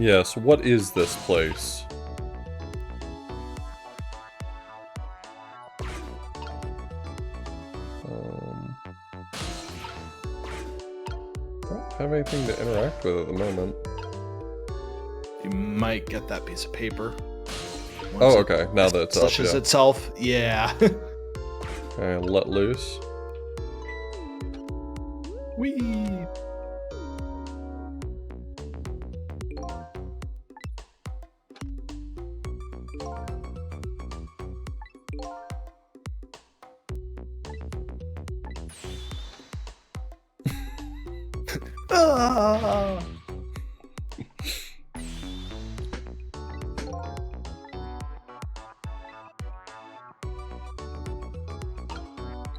Yes, what is this place? Don't have anything to interact with at the moment. You might get that piece of paper. Oh, okay. Now that it's up, slushes yeah. itself. Yeah. And let loose. Whee! Ah!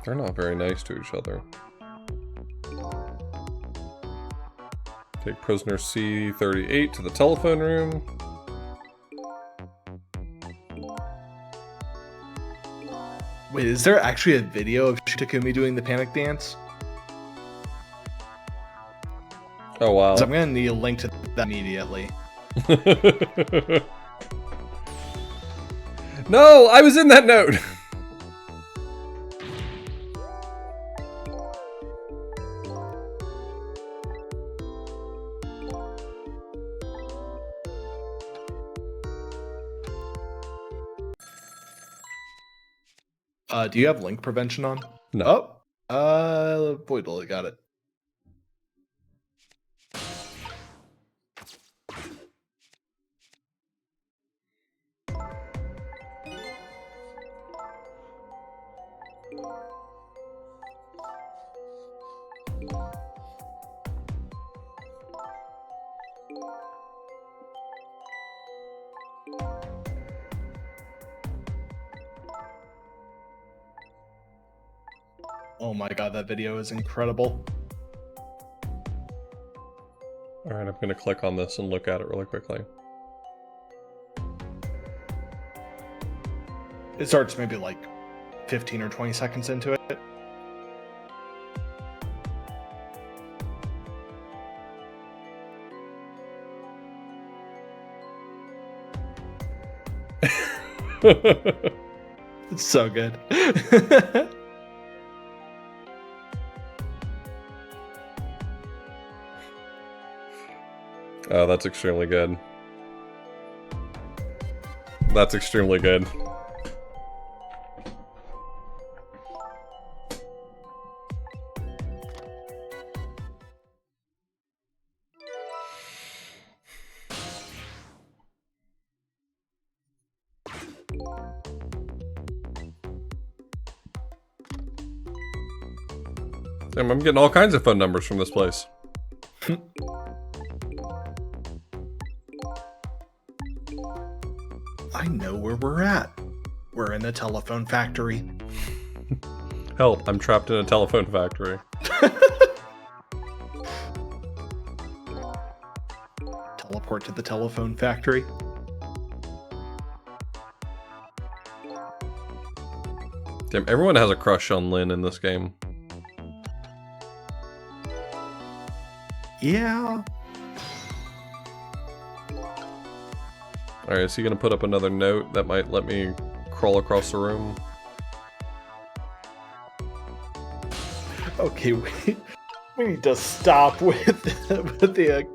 They're not very nice to each other. Take prisoner C-38 to the telephone room. Wait, is there actually a video of Takumi doing the panic dance? Oh, wow. So I'm gonna need a link to that immediately. No, I was in that note! Do you have link prevention on? No. Oh, Voidle got it. Oh my god, that video is incredible. Alright, I'm gonna click on this and look at it really quickly. It starts maybe like 15 or 20 seconds into it. It's so good. Oh, that's extremely good. That's extremely good. Damn, I'm getting all kinds of phone numbers from this place. I know where we're at. We're in the telephone factory. Help, I'm trapped in a telephone factory. Teleport to the telephone factory. Damn, everyone has a crush on Lynn in this game. Yeah. Alright, is he gonna put up another note that might let me crawl across the room? Okay, we need to stop with the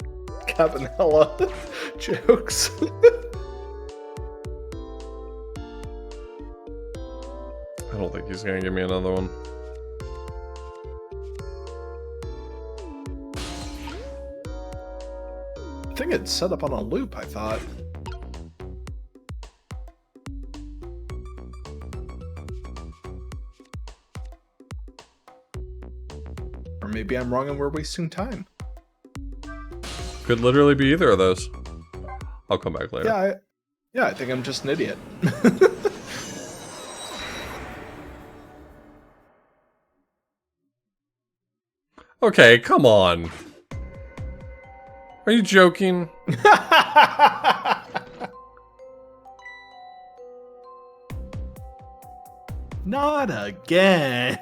Cabanella jokes. I don't think he's gonna give me another one. I think it's set up on a loop, I thought. Or maybe I'm wrong and we're wasting time. Could literally be either of those. I'll come back later. Yeah, I think I'm just an idiot. Okay, come on. Are you joking? Not again.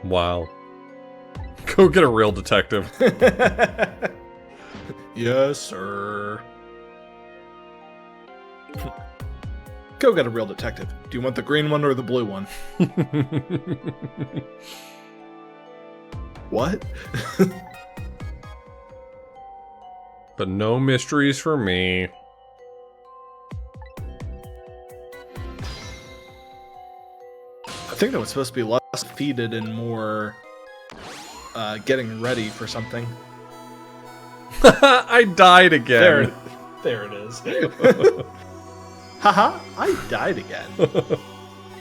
Wow. Go get a real detective. Yes, sir. Go get a real detective. Do you want the green one or the blue one? What? But no mysteries for me. I think that was supposed to be less defeated and more getting ready for something. I died again. There it is. Haha, I died again.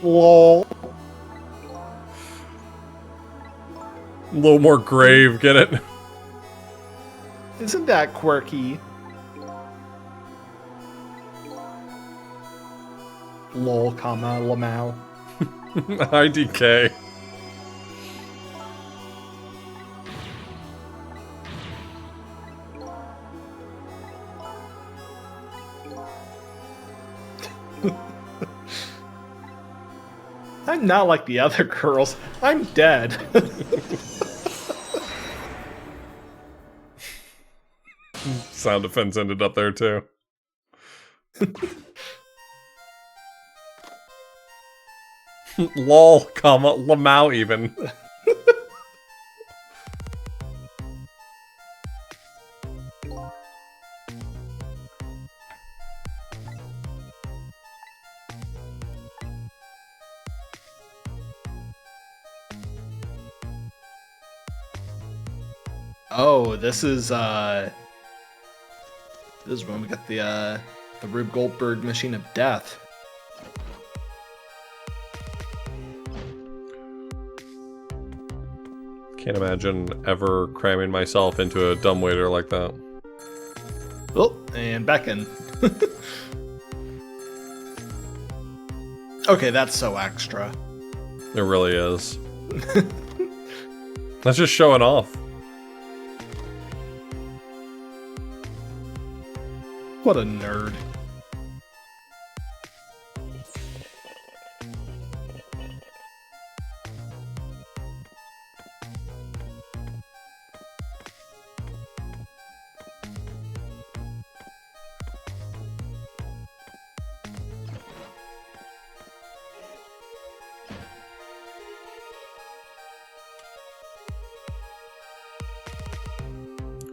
Lol. A little more grave, get it? Isn't that quirky? Lol, comma, lamau. IDK. I'm not like the other girls. I'm dead. Sound effects ended up there too. Lol, comma, lamau even. Oh, this is when we got the Rube Goldberg machine of death. Can't imagine ever cramming myself into a dumbwaiter like that. Oh, and back in. Okay, that's so extra. It really is. That's just showing off. What a nerd.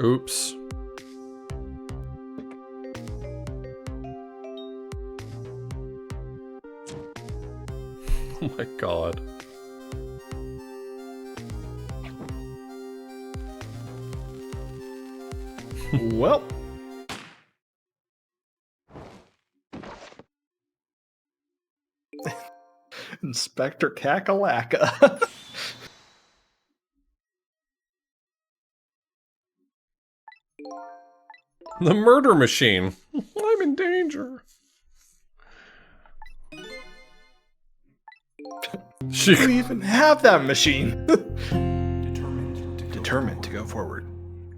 Oops. Oh my god. Well. Inspector Kakalaka. The murder machine. I'm in danger. Do you even have that machine? Determined to go forward.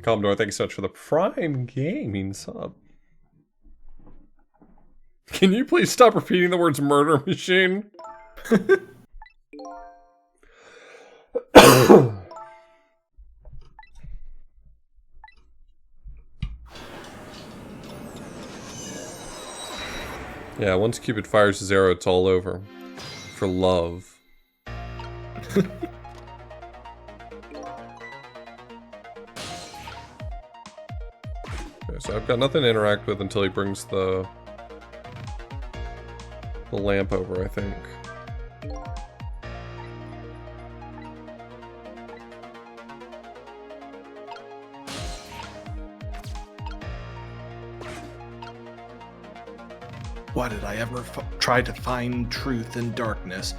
Commodore, thank you so much for the Prime Gaming sub. Can you please stop repeating the words murder machine? Yeah, once Cupid fires his arrow, it's all over. For love. Okay, so I've got nothing to interact with until he brings the lamp over, I think. Why did I ever try to find truth in darkness?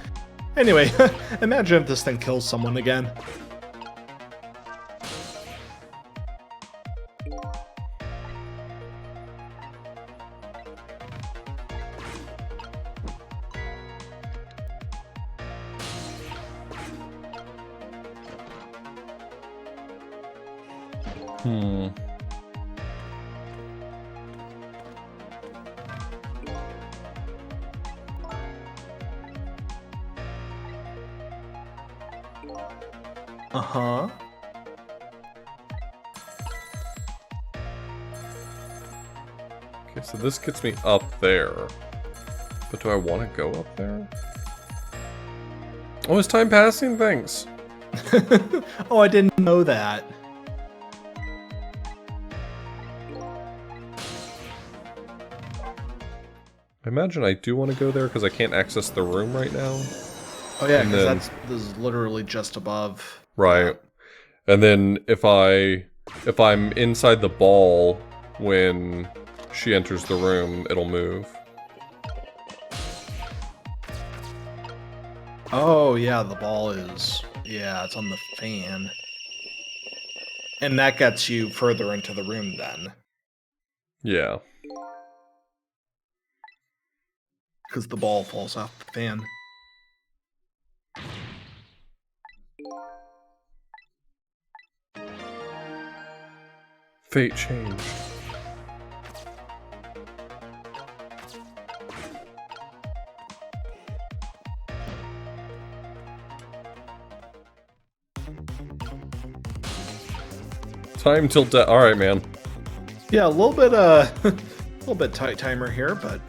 Anyway, imagine if this thing kills someone again. Uh-huh. Okay, so this gets me up there. But do I want to go up there? Oh, is time passing? Thanks. Oh, I didn't know that. I imagine I do want to go there because I can't access the room right now. Oh yeah, And because this is literally just above. right. And then if I'm inside the ball when she enters the room, it'll move. Oh yeah, the ball is. Yeah, it's on the fan. And that gets you further into the room then. Yeah. Because the ball falls off the fan. Fate changed. Time till death. All right, man. Yeah, a little bit a little bit tight timer here, but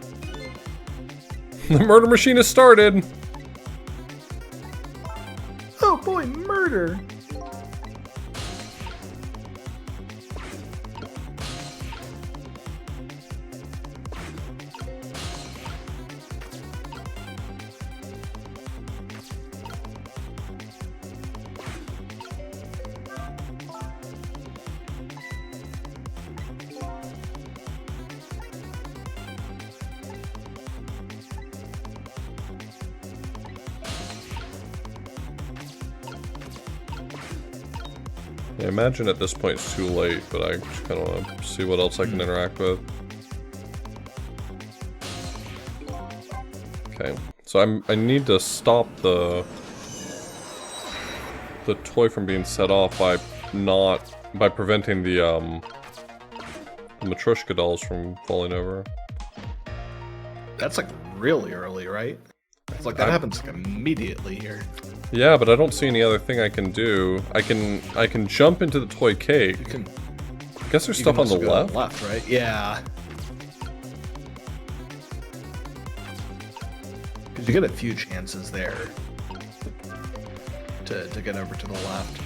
The murder machine has started. oh boy, murder. I imagine at this point it's too late, but I just kind of want to see what else I can interact with. Okay, so I need to stop the toy from being set off by preventing the Matryoshka dolls from falling over. That's like really early, right? It's like that happens like immediately here. Yeah, but I don't see any other thing I can do. I can jump into the toy cake. You can. I guess there's stuff on the left. Left, right? Yeah. Because you get a few chances there to get over to the left.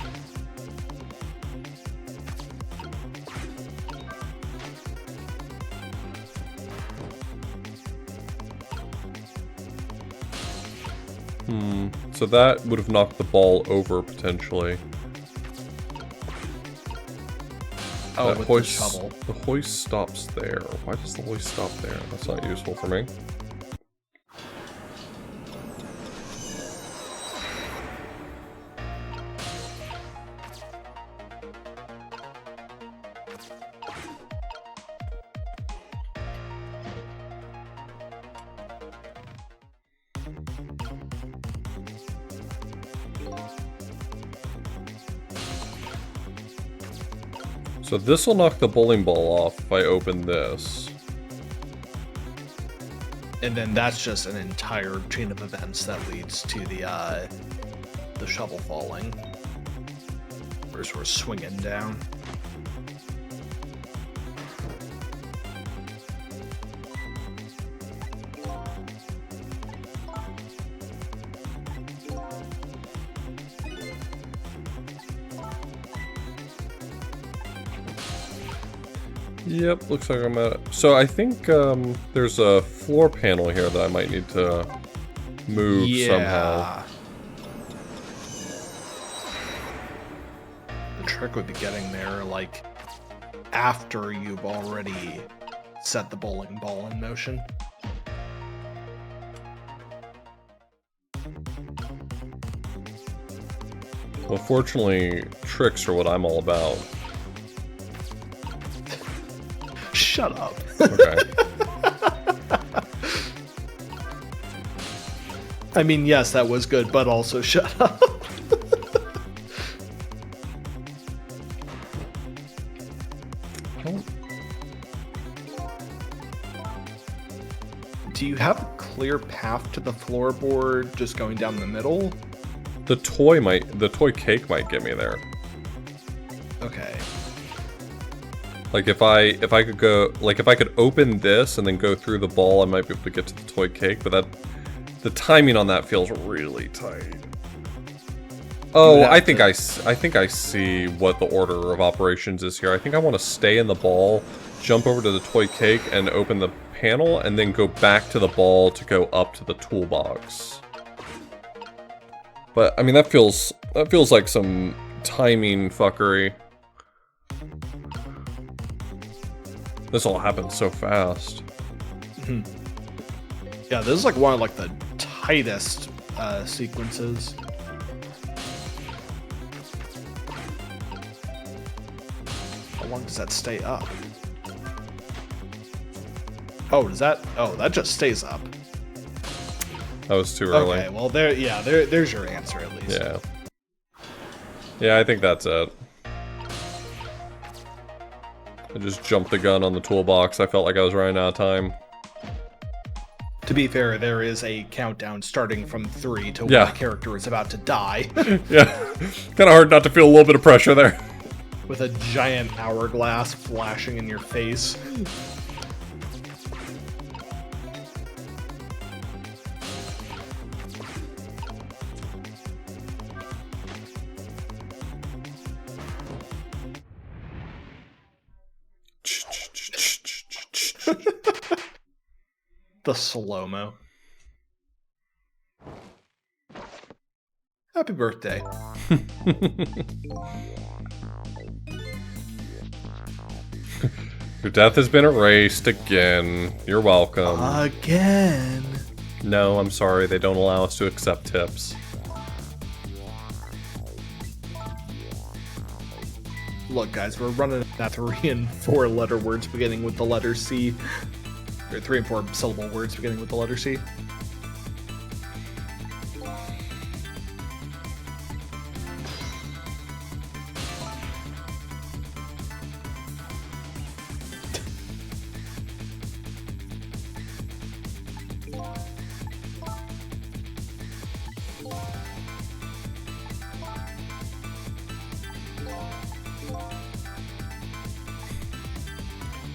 So that would have knocked the ball over potentially. Oh, that with hoist, the shovel. The hoist stops there. Why does the hoist stop there? That's not useful for me. So this will knock the bowling ball off if I open this. And then that's just an entire chain of events that leads to the shovel falling. We're sort of swinging down. Yep, looks like I'm at it. So I think there's a floor panel here that I might need to move somehow. The trick would be getting there, like, after you've already set the bowling ball in motion. Well, fortunately, tricks are what I'm all about. Shut up. Okay. I mean, yes, that was good, but also shut up. Do you have a clear path to the floorboard just going down the middle? The toy cake might get me there. Okay. Like if I could open this and then go through the ball, I might be able to get to the toy cake, but the timing on that feels really tight. Oh, I think I see what the order of operations is here. I think I want to stay in the ball, jump over to the toy cake and open the panel, and then go back to the ball to go up to the toolbox. But I mean, that feels like some timing fuckery. This all happened so fast. Yeah, this is like one of like the tightest sequences. How long does that stay up? Oh, does that? Oh, that just stays up. That was too early. Okay, well there's your answer at least. Yeah. Yeah, I think that's it. I just jumped the gun on the toolbox. I felt like I was running out of time. To be fair, there is a countdown starting from 3 to when Yeah. the character is about to die. Yeah. Kind of hard not to feel a little bit of pressure there. With a giant hourglass flashing in your face. The slow-mo. Happy birthday. Your death has been erased again. You're welcome. Again. No, I'm sorry. They don't allow us to accept tips. Look, guys, we're running at 3 and 4 letter words beginning with the letter C. Or 3 and 4 syllable words beginning with the letter C.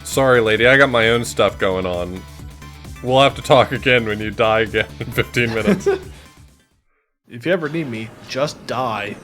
Sorry, lady. I got my own stuff going on. We'll have to talk again when you die again in 15 minutes. If you ever need me, just die.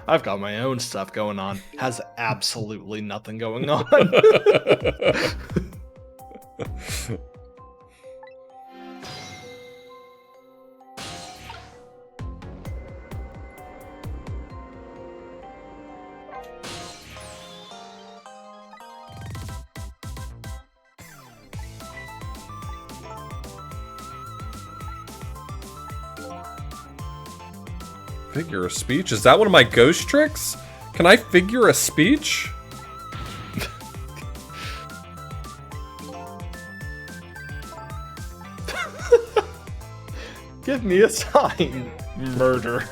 I've got my own stuff going on. Has absolutely nothing going on. Figure a speech? Is that one of my ghost tricks? Can I figure a speech? Give me a sign. Murder.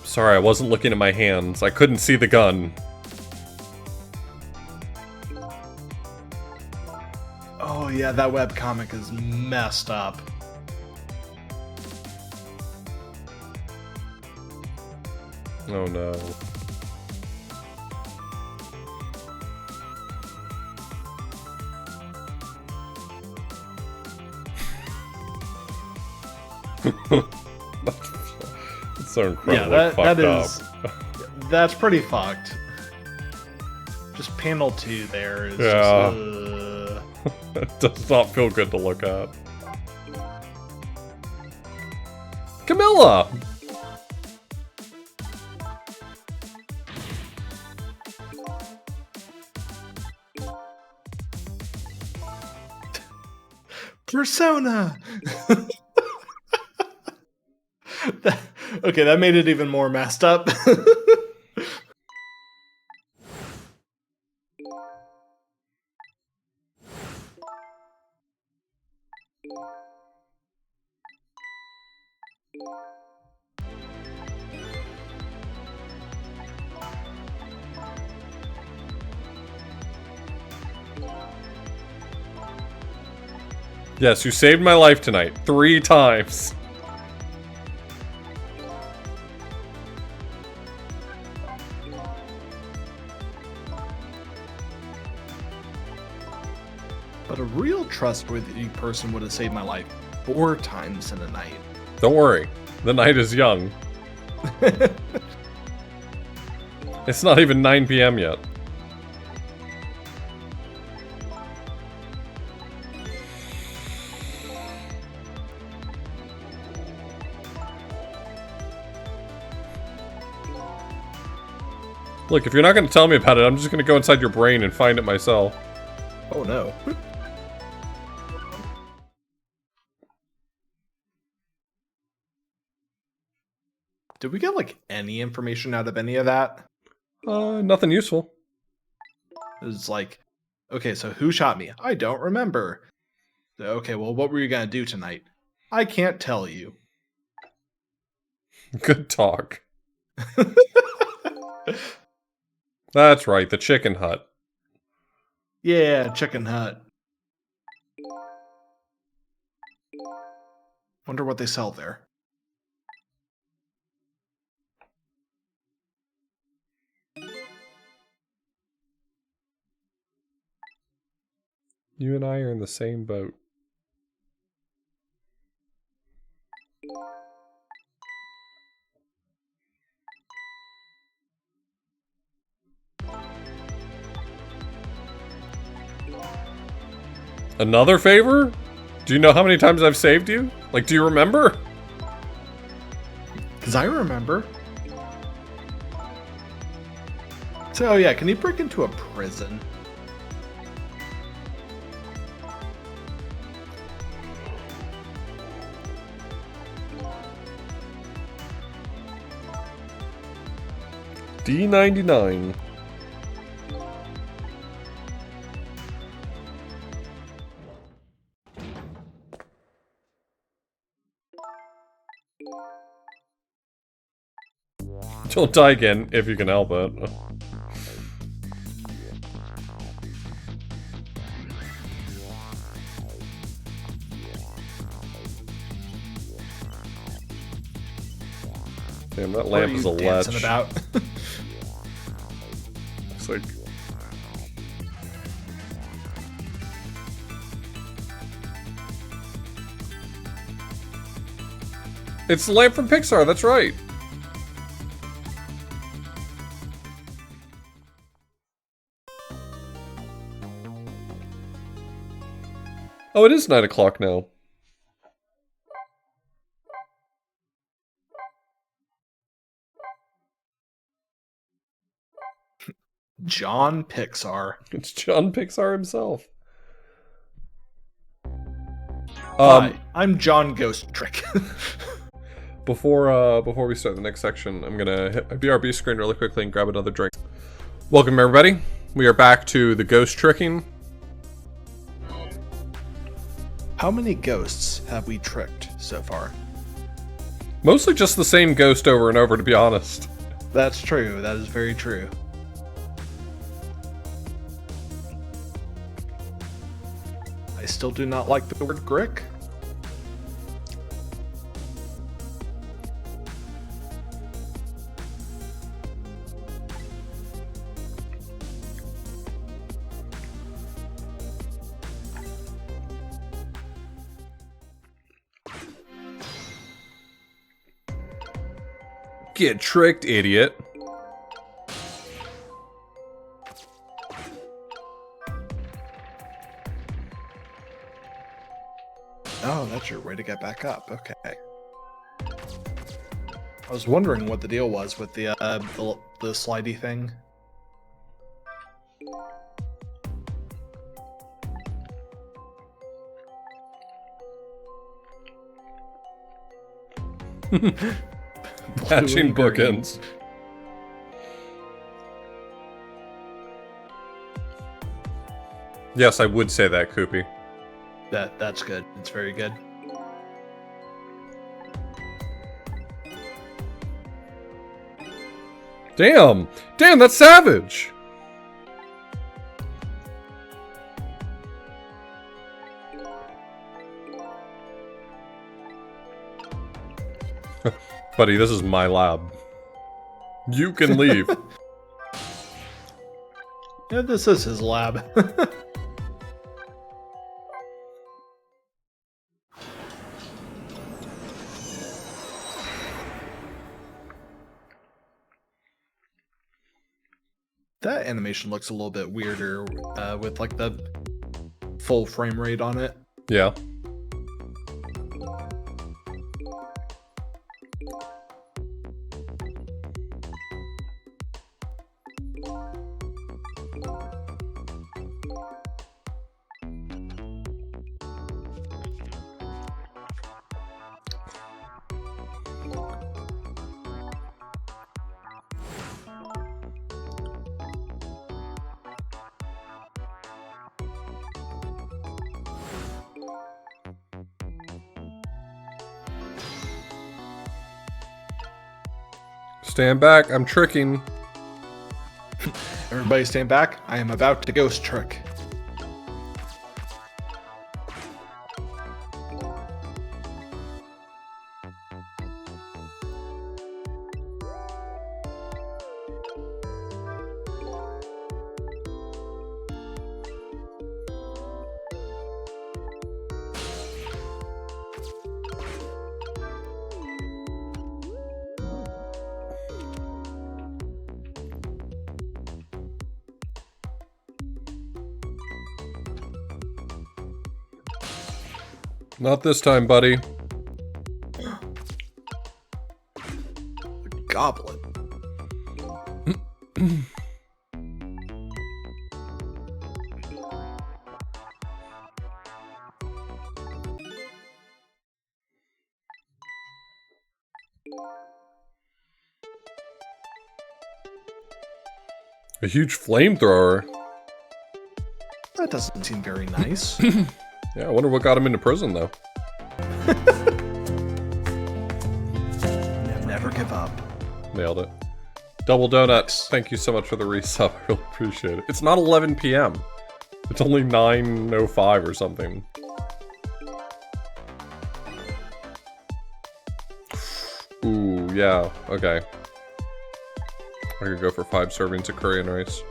Sorry, I wasn't looking at my hands. I couldn't see the gun. Oh yeah, that webcomic is messed up. Oh no. It's so incredibly fucked up. That's pretty fucked. Just panel 2 there is Yeah. just, It does not feel good to look at. Camilla! Persona! Okay, that made it even more messed up. Yes, you saved my life tonight 3 times. But a real trustworthy person would have saved my life 4 times in a night. Don't worry, the night is young. It's not even 9 p.m. yet. Look, if you're not going to tell me about it, I'm just going to go inside your brain and find it myself. Oh no. Did we get, like, any information out of any of that? Nothing useful. It was like, okay, so who shot me? I don't remember. Okay, well, what were you gonna do tonight? I can't tell you. Good talk. That's right, the chicken hut. Yeah, chicken hut. Wonder what they sell there. You and I are in the same boat. Another favor? Do you know how many times I've saved you? Like, do you remember? Because I remember. So, yeah, can he break into a prison? D99. Don't die again if you can help it. Damn, that lamp is a ledge. About? It's like... It's the lamp from Pixar, that's right. Oh, it is 9 o'clock now. John Pixar. It's John Pixar himself. Hi, I'm John Ghost Trick. Before we start the next section, I'm gonna hit my BRB screen really quickly and grab another drink. Welcome everybody. We are back to the ghost tricking. How many ghosts have we tricked so far? Mostly just the same ghost over and over, to be honest. That's true. That is very true. I still do not like the word Grick. Get tricked, idiot. Oh, that's your way to get back up. Okay. I was wondering what the deal was with the slidey thing. Matching Blue and green. bookends. Yes, I would say that, Koopy. That's good. It's very good. Damn! Damn, that's savage! Buddy, this is my lab. You can leave. Yeah, this is his lab. That animation looks a little bit weirder with like the full frame rate on it. Yeah. Stand back, I'm tricking. Everybody stand back. I am about to ghost trick. Not this time, buddy. The goblet. A huge flamethrower. That doesn't seem very nice. Yeah, I wonder what got him into prison, though. Never give up. Nailed it. Double Donuts, thank you so much for the resub. I really appreciate it. It's not 11 p.m. It's only 9:05 or something. Ooh, yeah, okay. I could go for 5 servings of curry and rice.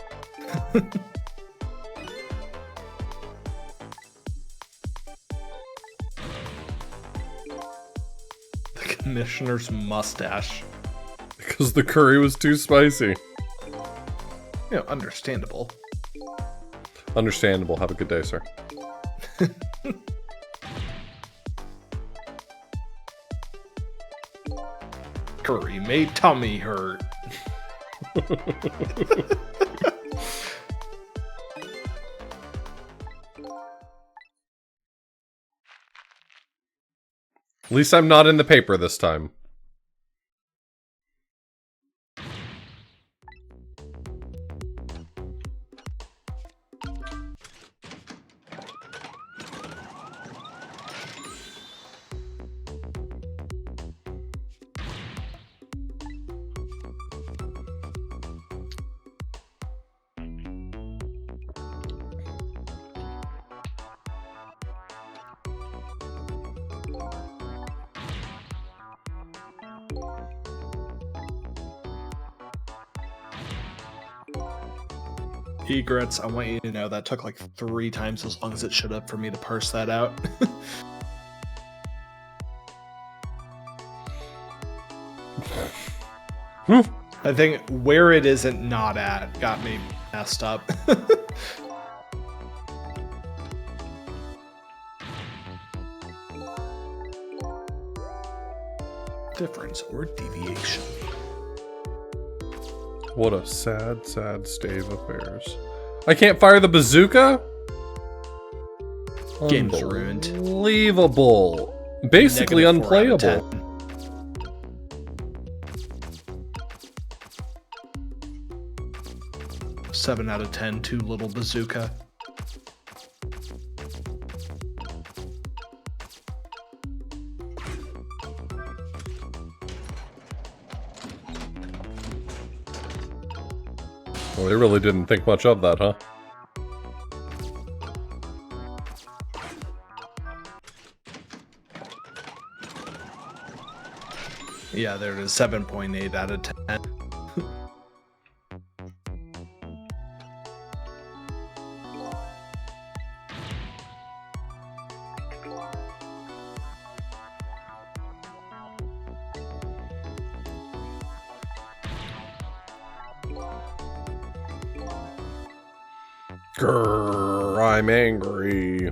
The commissioner's mustache. Because the curry was too spicy. You know, understandable. Understandable. Have a good day, sir. Curry made tummy hurt. At least I'm not in the paper this time. Egrets, I want you to know that took like 3 times as long as it should have for me to parse that out. I think where it isn't not at got me messed up. Difference or deviation. What a sad, sad state of affairs. I can't fire the bazooka? Game's ruined. Unbelievable. Basically -4 out of unplayable. 10. 7 out of 10, too little bazooka. Well, they really didn't think much of that, huh? Yeah, there it is, 7.8 out of 10. Grrr, I'm angry.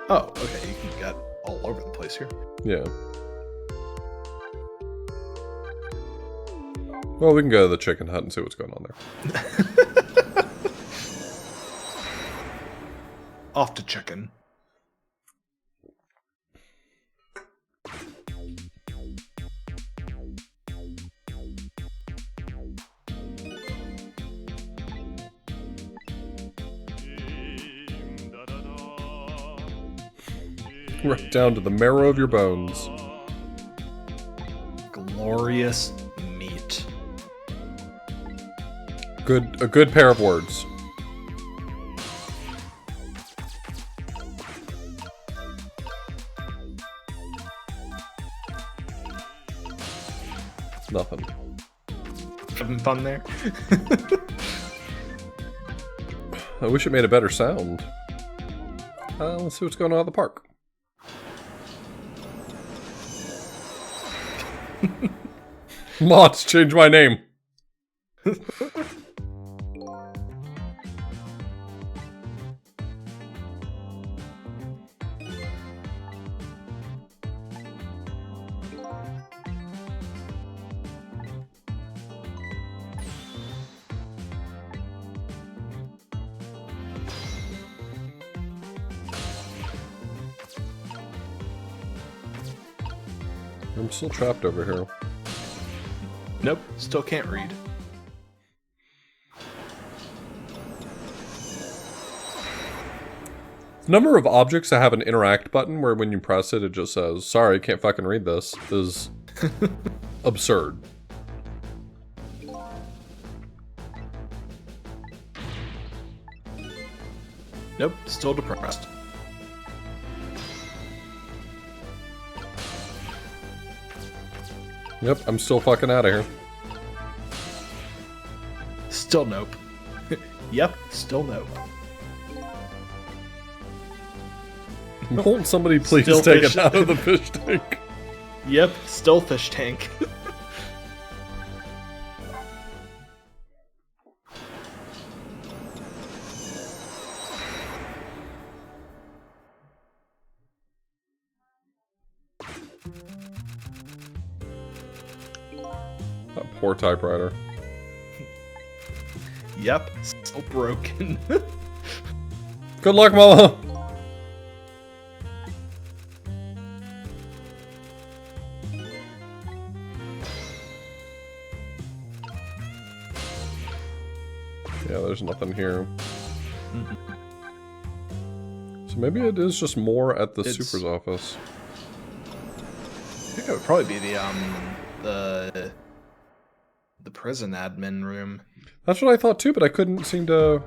Oh, okay, you can get all over the place here. Yeah. Well, we can go to the chicken hut and see what's going on there. Off to chicken. Right down to the marrow of your bones. Glorious meat. A good pair of words. Nothing. Having fun there? I wish it made a better sound. Let's see what's going on at the park. Mods, change my name. I'm still trapped over here. Nope, still can't read. The number of objects that have an interact button where when you press it, it just says, sorry, can't fucking read this, is absurd. Nope, still depressed. Yep, I'm still fucking out of here. Still nope. Yep, still nope. Won't somebody please Still take fish. it out of the fish tank? Yep, still fish tank. That poor typewriter. Yep, still broken. Good luck, Mama! Yeah, there's nothing here. So maybe it is just more at the super's office. I think it would probably be the prison admin room. That's what I thought too, but I couldn't seem to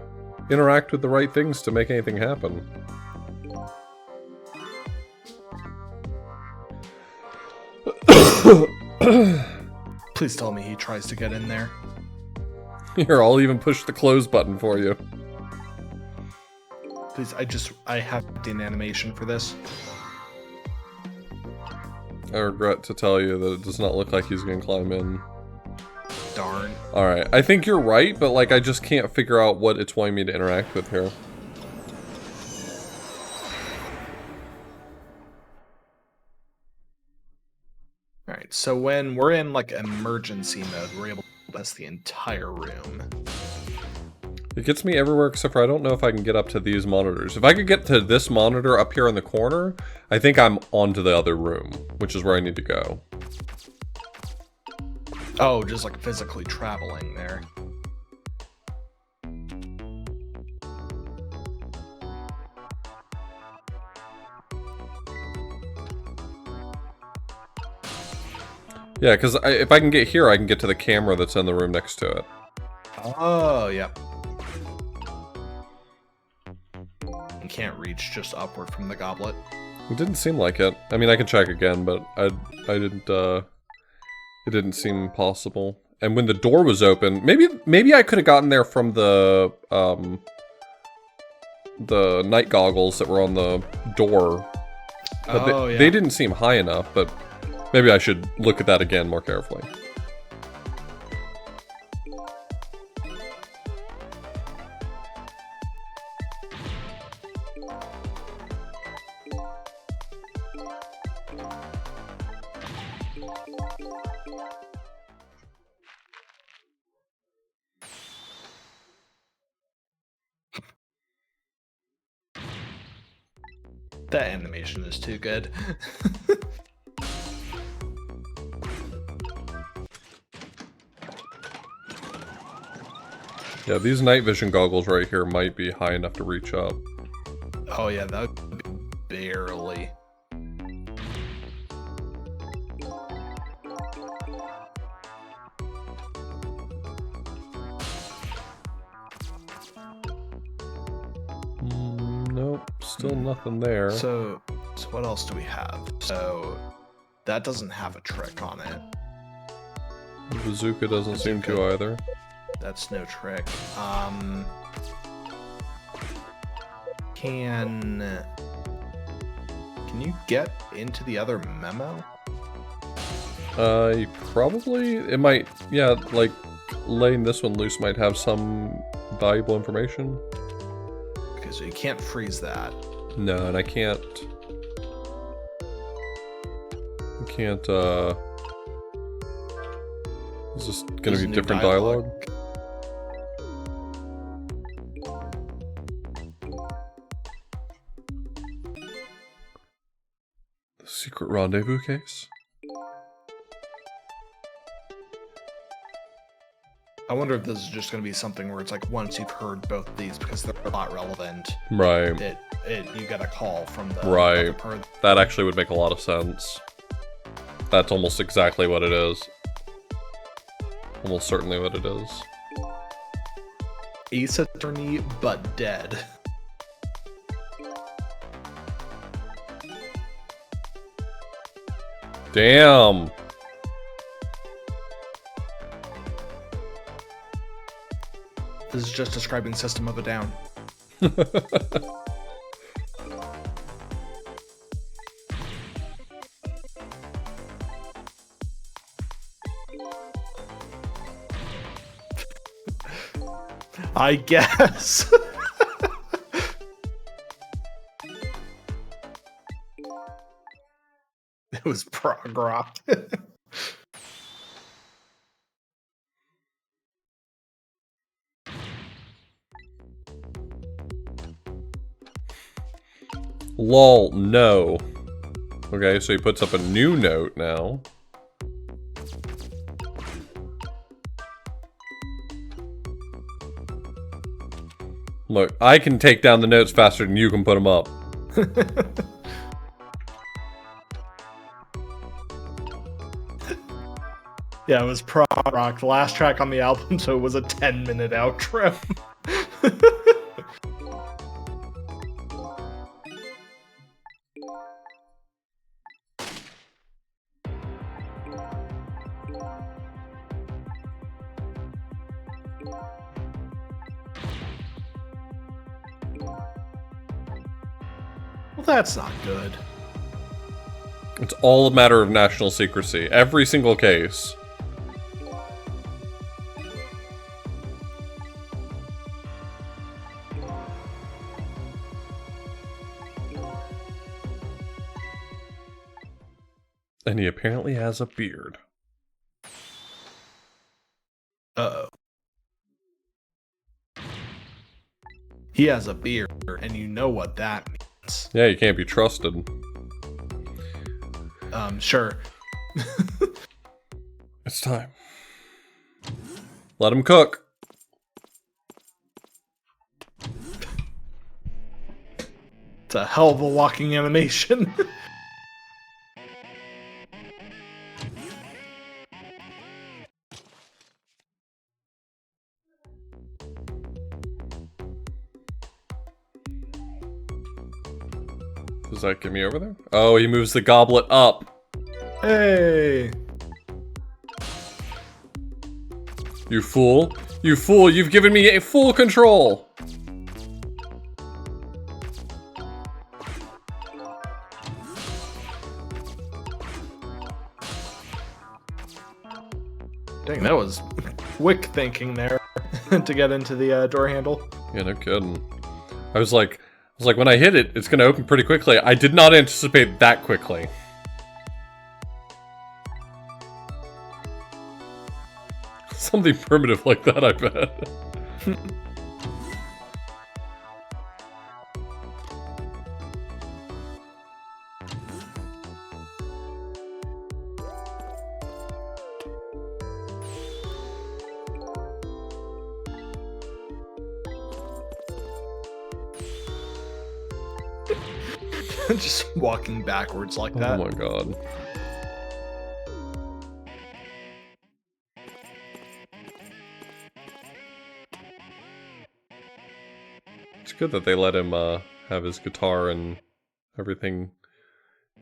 interact with the right things to make anything happen. Please tell me he tries to get in there. Here, I'll even push the close button for you. Please, I have an animation for this. I regret to tell you that it does not look like he's gonna climb in. Darn. Alright, I think you're right, but like I just can't figure out what it's wanting me to interact with here. Alright, so when we're in like emergency mode, we're able to bless the entire room. It gets me everywhere except for I don't know if I can get up to these monitors. If I could get to this monitor up here in the corner, I think I'm onto the other room, which is where I need to go. Oh, just like physically traveling there. Yeah, because if I can get here, I can get to the camera that's in the room next to it. Oh, yeah. You can't reach just upward from the goblet. It didn't seem like it. I mean, I can check again, but I didn't, it didn't seem possible. And when the door was open, maybe I could have gotten there from the night goggles that were on the door. But they didn't seem high enough, but maybe I should look at that again more carefully. That animation is too good. Yeah, these night vision goggles right here might be high enough to reach up. Oh yeah, that would be barely. Nope, still nothing there. So what else do we have? So that doesn't have a trick on it. The bazooka doesn't seem to either. That's no trick. Can you get into the other memo? Probably. It might, yeah, like, laying this one loose might have some valuable information. Okay, so you can't freeze that. No, and I can't... Is this gonna be different dialogue? The secret rendezvous case? I wonder if this is just going to be something where it's like once you've heard both of these because they're not relevant. Right. You get a call from the right. That actually would make a lot of sense. That's almost exactly what it is. Almost certainly what it is. Ace Attorney, but dead. Damn. This is just describing System of a Down. I guess. It was prog rock. Lol, no. Okay, so he puts up a new note now. Look, I can take down the notes faster than you can put them up. Yeah, it was prog rock. The last track on the album, so it was a 10-minute outro. Well, that's not good. It's all a matter of national secrecy. Every single case. And he apparently has a beard. Uh-oh. He has a beard, and you know what that means. Yeah, you can't be trusted. Sure. It's time. Let him cook. It's a hell of a walking animation. Does that get me over there? Oh, he moves the goblet up. Hey! You fool. You fool, you've given me a full control. Dang, that was quick thinking there to get into the door handle. Yeah, no kidding. I was like, when I hit it, it's gonna open pretty quickly. I did not anticipate that quickly. Something primitive like that, I bet. Just walking backwards like that. Oh my god. It's good that they let him have his guitar and everything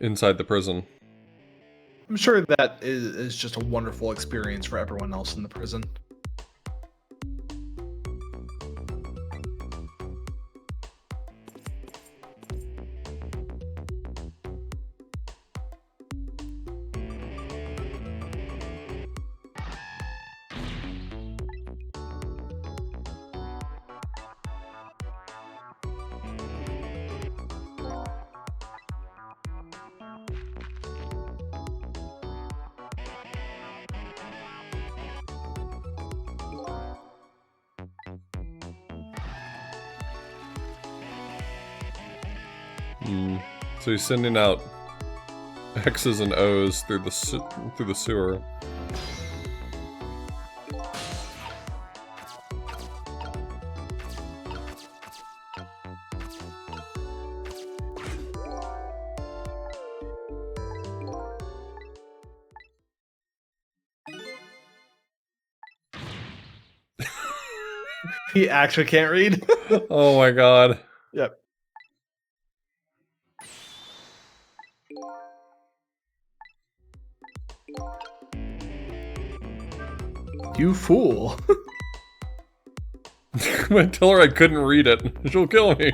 inside the prison. I'm sure that is just a wonderful experience for everyone else in the prison. So he's sending out X's and O's through the sewer. He actually can't read. Oh my god. Yep. You fool. I tell her I couldn't read it. She'll kill me.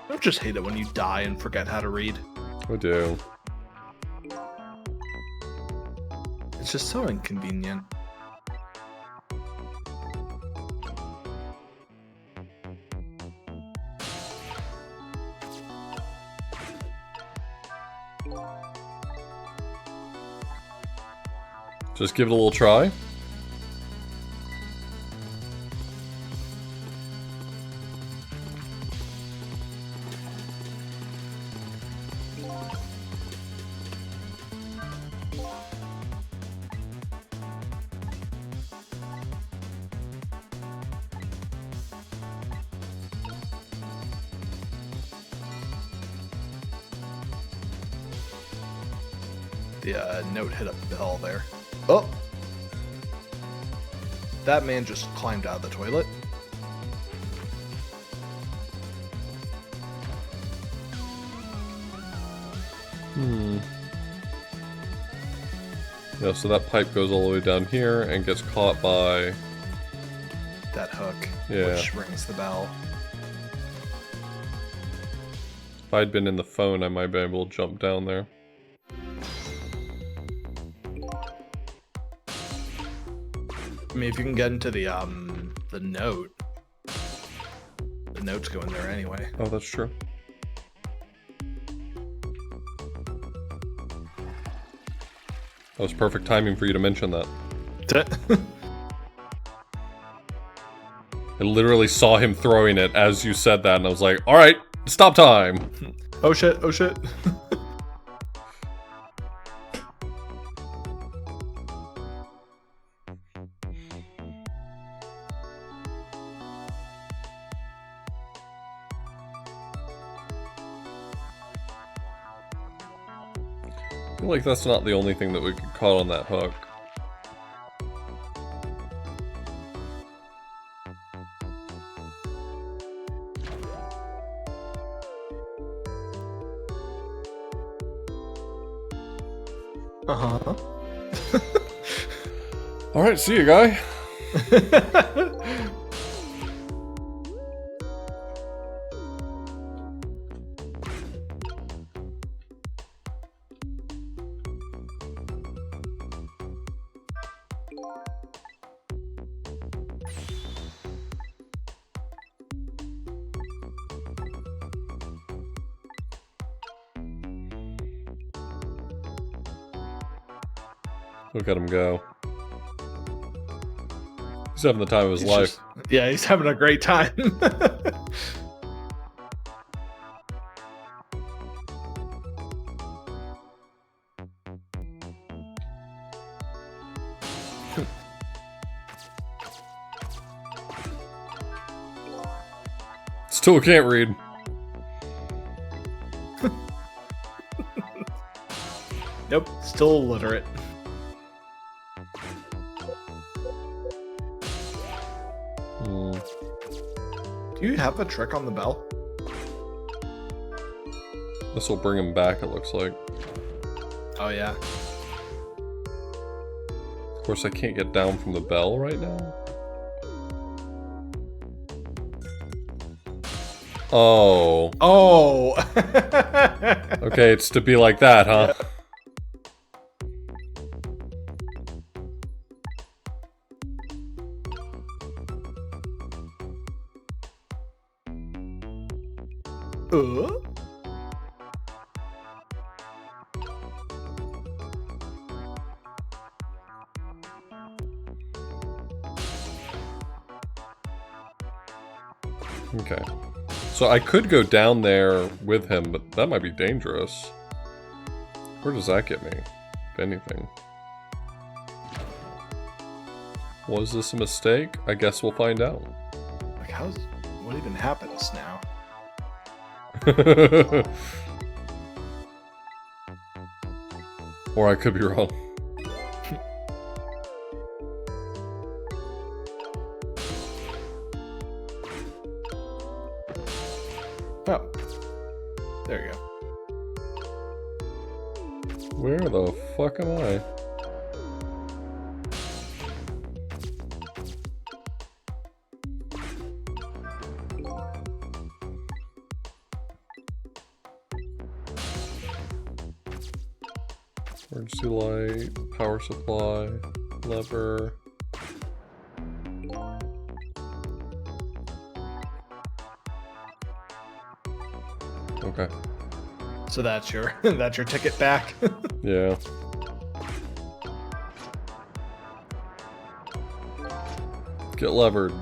I just hate it when you die and forget how to read. I do. It's just so inconvenient. Just give it a little try. The note hit a bell there. Oh! That man just climbed out of the toilet. Yeah, so that pipe goes all the way down here and gets caught by that hook, Yeah. which rings the bell. If I'd been in the phone, I might be able to jump down there. I mean, if you can get into the note, the notes go in there anyway. Oh, that's true. That was perfect timing for you to mention that. I literally saw him throwing it as you said that, and I was like, alright, Stop time. Oh shit, oh shit. I feel like that's not the only thing that we could caught on that hook. Uh-huh. Alright, see you, guy. Look at him go. He's having the time of his life. Yeah, he's having a great time. Still can't read. Nope, still illiterate. Do you have a trick on the bell? This will bring him back, it looks like. Oh, yeah. Of course, I can't get down from the bell right now. Oh. Oh! Okay, it's to be like that, huh? Yeah. Okay. So I could go down there with him, but that might be dangerous. Where does that get me? If anything. Was this a mistake? I guess we'll find out. Like, what even happens now? Or I could be wrong. Oh. There you go. Where the fuck am I? Emergency light, power supply, lever. Okay. So that's your that's your ticket back. Yeah. Get levered.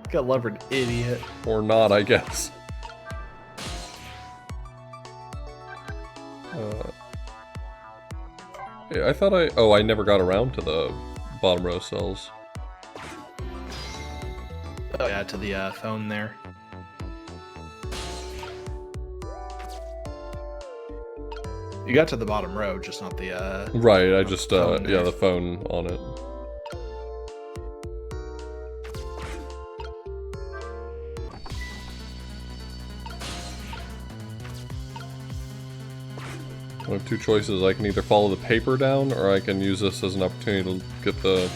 Get levered, idiot. Or not, I guess. Hey, I thought oh, I never got around to the bottom row cells. Oh yeah, to the phone there. You got to the bottom row, just not the Right, I just phone yeah, there. the phone on it. I have two choices. I can either follow the paper down, or I can use this as an opportunity to get the...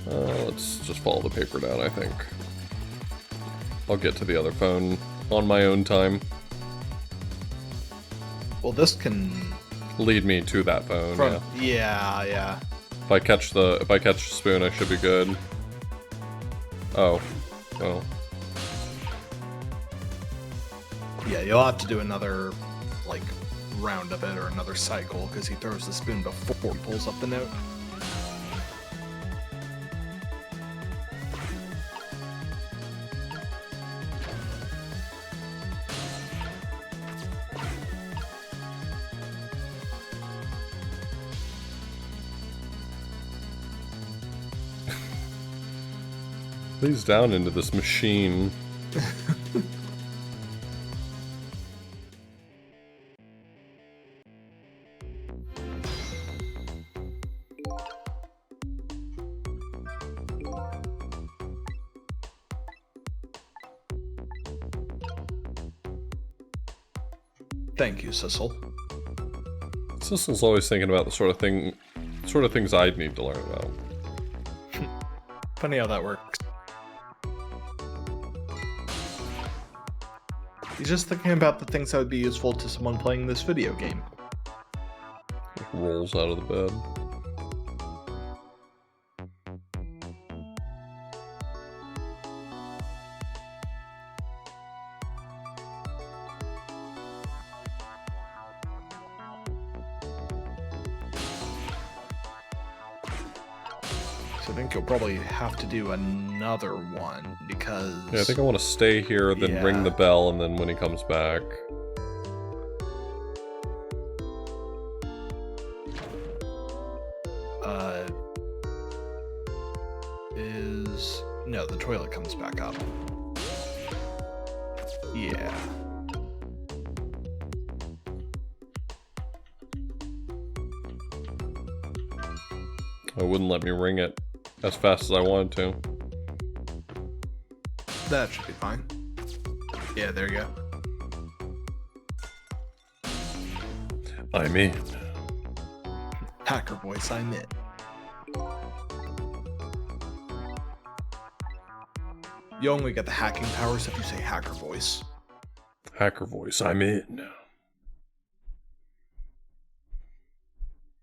let's just follow the paper down, I think. I'll get to the other phone on my own time. Well, this can Lead me to that phone, yeah. Yeah. If I catch the spoon, I should be good. Oh. Well. Yeah, you'll have to do another, like, round of it or another cycle, because he throws the spoon before he pulls up the note. Please down into this machine. Thank you, Sissel. Sissel's always thinking about the sort of things I'd need to learn about. Funny how that works. He's just thinking about the things that would be useful to someone playing this video game. Rolls out of the bed. So I think you'll probably have to do another one, because... Yeah, I think I want to stay here, then ring the bell, and then when he comes back... No, the toilet comes back up. Yeah. It wouldn't let me ring it as fast as I wanted to. That should be fine. Yeah, there you go. I'm in. Hacker voice, I'm in. You only get the hacking powers if you say hacker voice. Hacker voice, I'm in.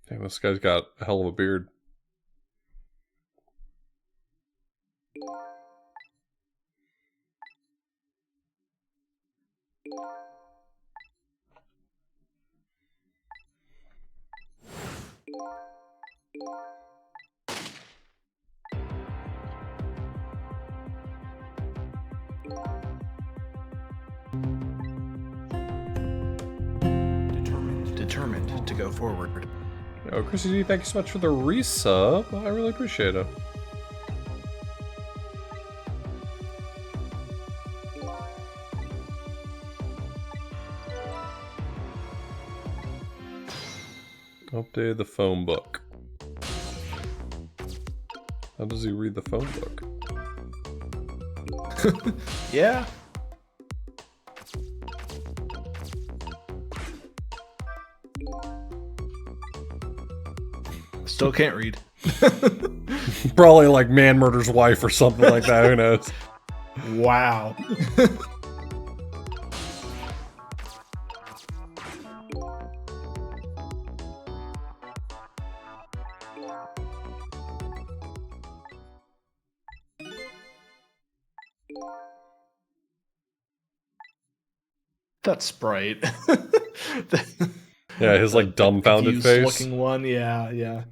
Damn, this guy's got a hell of a beard. Determined to go forward. Oh, Chrissy D, thank you so much for the resub. I really appreciate it. Update the phone book. How does he read the phone book? Yeah. Still can't read. Probably like man murders wife or something like that. Who knows? Wow. That sprite. Yeah, his like dumbfounded face. Looking one, yeah.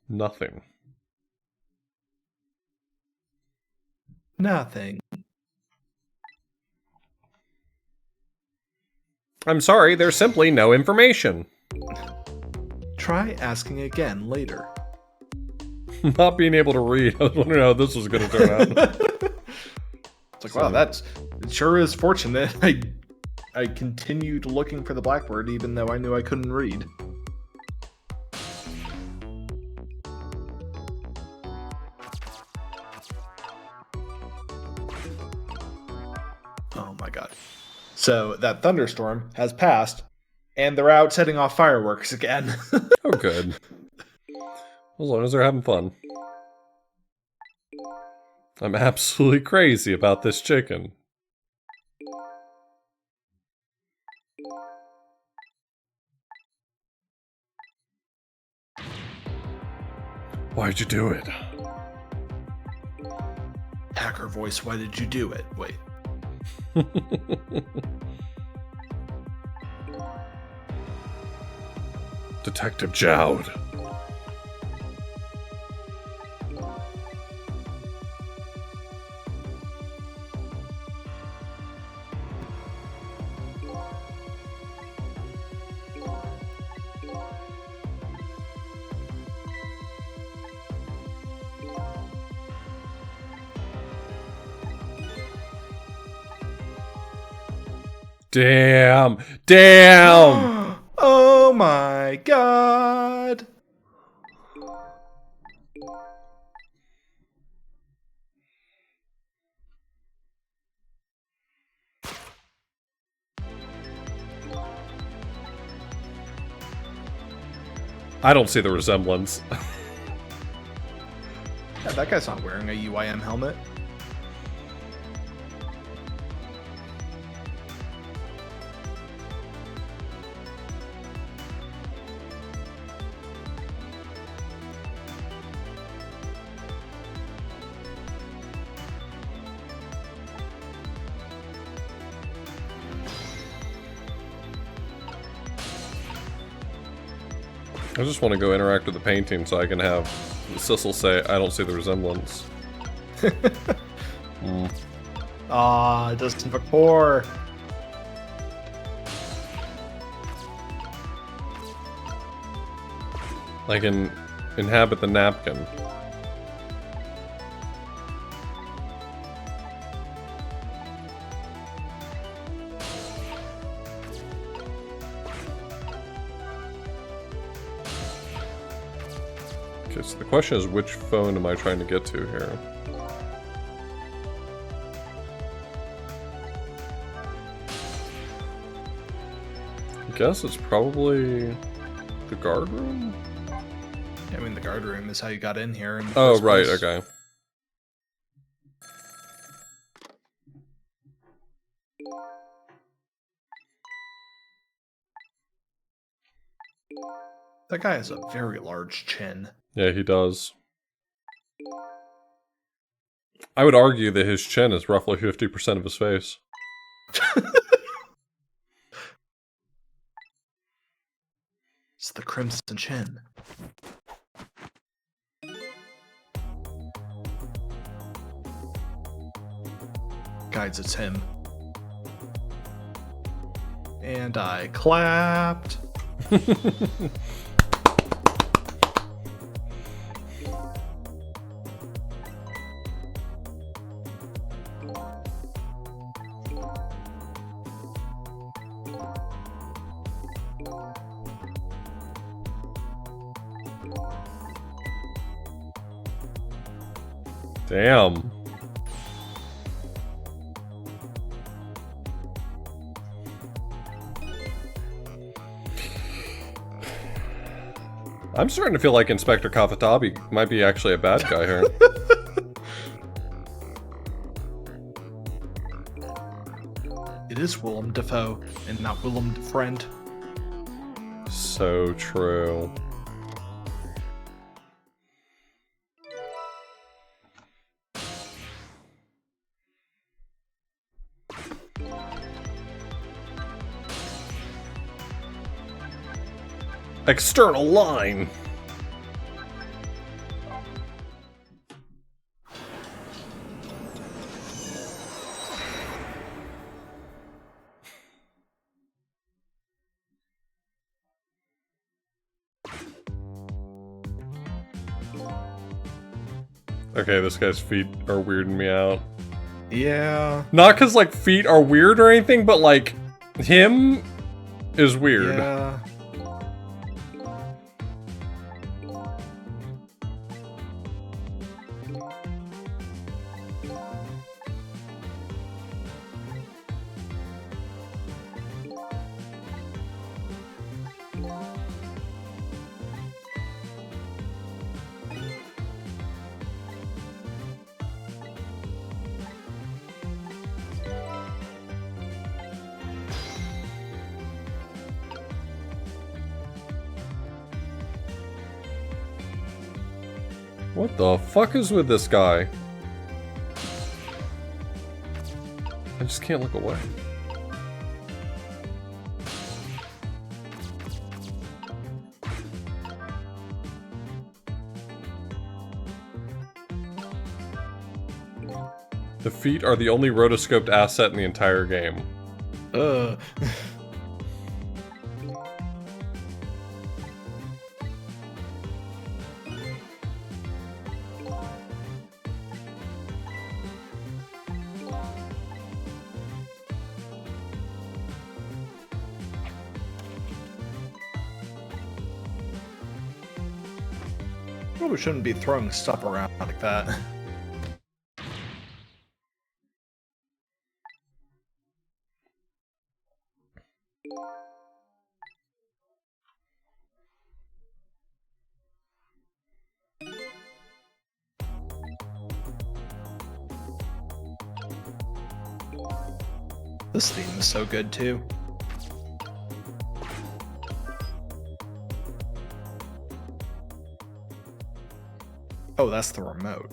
Nothing. Nothing. I'm sorry, there's simply no information. Try asking again later. Not being able to read. I was wondering how this was going to turn out. It's like, wow, it sure is fortunate. I continued looking for the blackboard even though I knew I couldn't read. Oh my god. So that thunderstorm has passed, and they're out setting off fireworks again. Oh, good. As long as they're having fun. I'm absolutely crazy about this chicken. Why'd you do it? Hacker voice, why did you do it? Wait. Detective Jowd. Damn! Damn! Oh my god! I don't see the resemblance. Yeah, that guy's not wearing a UIM helmet. I just want to go interact with the painting so I can have Sissel say, I don't see the resemblance. Ah, it doesn't have a core. I can inhabit the napkin. Okay, so the question is, which phone am I trying to get to here? I guess it's probably the guard room? I mean, the guard room is how you got in here. In the Oh, first right, place. okay. That guy has a very large chin. Yeah, he does. I would argue that his chin is roughly 50% of his face. It's the crimson chin. Guides, it's him. And I clapped. Damn. I'm starting to feel like Inspector Kafatabi might be actually a bad guy here. It is Willem Dafoe and not Willem Friend. So true. External line. Okay, this guy's feet are weirding me out. Yeah. Not because, like, feet are weird or anything, but, like, him is weird. Yeah. What the fuck is with this guy? I just can't look away. The feet are the only rotoscoped asset in the entire game. Probably shouldn't be throwing stuff around like that. This theme is so good too. Oh, that's the remote.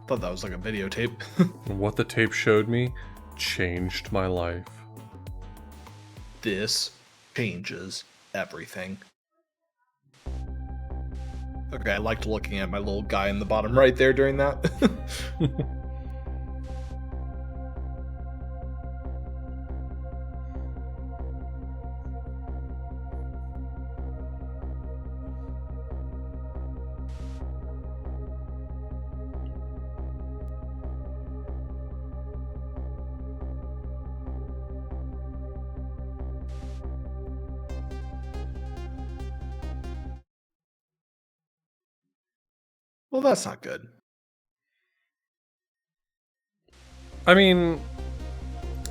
Thought that was like a videotape. What the tape showed me changed my life. This changes everything. Okay, I liked looking at my little guy in the bottom right there during that. Well, that's not good. I mean,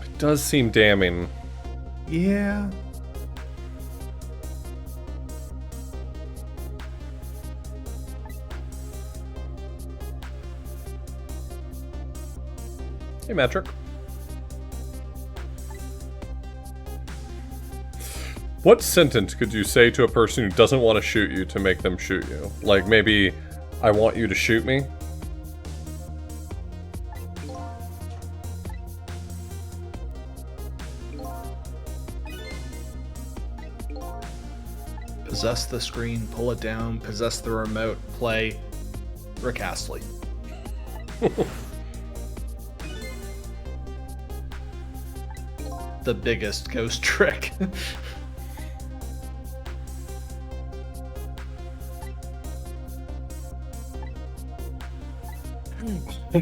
it does seem damning. Yeah. Hey, Metric. What sentence could you say to a person who doesn't want to shoot you to make them shoot you? Like, maybe, I want you to shoot me? Possess the screen, pull it down, possess the remote, play Rick Astley. The biggest ghost trick.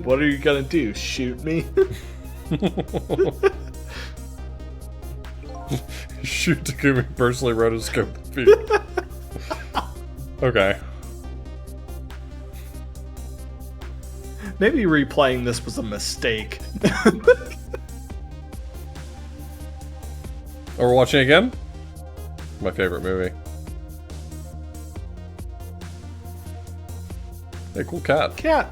What are you gonna do? Shoot me? Shoot Takumi personally rotoscope. Okay. Maybe replaying this was a mistake. Oh, we're watching again? My favorite movie. Hey, cool cat. Cat.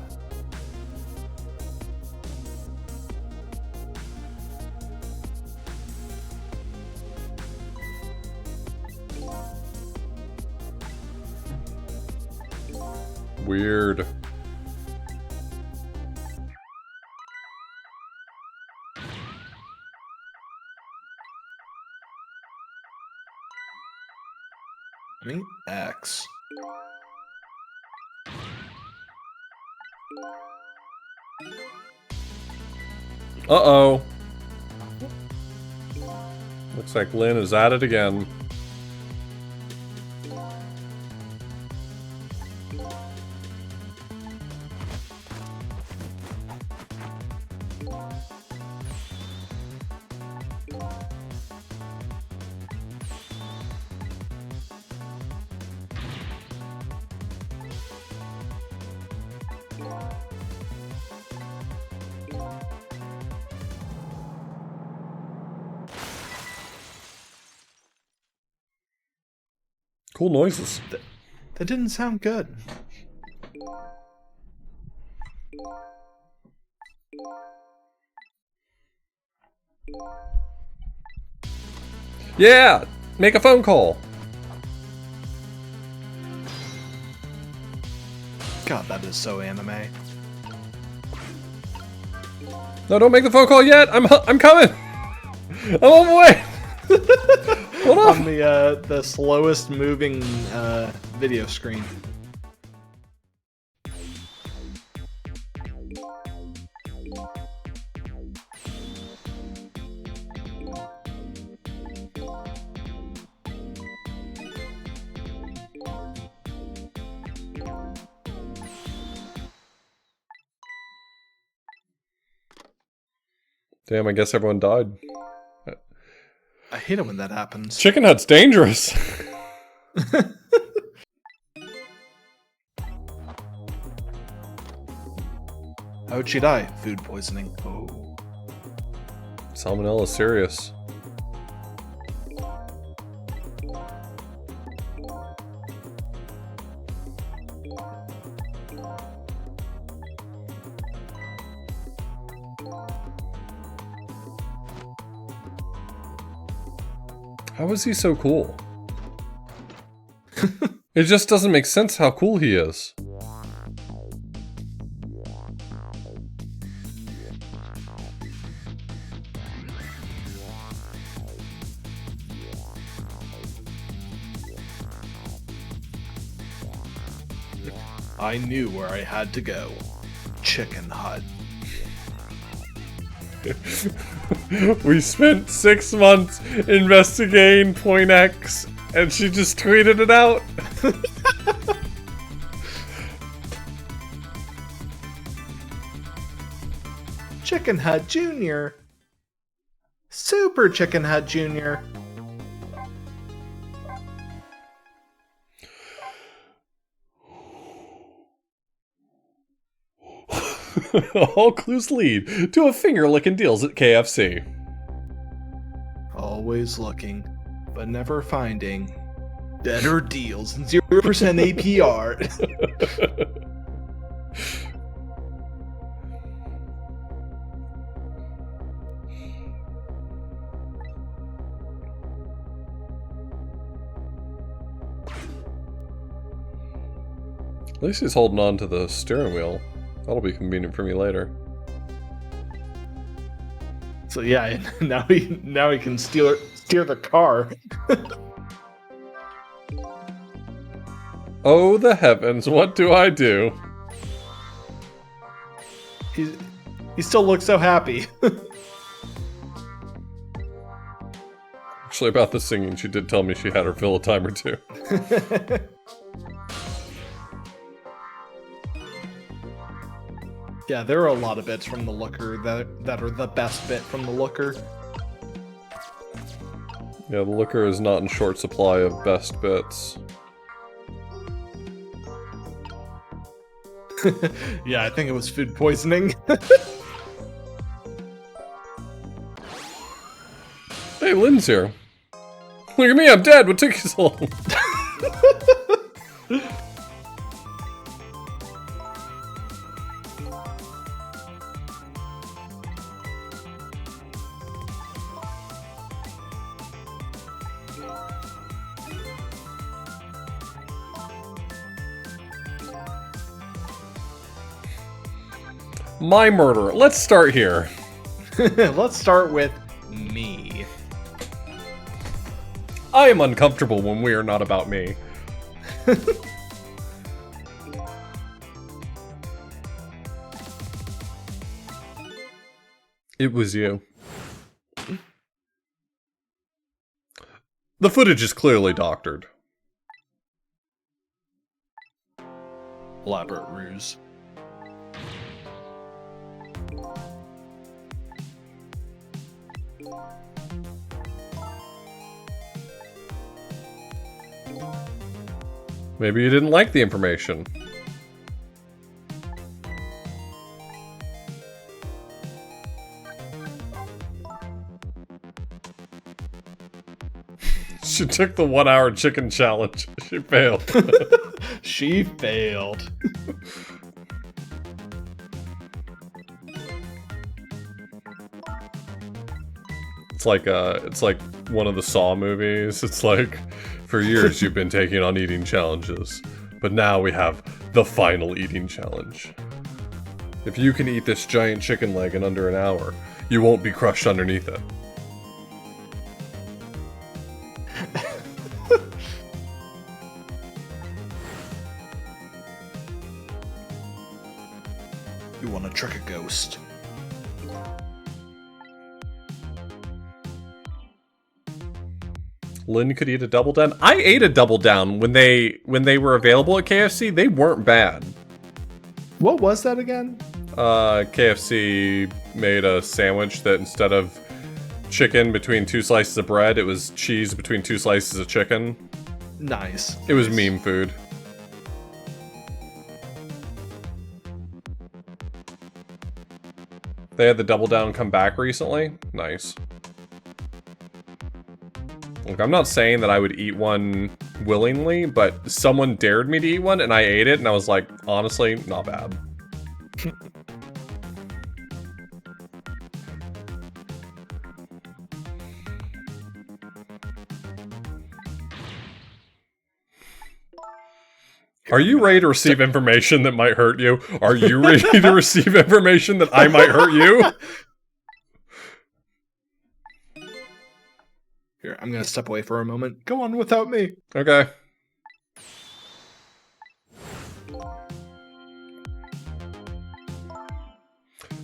Weird. Meet X. Uh-oh. Looks like Lynn is at it again. Cool noises. That didn't sound good. Yeah! Make a phone call! God, that is so anime. No, don't make the phone call yet! I'm coming! I'm on my way! Hold on! On the slowest moving video screen. Damn, I guess everyone died. I hate it when that happens. Chicken Hut's dangerous! How'd she die? Food poisoning. Oh. Salmonella is serious. How is he so cool? It just doesn't make sense how cool he is. I knew where I had to go. Chicken Hut. We spent 6 months investigating Point X, and she just tweeted it out. Chicken Hut Jr. Super Chicken Hut Jr. All clues lead to a finger-licking deals at KFC. Always looking, but never finding better deals and 0% APR. At least he's holding on to the steering wheel. That'll be convenient for me later. So yeah, now he can steer the car. Oh the heavens, what do I do? He still looks so happy. Actually, about the singing, she did tell me she had her fill a time or two. Yeah, there are a lot of bits from the Looker that are the best bit from the Looker. Yeah, the Looker is not in short supply of best bits. Yeah, I think it was food poisoning. Hey, Lynn's here. Look at me, I'm dead. What took you so long? My murder. Let's start here. Let's start with me. I am uncomfortable when we are not about me. It was you. The footage is clearly doctored. Elaborate ruse. Maybe you didn't like the information. She took the 1 hour chicken challenge. She failed. She failed. It's like one of the Saw movies. It's like, for years you've been taking on eating challenges, but now we have the final eating challenge. If you can eat this giant chicken leg in under an hour, you won't be crushed underneath it. You want to trick a ghost. Lynn could eat a double down. I ate a double down when they were available at KFC. They weren't bad. What was that again? KFC made a sandwich that instead of chicken between 2 slices of bread, it was cheese between 2 slices of chicken. Nice. It was meme food. They had the Double Down come back recently. Nice. Look, I'm not saying that I would eat one willingly, but someone dared me to eat one, and I ate it, and I was like, honestly, not bad. Are you ready to receive information that might hurt you? Are you ready to receive information that I might hurt you? Here, I'm gonna step away for a moment. Go on without me. Okay.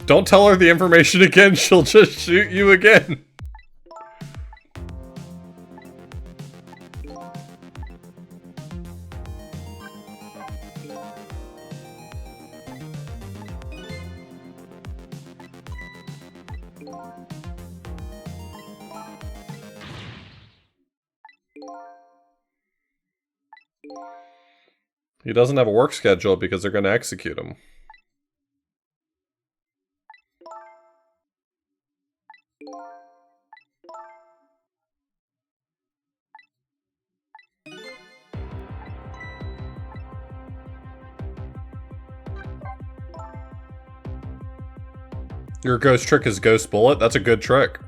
Don't tell her the information again, she'll just shoot you again. He doesn't have a work schedule because they're going to execute him. Your ghost trick is Ghost Bullet? That's a good trick.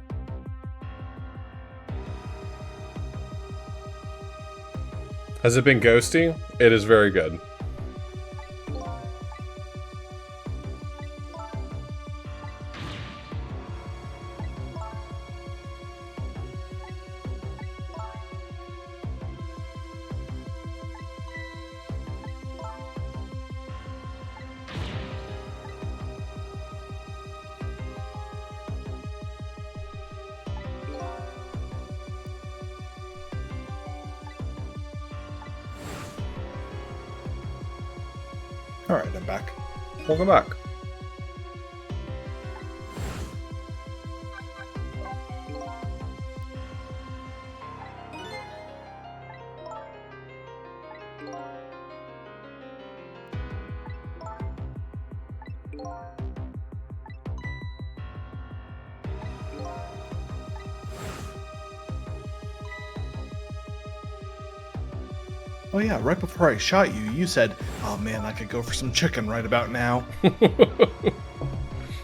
Has it been ghosty? It is very good. Alright, I'm back. Welcome back. Oh yeah, right before I shot you, you said, oh man, I could go for some chicken right about now.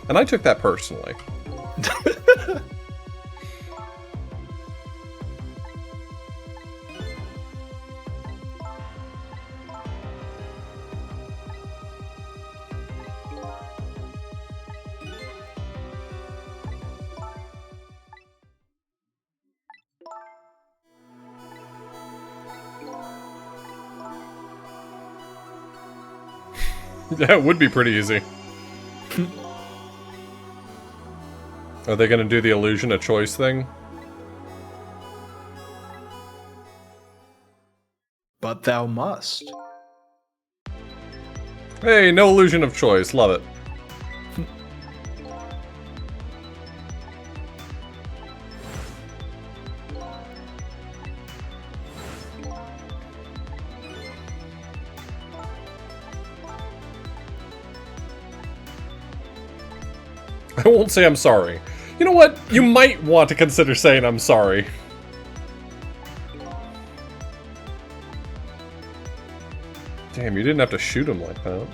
And I took that personally. Yeah, it would be pretty easy. Are they gonna do the illusion of choice thing? But thou must. Hey, no illusion of choice. Love it. I won't say I'm sorry. You know what? You might want to consider saying I'm sorry. Damn, you didn't have to shoot him like that.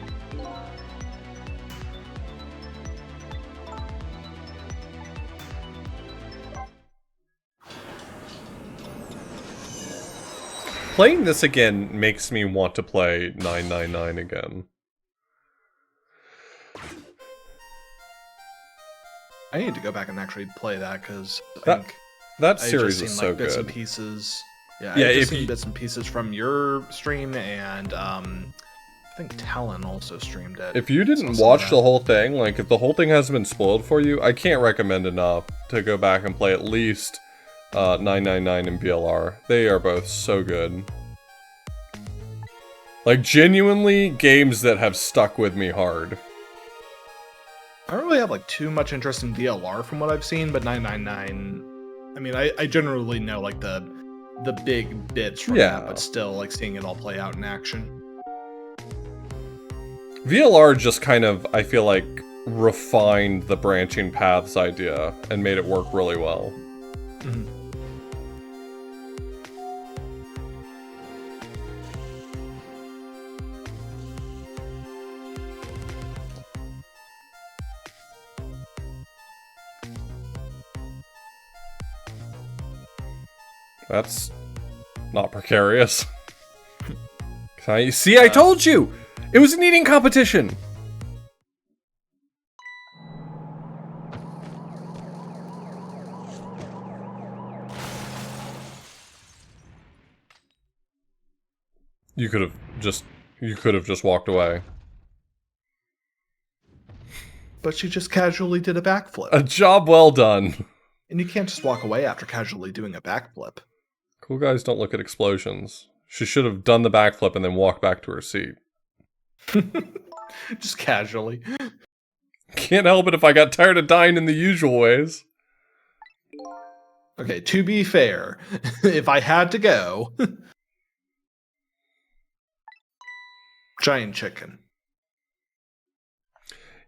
Playing this again makes me want to play 999 again. I need to go back and actually play that because I think that I've series just is seen, so like, bits good. and pieces. Yeah, Yeah, I've just if seen you- bits and pieces from your stream, and I think Talon also streamed it. If you didn't So watch that- the whole thing, like if the whole thing hasn't been spoiled for you, I can't recommend enough to go back and play at least 999 and VLR. They are both so good. Like genuinely games that have stuck with me hard. I don't really have like too much interest in DLR from what I've seen, but 999. I mean, I generally know like the the big bits from that, but still like seeing it all play out in action. VLR just kind of, I feel like, refined the branching paths idea and made it work really well. Mm-hmm. That's not precarious. See, I told you! It was an eating competition! You could have just walked away. But she just casually did a backflip. A job well done. And you can't just walk away after casually doing a backflip. Cool guys don't look at explosions. She should have done the backflip and then walked back to her seat. Just casually. Can't help it if I got tired of dying in the usual ways. Okay, to be fair, if I had to go... Giant chicken.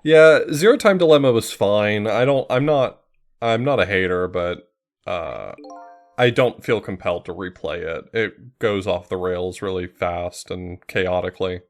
Yeah, Zero Time Dilemma was fine. I'm not a hater, but I don't feel compelled to replay it. It goes off the rails really fast and chaotically.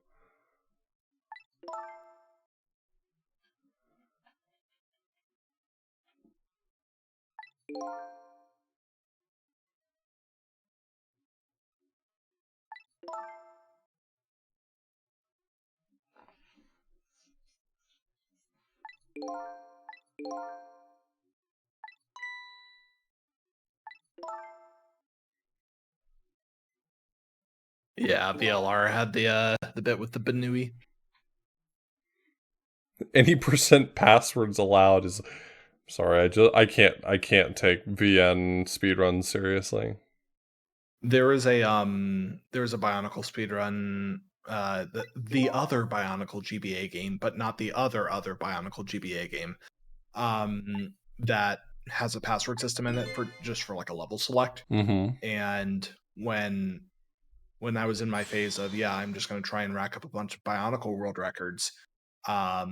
Yeah, VLR had the bit with the Banui. Any % passwords allowed is... Sorry, I can't take VN speedruns seriously. There is a Bionicle speedrun, the other Bionicle GBA game, but not the other Bionicle GBA game, that has a password system in it for like a level select. Mm-hmm. And when I was in my phase of I'm just going to try and rack up a bunch of Bionicle world records, I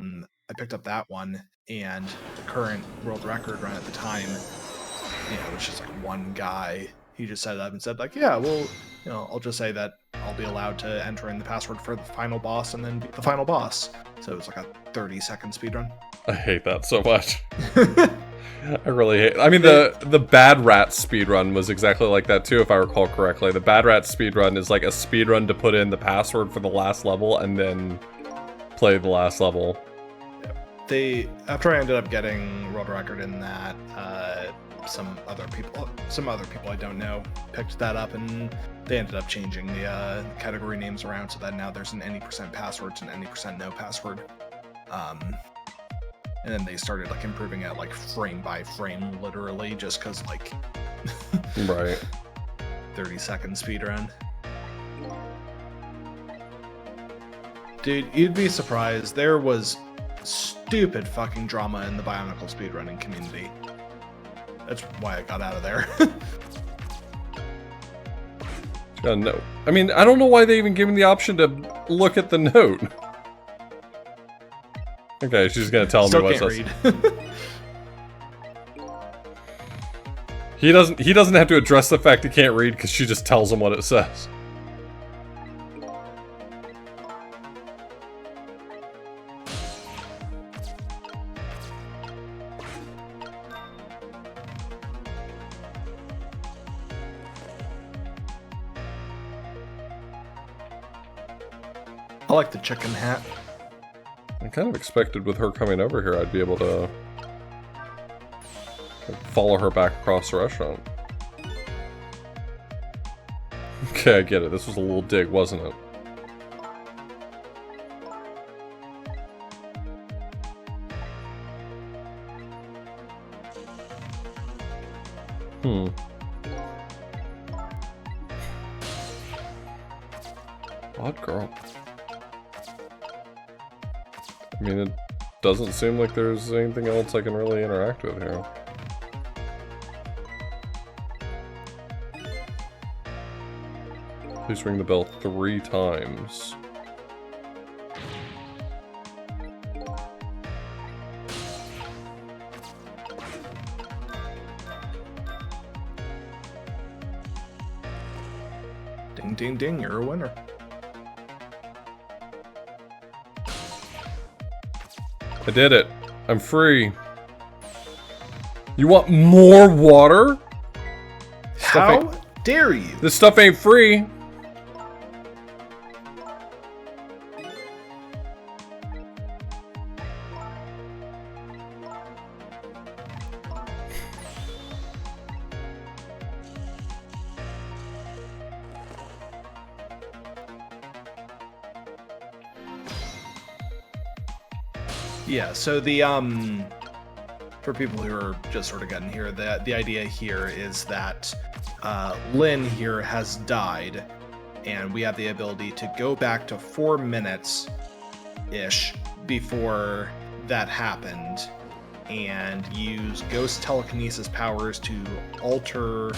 picked up that one, and the current world record run at the time, it was just like one guy. He just set it up and said like, I'll just say that I'll be allowed to enter in the password for the final boss and then beat the final boss. So it was like a 30-second speedrun. I hate that so much. I really hate... I mean, the Bad Rat speedrun was exactly like that too, if I recall correctly. The Bad Rat speedrun is like a speedrun to put in the password for the last level and then play the last level. After I ended up getting world record in that, some other people I don't know picked that up, and they ended up changing the category names around so that now there's an any % passwords and any % no password. And then they started like improving it like frame by frame, literally, just because like right 30-second speedrun. Dude, you'd be surprised. There was stupid fucking drama in the Bionicle speedrunning community. That's why I got out of there. No. I mean, I don't know why they even gave him the option to look at the note. Okay, she's gonna tell me what it says. He doesn't have to address the fact he can't read because she just tells him what it says. I like the chicken hat. I kind of expected with her coming over here I'd be able to follow her back across the restaurant. Okay, I get it. This was a little dig, wasn't it? Odd girl. I mean, it doesn't seem like there's anything else I can really interact with here. Please ring the bell 3 times. Ding, ding, ding, you're a winner. I did it. I'm free. You want more water? How dare you? This stuff ain't free. Yeah, so the for people who are just sort of getting here, the idea here is that Lynn here has died, and we have the ability to go back to 4 minutes ish before that happened, and use ghost telekinesis powers to alter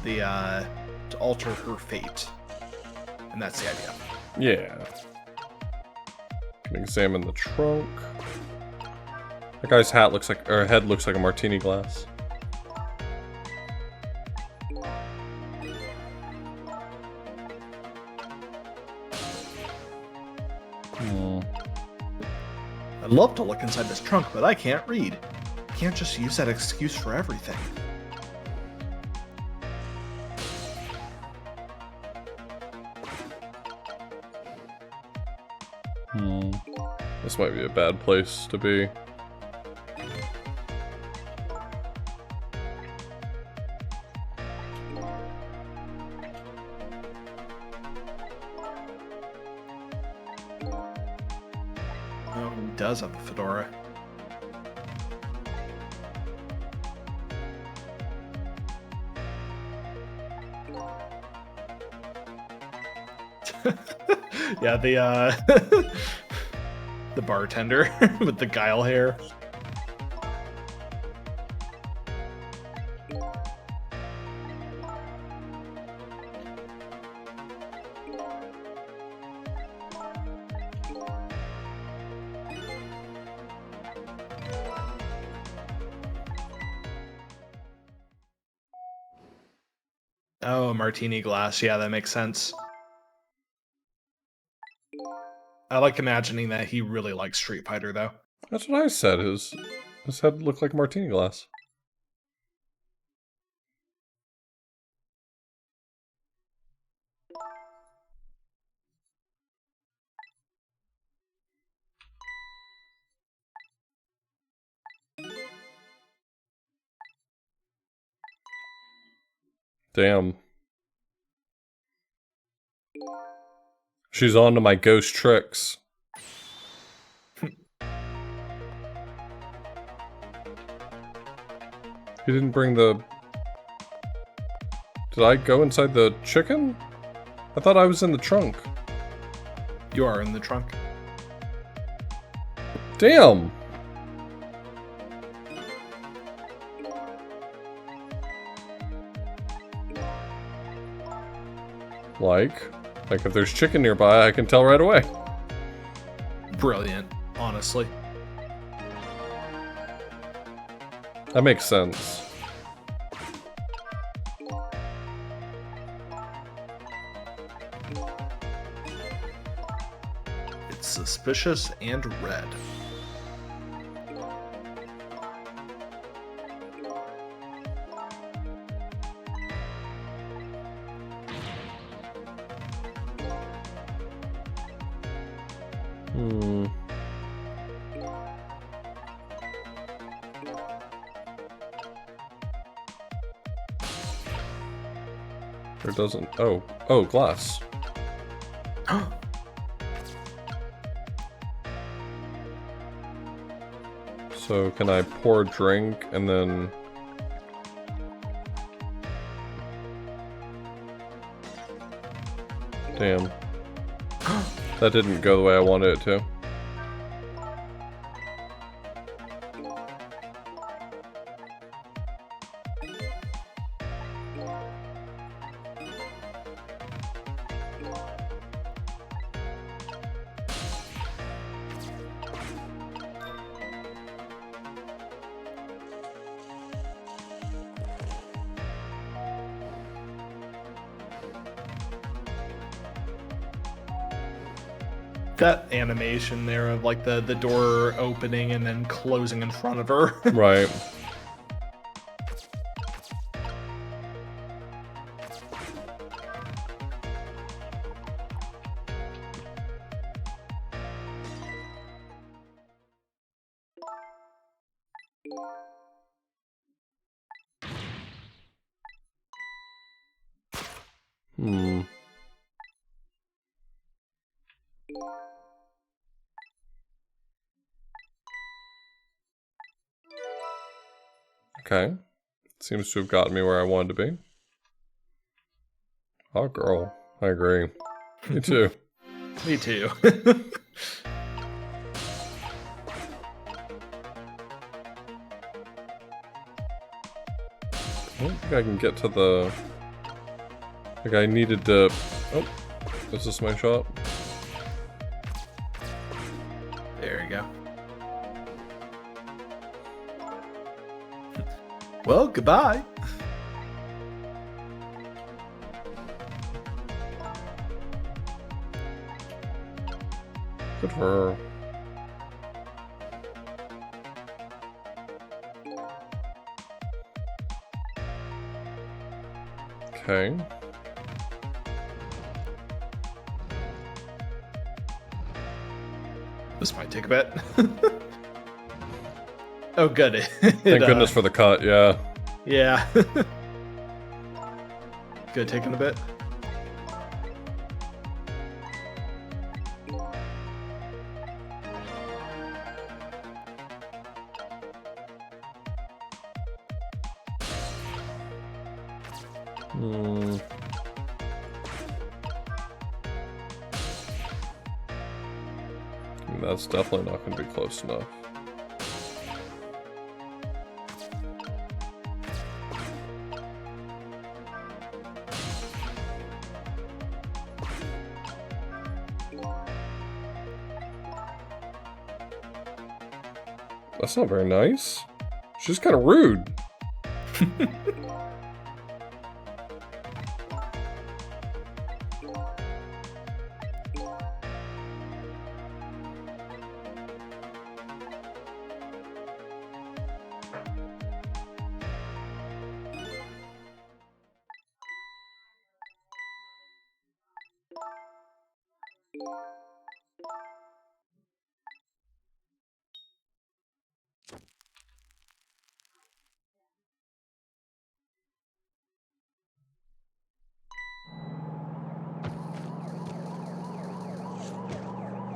her fate, and that's the idea. Yeah. Can examine the trunk. That guy's hat looks like, or head looks like a martini glass. I'd love to look inside this trunk, but I can't read. Can't just use that excuse for everything. This might be a bad place to be. Oh, he does have a fedora. Yeah, the bartender with the guile hair. Oh, a martini glass. Yeah, that makes sense. I like imagining that he really likes Street Fighter, though. That's what I said. His head looked like a martini glass. Damn. She's on to my ghost tricks. He didn't bring the... Did I go inside the chicken? I thought I was in the trunk. You are in the trunk. Damn! Like if there's chicken nearby, I can tell right away. Brilliant, honestly. That makes sense. It's suspicious and red. Or doesn't... Oh, glass. So can I pour a drink and then... Damn. That didn't go the way I wanted it to. That animation there of like the door opening and then closing in front of her. Right. Hmm. Okay. Seems to have gotten me where I wanted to be. Oh, girl. I agree. Me too. Me too. I don't think I can get to the... Like, I needed to... Oh, is this my shot? There you go. Well, goodbye. Good for her. Okay. This might take a bit. Oh, good. Thank goodness for the cut, yeah. Yeah. Good, taking a bit. Hmm. That's definitely not going to be close enough. That's not very nice. She's kind of rude.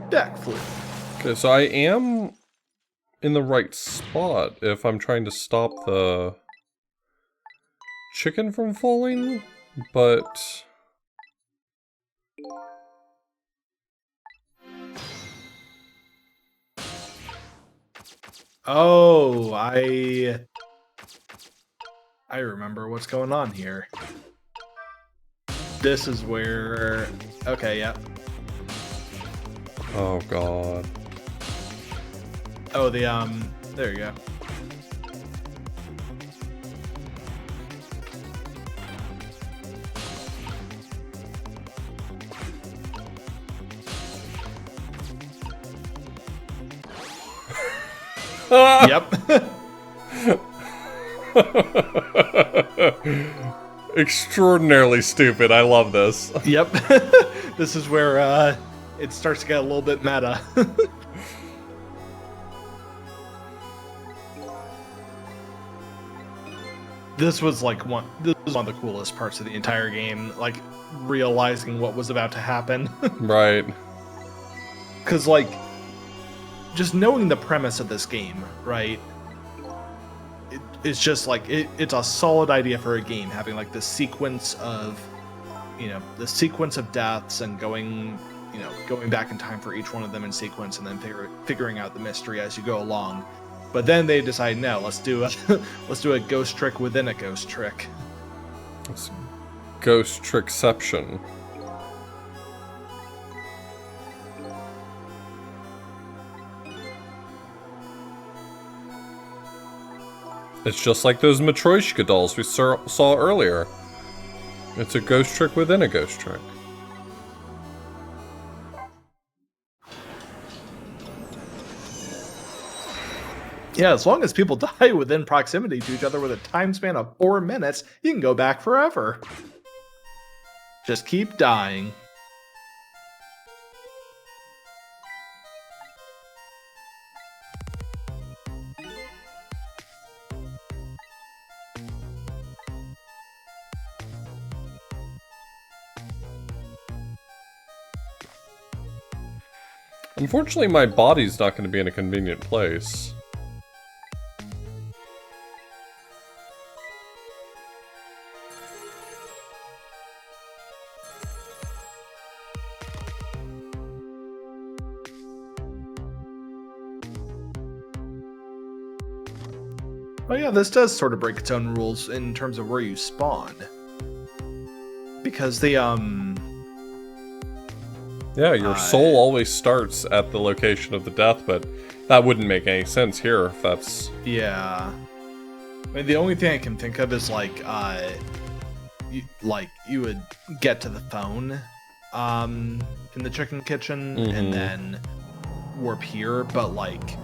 Deck flip. Okay, so I am in the right spot if I'm trying to stop the chicken from falling, but... Oh, I remember what's going on here. This is where... Okay, yeah. Oh, God. Oh, there you go. Yep. Extraordinarily stupid. I love this. Yep. This is where it starts to get a little bit meta. This was one of the coolest parts of the entire game, like realizing what was about to happen. Right. Cause like just knowing the premise of this game, right? It's just like it's a solid idea for a game, having like the sequence of, the sequence of deaths and going back in time for each one of them in sequence, and then figuring out the mystery as you go along. But then they decide, no, let's do a ghost trick within a ghost trick. It's ghost trickception. It's just like those Matryoshka dolls we saw earlier. It's a ghost trick within a ghost trick. Yeah, as long as people die within proximity to each other with a time span of 4 minutes, you can go back forever. Just keep dying. Unfortunately, my body's not going to be in a convenient place. Oh yeah, this does sort of break its own rules in terms of where you spawn. Because the, Yeah, your soul always starts at the location of the death, but that wouldn't make any sense here if that's... Yeah. I mean, the only thing I can think of is, like, you would get to the phone, in the chicken kitchen, and then warp here, but, like,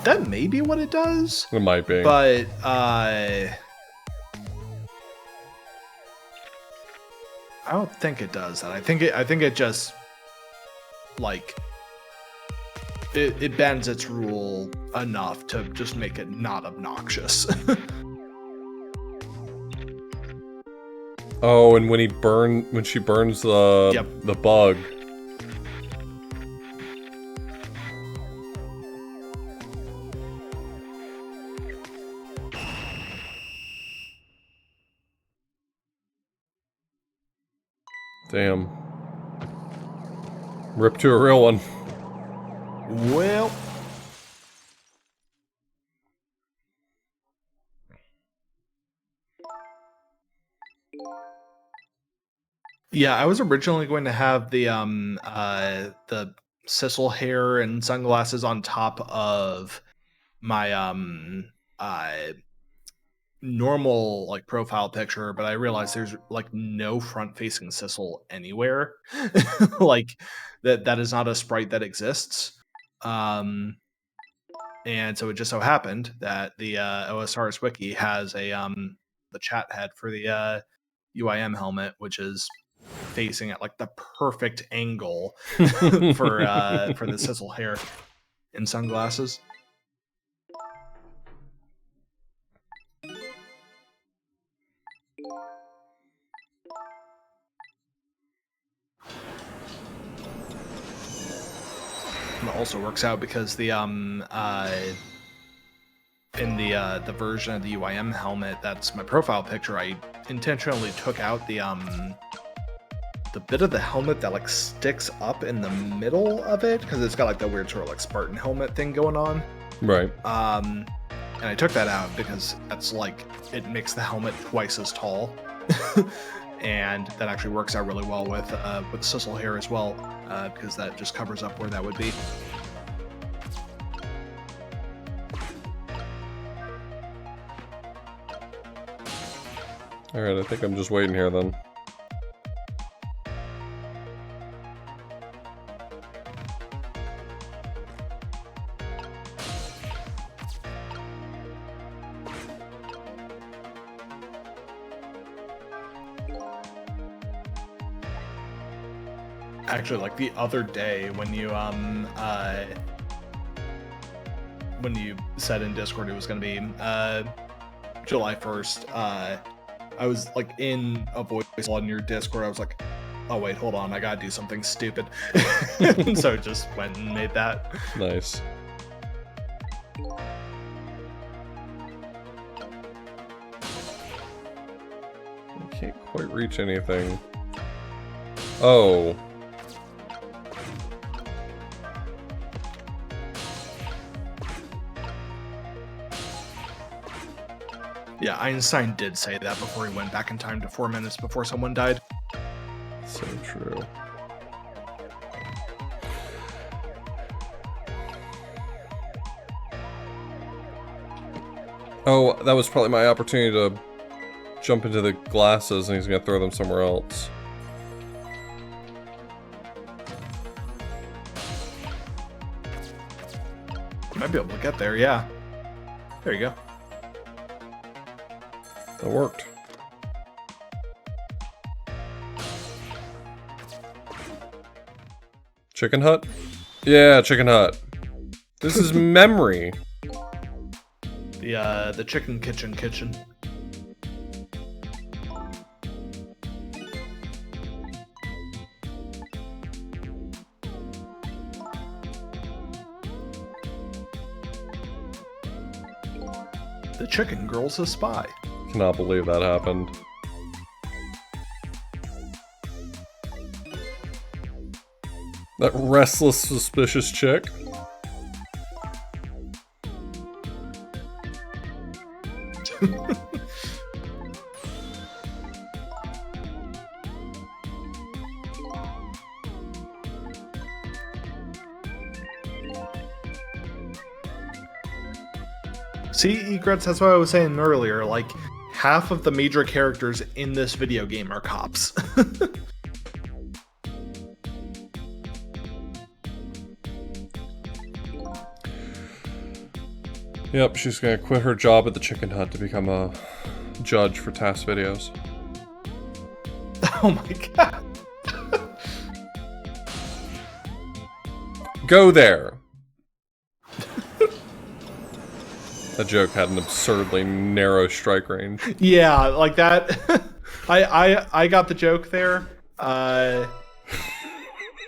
that may be what it does. It might be. But, I don't think it does that. I think it just, like, it bends its rule enough to just make it not obnoxious. Oh, and when she burns the bug. Damn. Rip to a real one. Well, yeah, I was originally going to have the sisal hair and sunglasses on top of my normal, like, profile picture, but I realized there's, like, no front facing sisal anywhere. Like, that is not a sprite that exists. And so it just so happened that the OSRS wiki has a the chat head for the UIM helmet, which is facing at, like, the perfect angle for the sisal hair and sunglasses. And it also works out because the in the version of the UIM helmet that's my profile picture, I intentionally took out the bit of the helmet that, like, sticks up in the middle of it, because it's got, like, that weird sort of, like, Spartan helmet thing going on. Right. And I took that out because that's, like, it makes the helmet twice as tall. And that actually works out really well with sisal hair as well, because that just covers up where that would be. Alright, I think I'm just waiting here then. Actually, like, the other day when you said in Discord it was going to be July 1st, I was, like, in a voice on your Discord. I was like, oh wait, hold on, I gotta do something stupid. So just went and made that. Nice. I can't quite reach anything. Oh. Yeah, Einstein did say that before he went back in time to 4 minutes before someone died. So true. Oh, that was probably my opportunity to jump into the glasses, and he's gonna throw them somewhere else. I'd be able to get there, yeah. There you go. That worked. Chicken Hut? Yeah, Chicken Hut. This is memory. The chicken kitchen. The chicken girl's a spy. Cannot believe that happened. That restless, suspicious chick. See, Egrets, that's what I was saying earlier. Like, half of the major characters in this video game are cops. Yep, she's gonna quit her job at the Chicken Hut to become a judge for TAS videos. Oh my god. Go there! That joke had an absurdly narrow strike range. Yeah, like that. I got the joke there.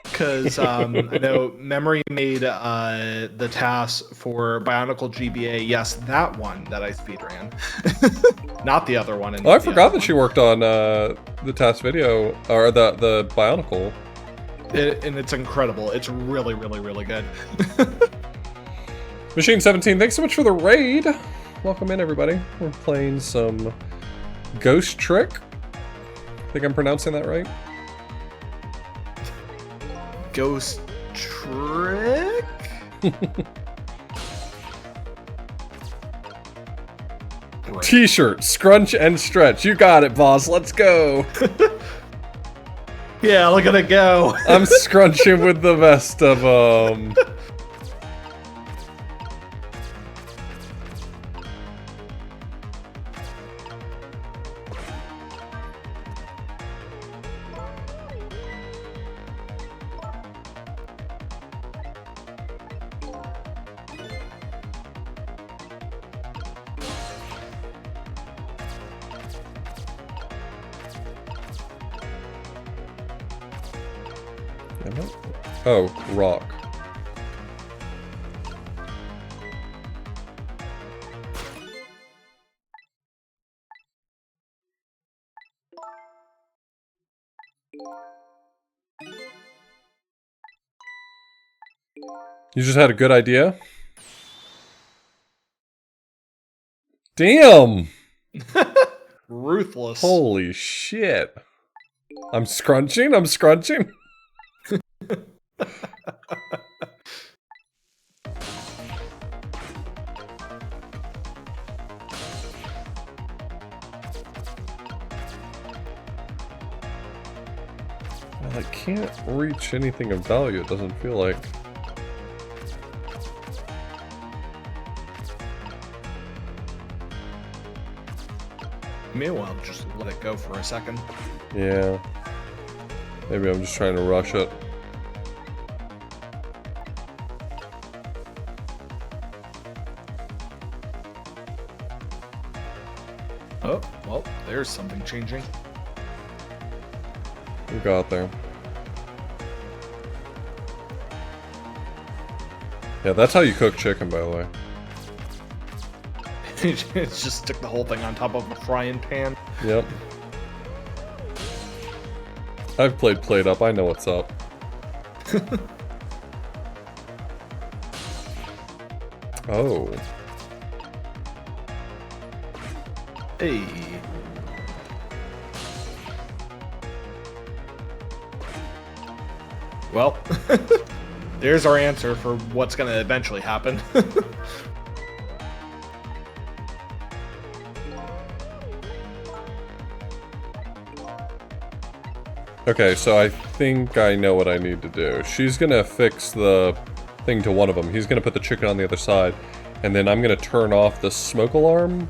Because I know Memory made the TAS for Bionicle GBA. Yes, that one that I speedran. Not the other one. Oh, I forgot that she worked on the TAS video, or the Bionicle. And it's incredible. It's really, really, really good. Machine17, thanks so much for the raid. Welcome in, everybody. We're playing some Ghost Trick. I think I'm pronouncing that right. Ghost Trick? T-shirt, scrunch and stretch. You got it, boss. Let's go. Yeah, look at it go. I'm scrunching with the best of them. Oh, rock. You just had a good idea? Damn! Ruthless. Holy shit. I'm scrunching? Well, I can't reach anything of value, it doesn't feel like. Meanwhile, just let it go for a second. Yeah. Maybe I'm just trying to rush it. Oh, well, there's something changing. We got there. Yeah, that's how you cook chicken, by the way. Just stick the whole thing on top of a frying pan. Yep. I've played Plate Up, I know what's up. Oh. Hey. Well, there's our answer for what's going to eventually happen. Okay, so I think I know what I need to do. She's gonna fix the thing to one of them. He's gonna put the chicken on the other side, and then I'm gonna turn off the smoke alarm.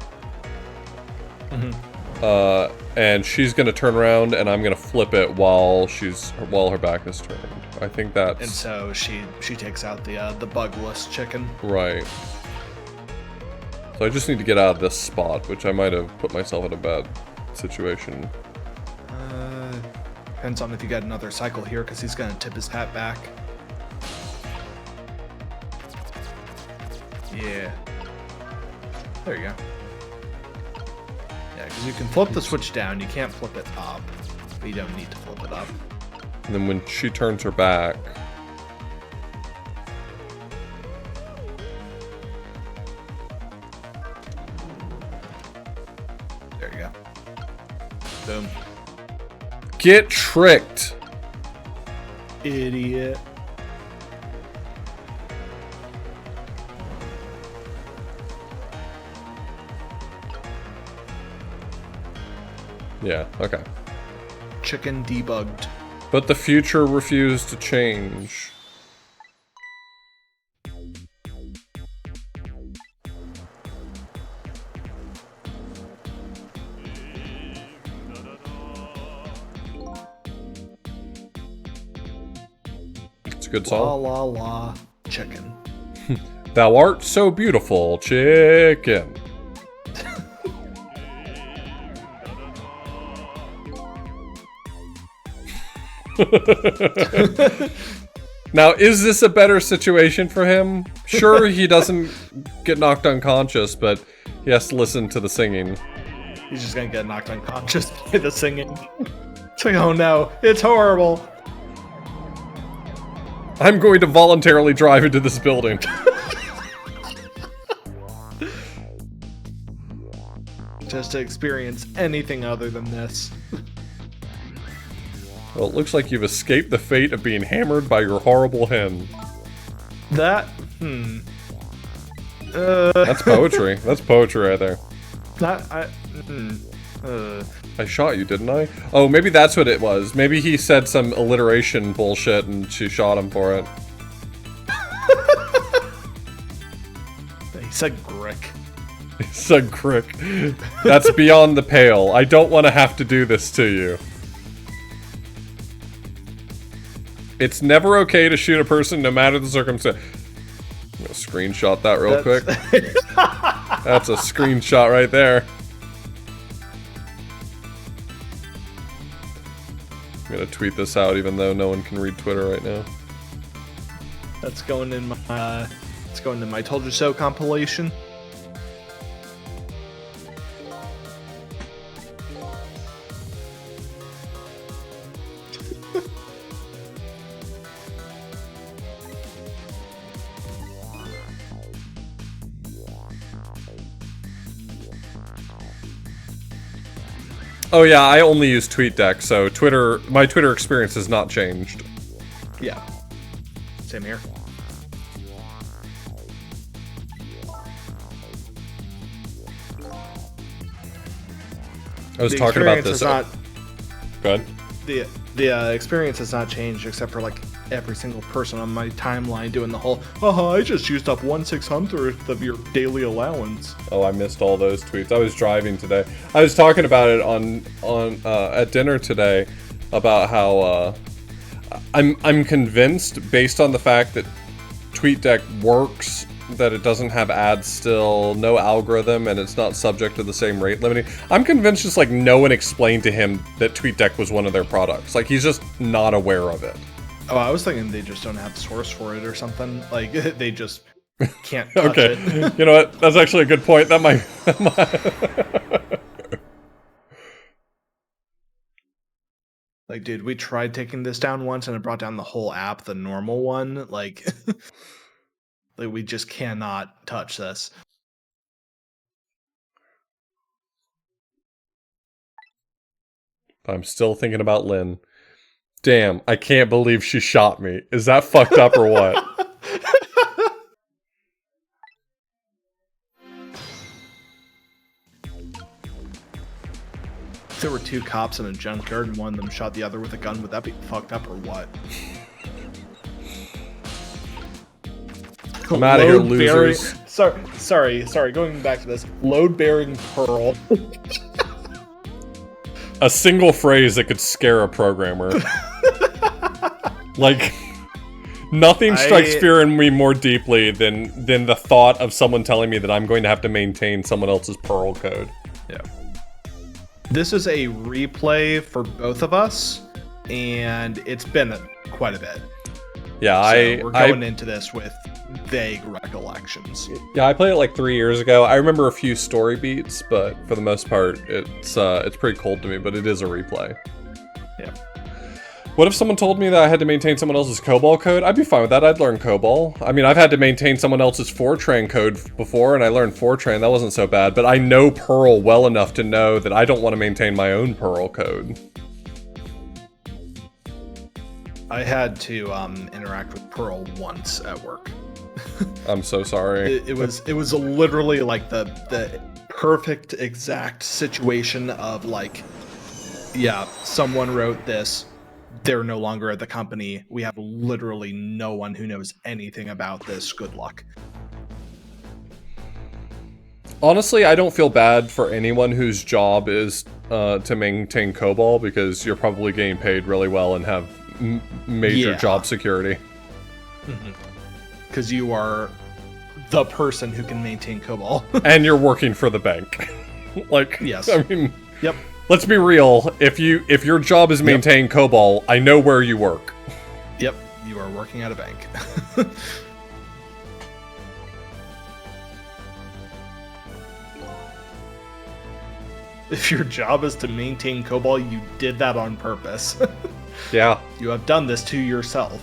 And she's gonna turn around, and I'm gonna flip it while her back is turned. I think that's. And so she takes out the bugless chicken. Right. So I just need to get out of this spot, which I might have put myself in a bad situation. Depends on if you get another cycle here, because he's gonna tip his hat back. Yeah. There you go. Yeah, because you can flip the switch down, you can't flip it up. But you don't need to flip it up. And then when she turns her back... There you go. Boom. Get tricked! Idiot. Yeah, okay. Chicken debugged. But the future refused to change. It's a good song. La la la. Chicken. Thou art so beautiful, chicken. Now, is this a better situation for him? Sure, he doesn't get knocked unconscious, but he has to listen to the singing. He's just gonna get knocked unconscious by the singing. It's like, oh no, it's horrible. I'm going to voluntarily drive into this building. Just to experience anything other than this. Well, it looks like you've escaped the fate of being hammered by your horrible hen. That, That's poetry. That's poetry right there. I shot you, didn't I? Oh, maybe that's what it was. Maybe he said some alliteration bullshit and she shot him for it. He said grick. He said crick. That's beyond the pale. I don't want to have to do this to you. It's never okay to shoot a person, no matter the circumstance. I'm gonna screenshot that real quick. That's a screenshot right there. I'm gonna tweet this out, even though no one can read Twitter right now. That's going in my. It's going in my "Told You So" compilation. Oh yeah, I only use TweetDeck, so my Twitter experience has not changed. Yeah. Same here. I was talking about this. Not, Go ahead. The experience has not changed, except for like every single person on my timeline doing the whole, I just used up 1/600th of your daily allowance. Oh, I missed all those tweets. I was driving today. I was talking about it on at dinner today about how I'm convinced, based on the fact that TweetDeck works, that it doesn't have ads still, no algorithm, and it's not subject to the same rate limiting. I'm convinced just like no one explained to him that TweetDeck was one of their products. Like he's just not aware of it. Oh, I was thinking they just don't have the source for it or something. Like they just can't touch Okay. it. You know what? That's actually a good point. That might Like, dude, we tried taking this down once and it brought down the whole app, the normal one. Like, like we just cannot touch this. I'm still thinking about Lynn. Damn, I can't believe she shot me. Is that fucked up or what? If there were two cops in a junkyard and one of them shot the other with a gun, would that be fucked up or what? I'm out of here, Load-bearing- losers. Sorry. Going back to this, load-bearing pearl. A single phrase that could scare a programmer. Like, nothing strikes fear in me more deeply than the thought of someone telling me that I'm going to have to maintain someone else's Perl code. Yeah. This is a replay for both of us, and it's been quite a bit. Yeah, So we're going into this with vague recollections. Yeah, I played it like 3 years ago. I remember a few story beats, but for the most part, it's pretty cold to me. But it is a replay. Yeah. What if someone told me that I had to maintain someone else's COBOL code? I'd be fine with that. I'd learn COBOL. I mean, I've had to maintain someone else's Fortran code before, and I learned Fortran. That wasn't so bad. But I know Perl well enough to know that I don't want to maintain my own Perl code. I had to interact with Perl once at work. I'm so sorry. It was literally like the perfect exact situation of like, yeah, someone wrote this. They're no longer at the company. We have literally no one who knows anything about this. Good luck. Honestly, I don't feel bad for anyone whose job is to maintain COBOL because you're probably getting paid really well and have major job security. Because you are the person who can maintain COBOL. And you're working for the bank. Like, yes. I mean, yep. Let's be real. If your job is maintaining COBOL, I know where you work. Yep, you are working at a bank. If your job is to maintain COBOL, you did that on purpose. Yeah. You have done this to yourself.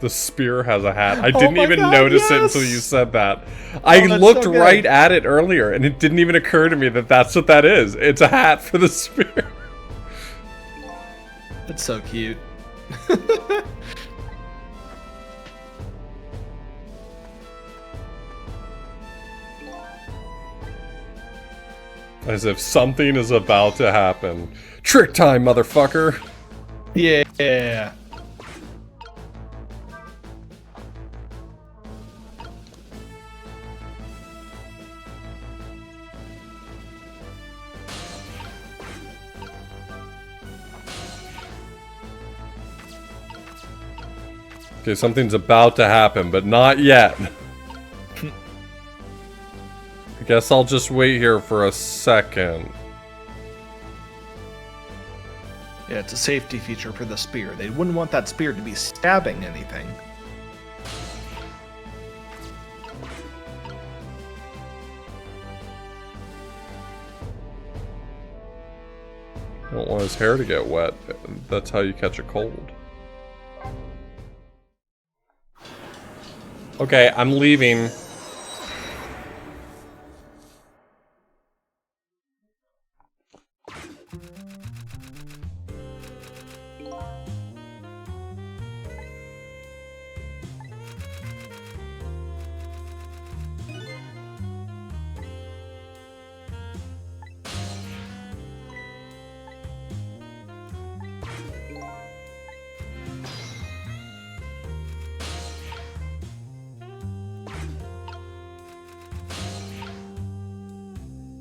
The spear has a hat. I didn't even God, notice it yes! until you said that. I looked right at it earlier, and it didn't even occur to me that that's what that is. It's a hat for the spear. It's so cute. As if something is about to happen. Trick time, motherfucker! Yeah. Okay, something's about to happen, but not yet. I guess I'll just wait here for a second. Yeah, it's a safety feature for the spear. They wouldn't want that spear to be stabbing anything. I don't want his hair to get wet. That's how you catch a cold. Okay, I'm leaving.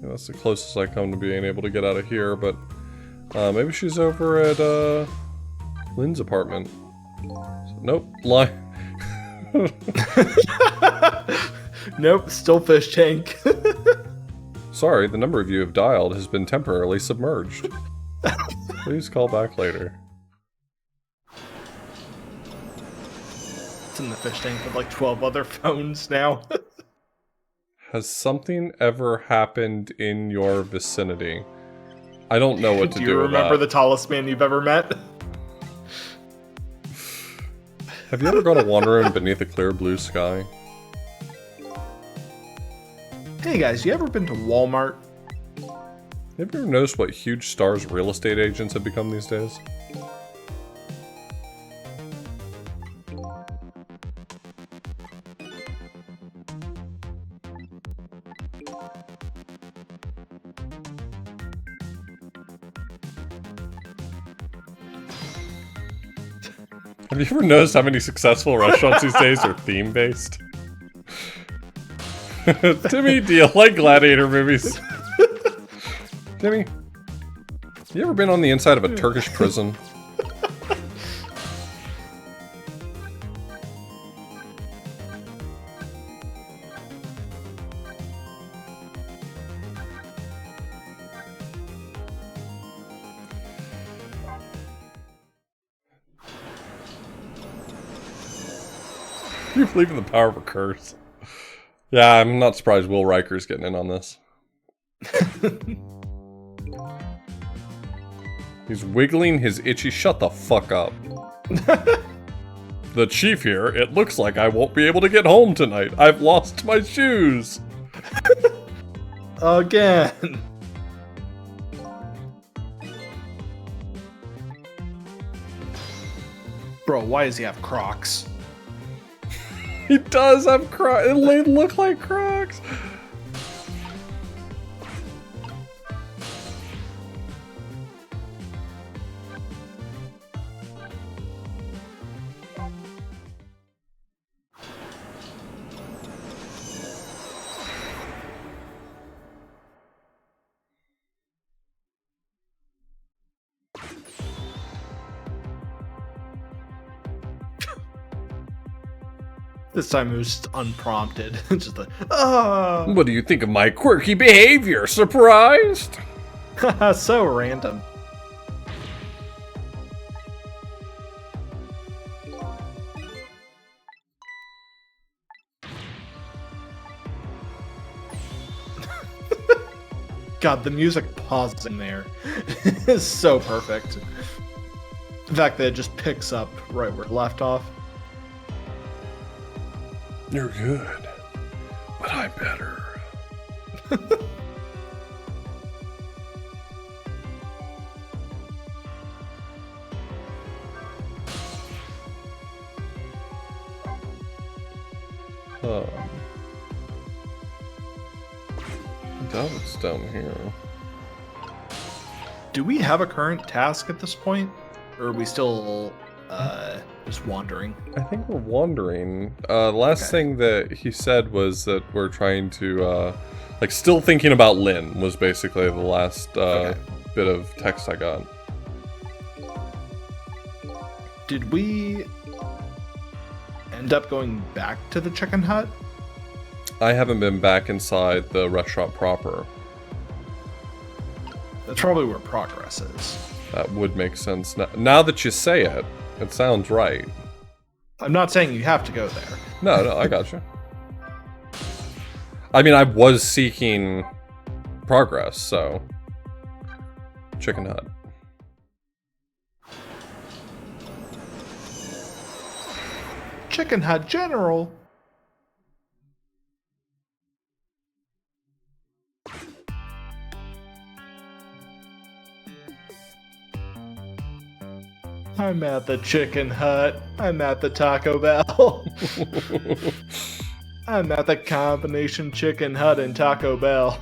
That's the closest I come to being able to get out of here, but maybe she's over at Lynn's apartment. Nope, lie. Nope, still fish tank. Sorry, the number of you have dialed has been temporarily submerged. Please call back later. It's in the fish tank with like 12 other phones now. Has something ever happened in your vicinity? I don't know what to do. Do you remember the tallest man you've ever met? Have you ever gone to wandering beneath a clear blue sky? Hey guys, you ever been to Walmart? Have you ever noticed what huge stars real estate agents have become these days? Have you ever noticed how many successful restaurants these days are theme-based? Timmy, do you like gladiator movies? Timmy, you ever been on the inside of a Turkish prison? You believe in the power of a curse? Yeah, I'm not surprised Will Riker's getting in on this. He's wiggling his itchy. Shut the fuck up. The chief here, it looks like I won't be able to get home tonight. I've lost my shoes. Again. Bro, why does he have Crocs? He does have Crocs. They look like Crocs. This time it was just unprompted. Just like, oh. What do you think of my quirky behavior? Surprised? So random. God, the music pausing there is so perfect. The fact that it just picks up right where it left off. You're good, but I'm better. It's down here. Do we have a current task at this point? Or are we still just wandering? I think we're wandering. The last thing that he said was that we're trying to, like, still thinking about Lynn was basically the last bit of text I got. Did we end up going back to the chicken hut? I haven't been back inside the restaurant proper. That's probably where progress is. That would make sense. Now that you say it, it sounds right. I'm not saying you have to go there. No, I gotcha. I mean, I was seeking progress, so... Chicken Hut. Chicken Hut General. I'm at the Chicken Hut. I'm at the Taco Bell. I'm at the combination Chicken Hut and Taco Bell.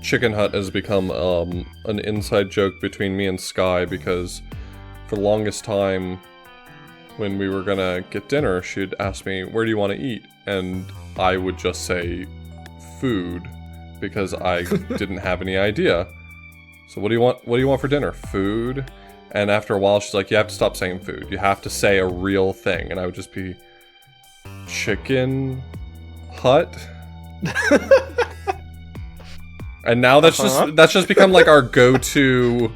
Chicken Hut has become an inside joke between me and Sky because for the longest time when we were gonna get dinner, she'd ask me, where do you want to eat? And I would just say food because I didn't have any idea. So what do you want for dinner? Food? And after a while she's like, you have to stop saying food. You have to say a real thing. And I would just be Chicken Hut? And now that's just become like our go-to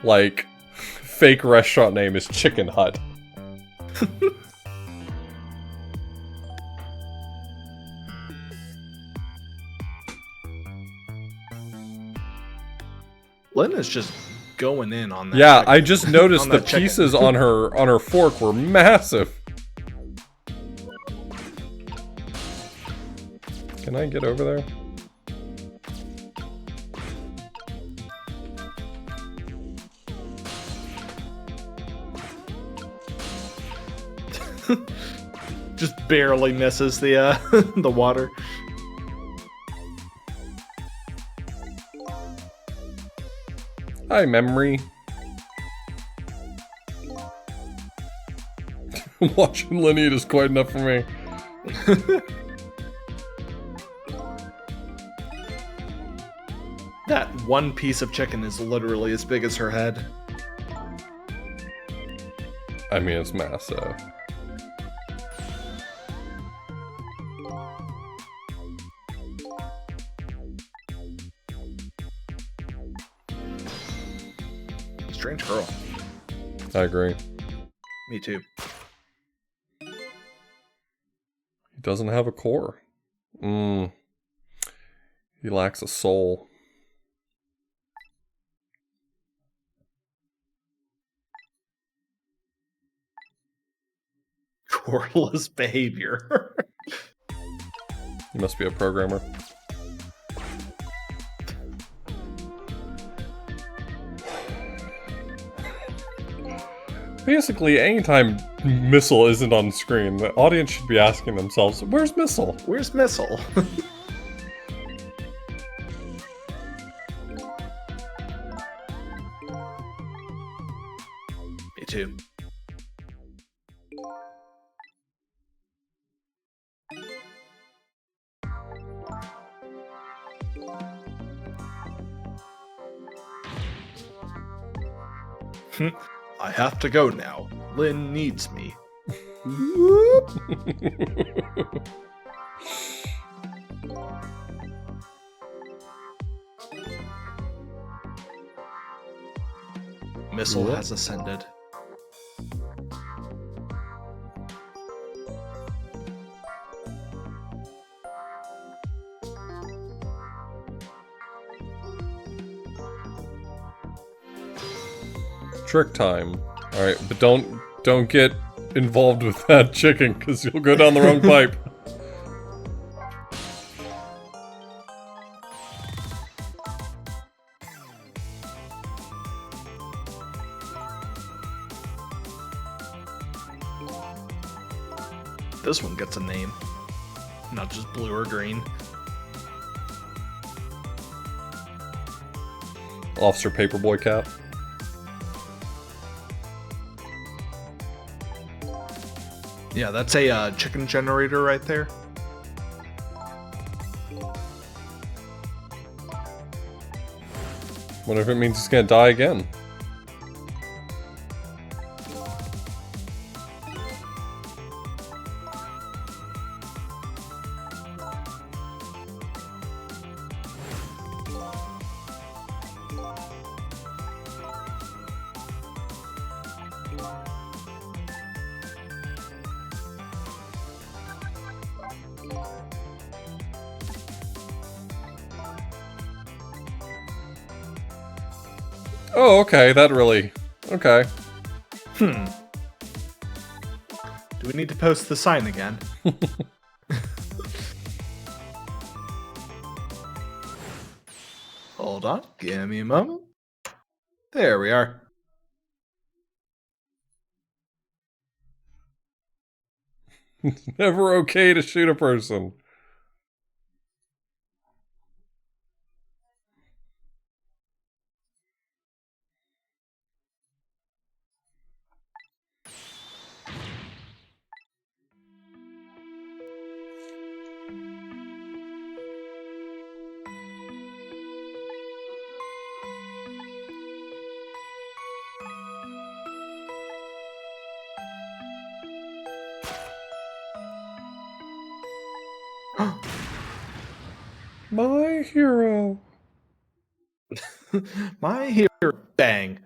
like fake restaurant name is Chicken Hut. Lynn is just going in on that. Yeah, chicken. I just noticed the chicken. pieces on her fork were massive. Can I get over there? Just barely misses the the water. Hi, memory. Watching Lenny eat is quite enough for me. That one piece of chicken is literally as big as her head. I mean, it's massive. Strange girl. I agree. Me too. He doesn't have a core. He lacks a soul. Coreless behavior. He must be a programmer. Basically, anytime Missile isn't on screen, the audience should be asking themselves, where's Missile? Where's Missile? Me too. I have to go now. Lynn needs me. Missile has ascended. Trick time. Alright, but don't get involved with that chicken, because you'll go down the wrong pipe. This one gets a name. Not just blue or green. Officer Paperboy Cap. Yeah, that's a chicken generator right there. Wonder if it means he's gonna die again. Oh, okay, that really... Okay. Do we need to post the sign again? Hold on, give me a moment. There we are. Never okay to shoot a person. My hero. My hero. Bang.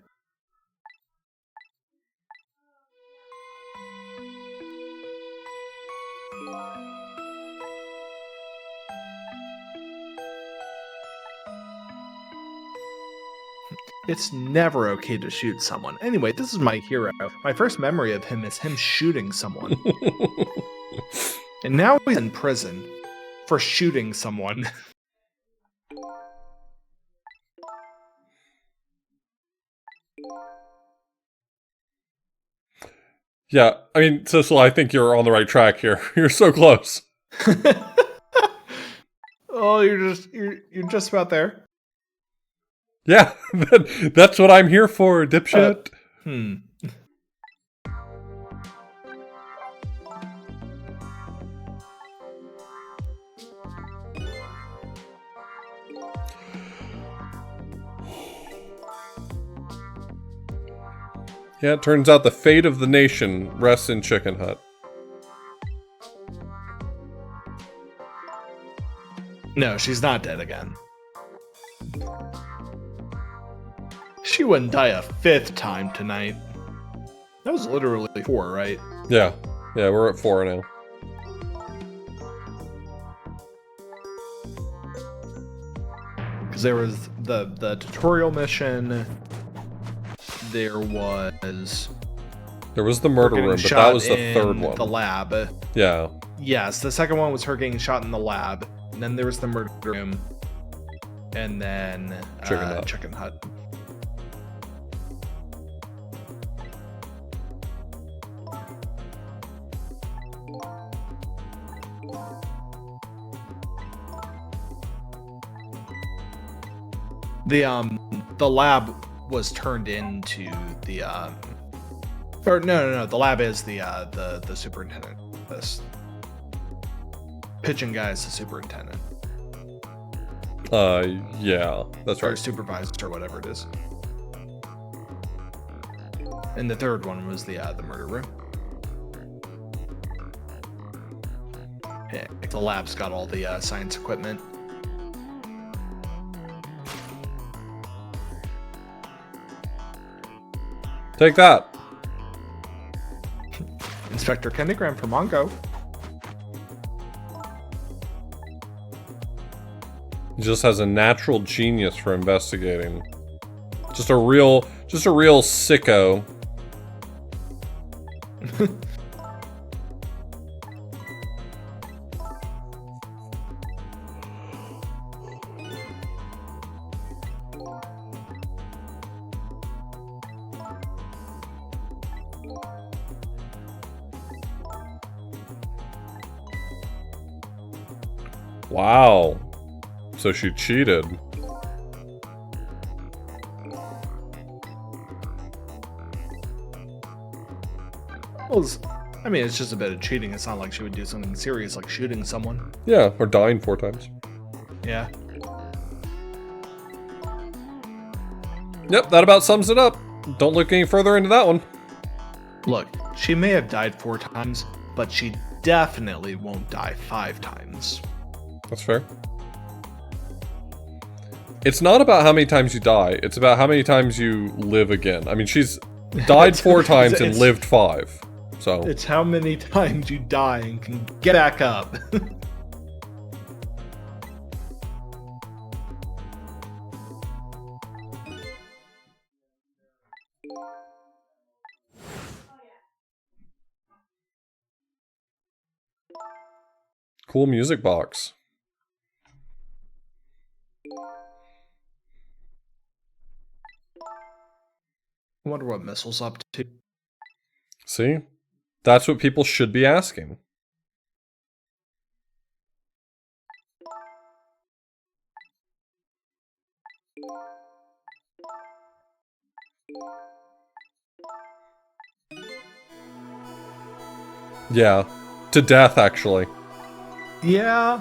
It's never okay to shoot someone. Anyway, this is my hero. My first memory of him is him shooting someone. And now he's in prison for shooting someone. Yeah, I mean, Sissel, I think you're on the right track here. You're so close. Oh, you're just about there. Yeah, that's what I'm here for, dipshit. Hmm. Yeah, it turns out the fate of the nation rests in Chicken Hut. No, she's not dead again. She wouldn't die a 5th time tonight. That was literally 4, right? Yeah. Yeah, we're at 4 now. Because there was the tutorial mission. There was the murder room, but that was the third one. The lab. Yeah. Yes, the second one was her getting shot in the lab. And then there was the murder room. And then Chicken Hut. The lab was turned into the or no, the lab is the superintendent. This pitching guy is the superintendent. Yeah, that's or right. supervisor or whatever it is. And the third one was the murder room. Yeah, the lab's got all the science equipment. Take that. Inspector Kendigram for Mongo. He just has a natural genius for investigating. Just a real sicko. Wow. So she cheated. Well, I mean, it's just a bit of cheating. It's not like she would do something serious like shooting someone. Yeah, or dying 4 times. Yeah. Yep, that about sums it up. Don't look any further into that one. Look, she may have died 4 times, but she definitely won't die 5 times. That's fair. It's not about how many times you die, it's about how many times you live again. I mean, she's died 4 times and lived 5. So it's how many times you die and can get back up. cool music box. I wonder what Missile's up to. See? That's what people should be asking. Yeah. To death, actually. Yeah.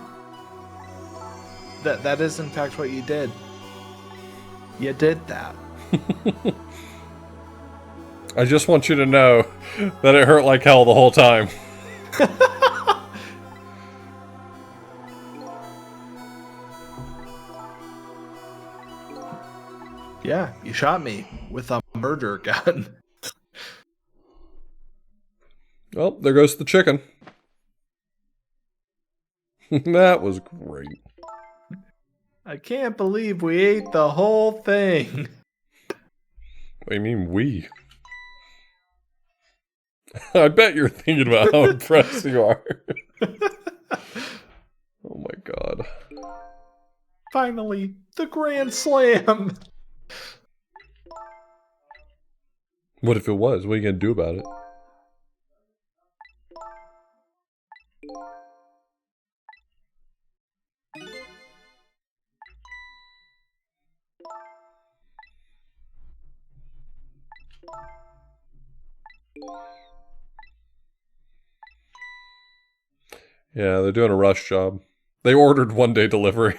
That is in fact what you did. You did that. I just want you to know that it hurt like hell the whole time. Yeah, you shot me with a murder gun. Well, there goes the chicken. That was great. I can't believe we ate the whole thing. What do you mean, we? I bet you're thinking about how impressed you are. Oh my god. Finally, the Grand Slam. What if it was? What are you gonna do about it? Yeah, they're doing a rush job. They ordered 1-day delivery.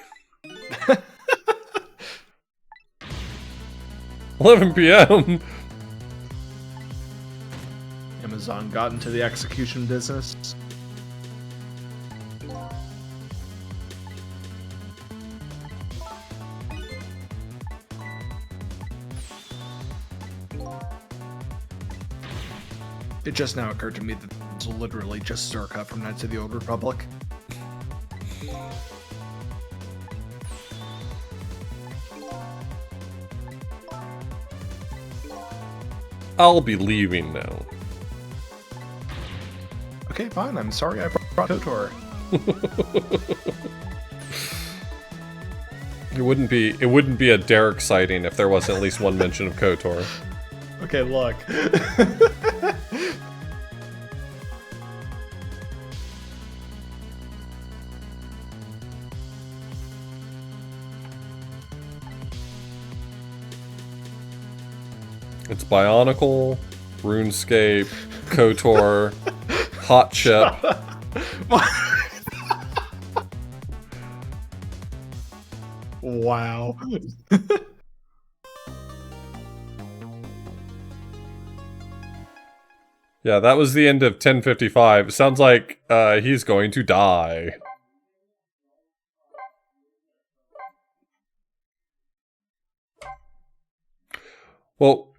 11 p.m. Amazon got into the execution business. It just now occurred to me that it's literally just Zerka from Knights of the Old Republic. I'll be leaving now. Okay, fine. I'm sorry I brought KOTOR. It wouldn't be a Derek sighting if there wasn't at least one mention of KOTOR. Okay, look. It's Bionicle, RuneScape, KOTOR, Hot Chip. Wow. Yeah, that was the end of 1055. Sounds like he's going to die. Well,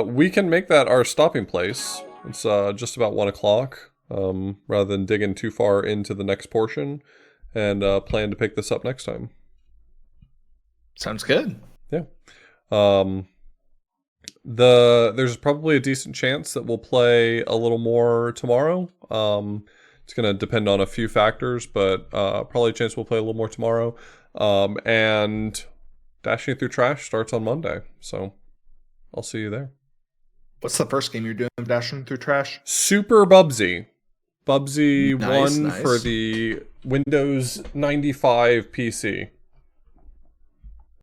we can make that our stopping place. It's just about 1 o'clock, rather than digging too far into the next portion, and plan to pick this up next time. Sounds good. Yeah. There's probably a decent chance that we'll play a little more tomorrow. It's going to depend on a few factors, but probably a chance we'll play a little more tomorrow. And Dashing Through Trash starts on Monday, so I'll see you there. What's the first game you're doing of Dashing Through Trash? Super Bubsy. Bubsy Nice, 1 nice. for the Windows 95 PC.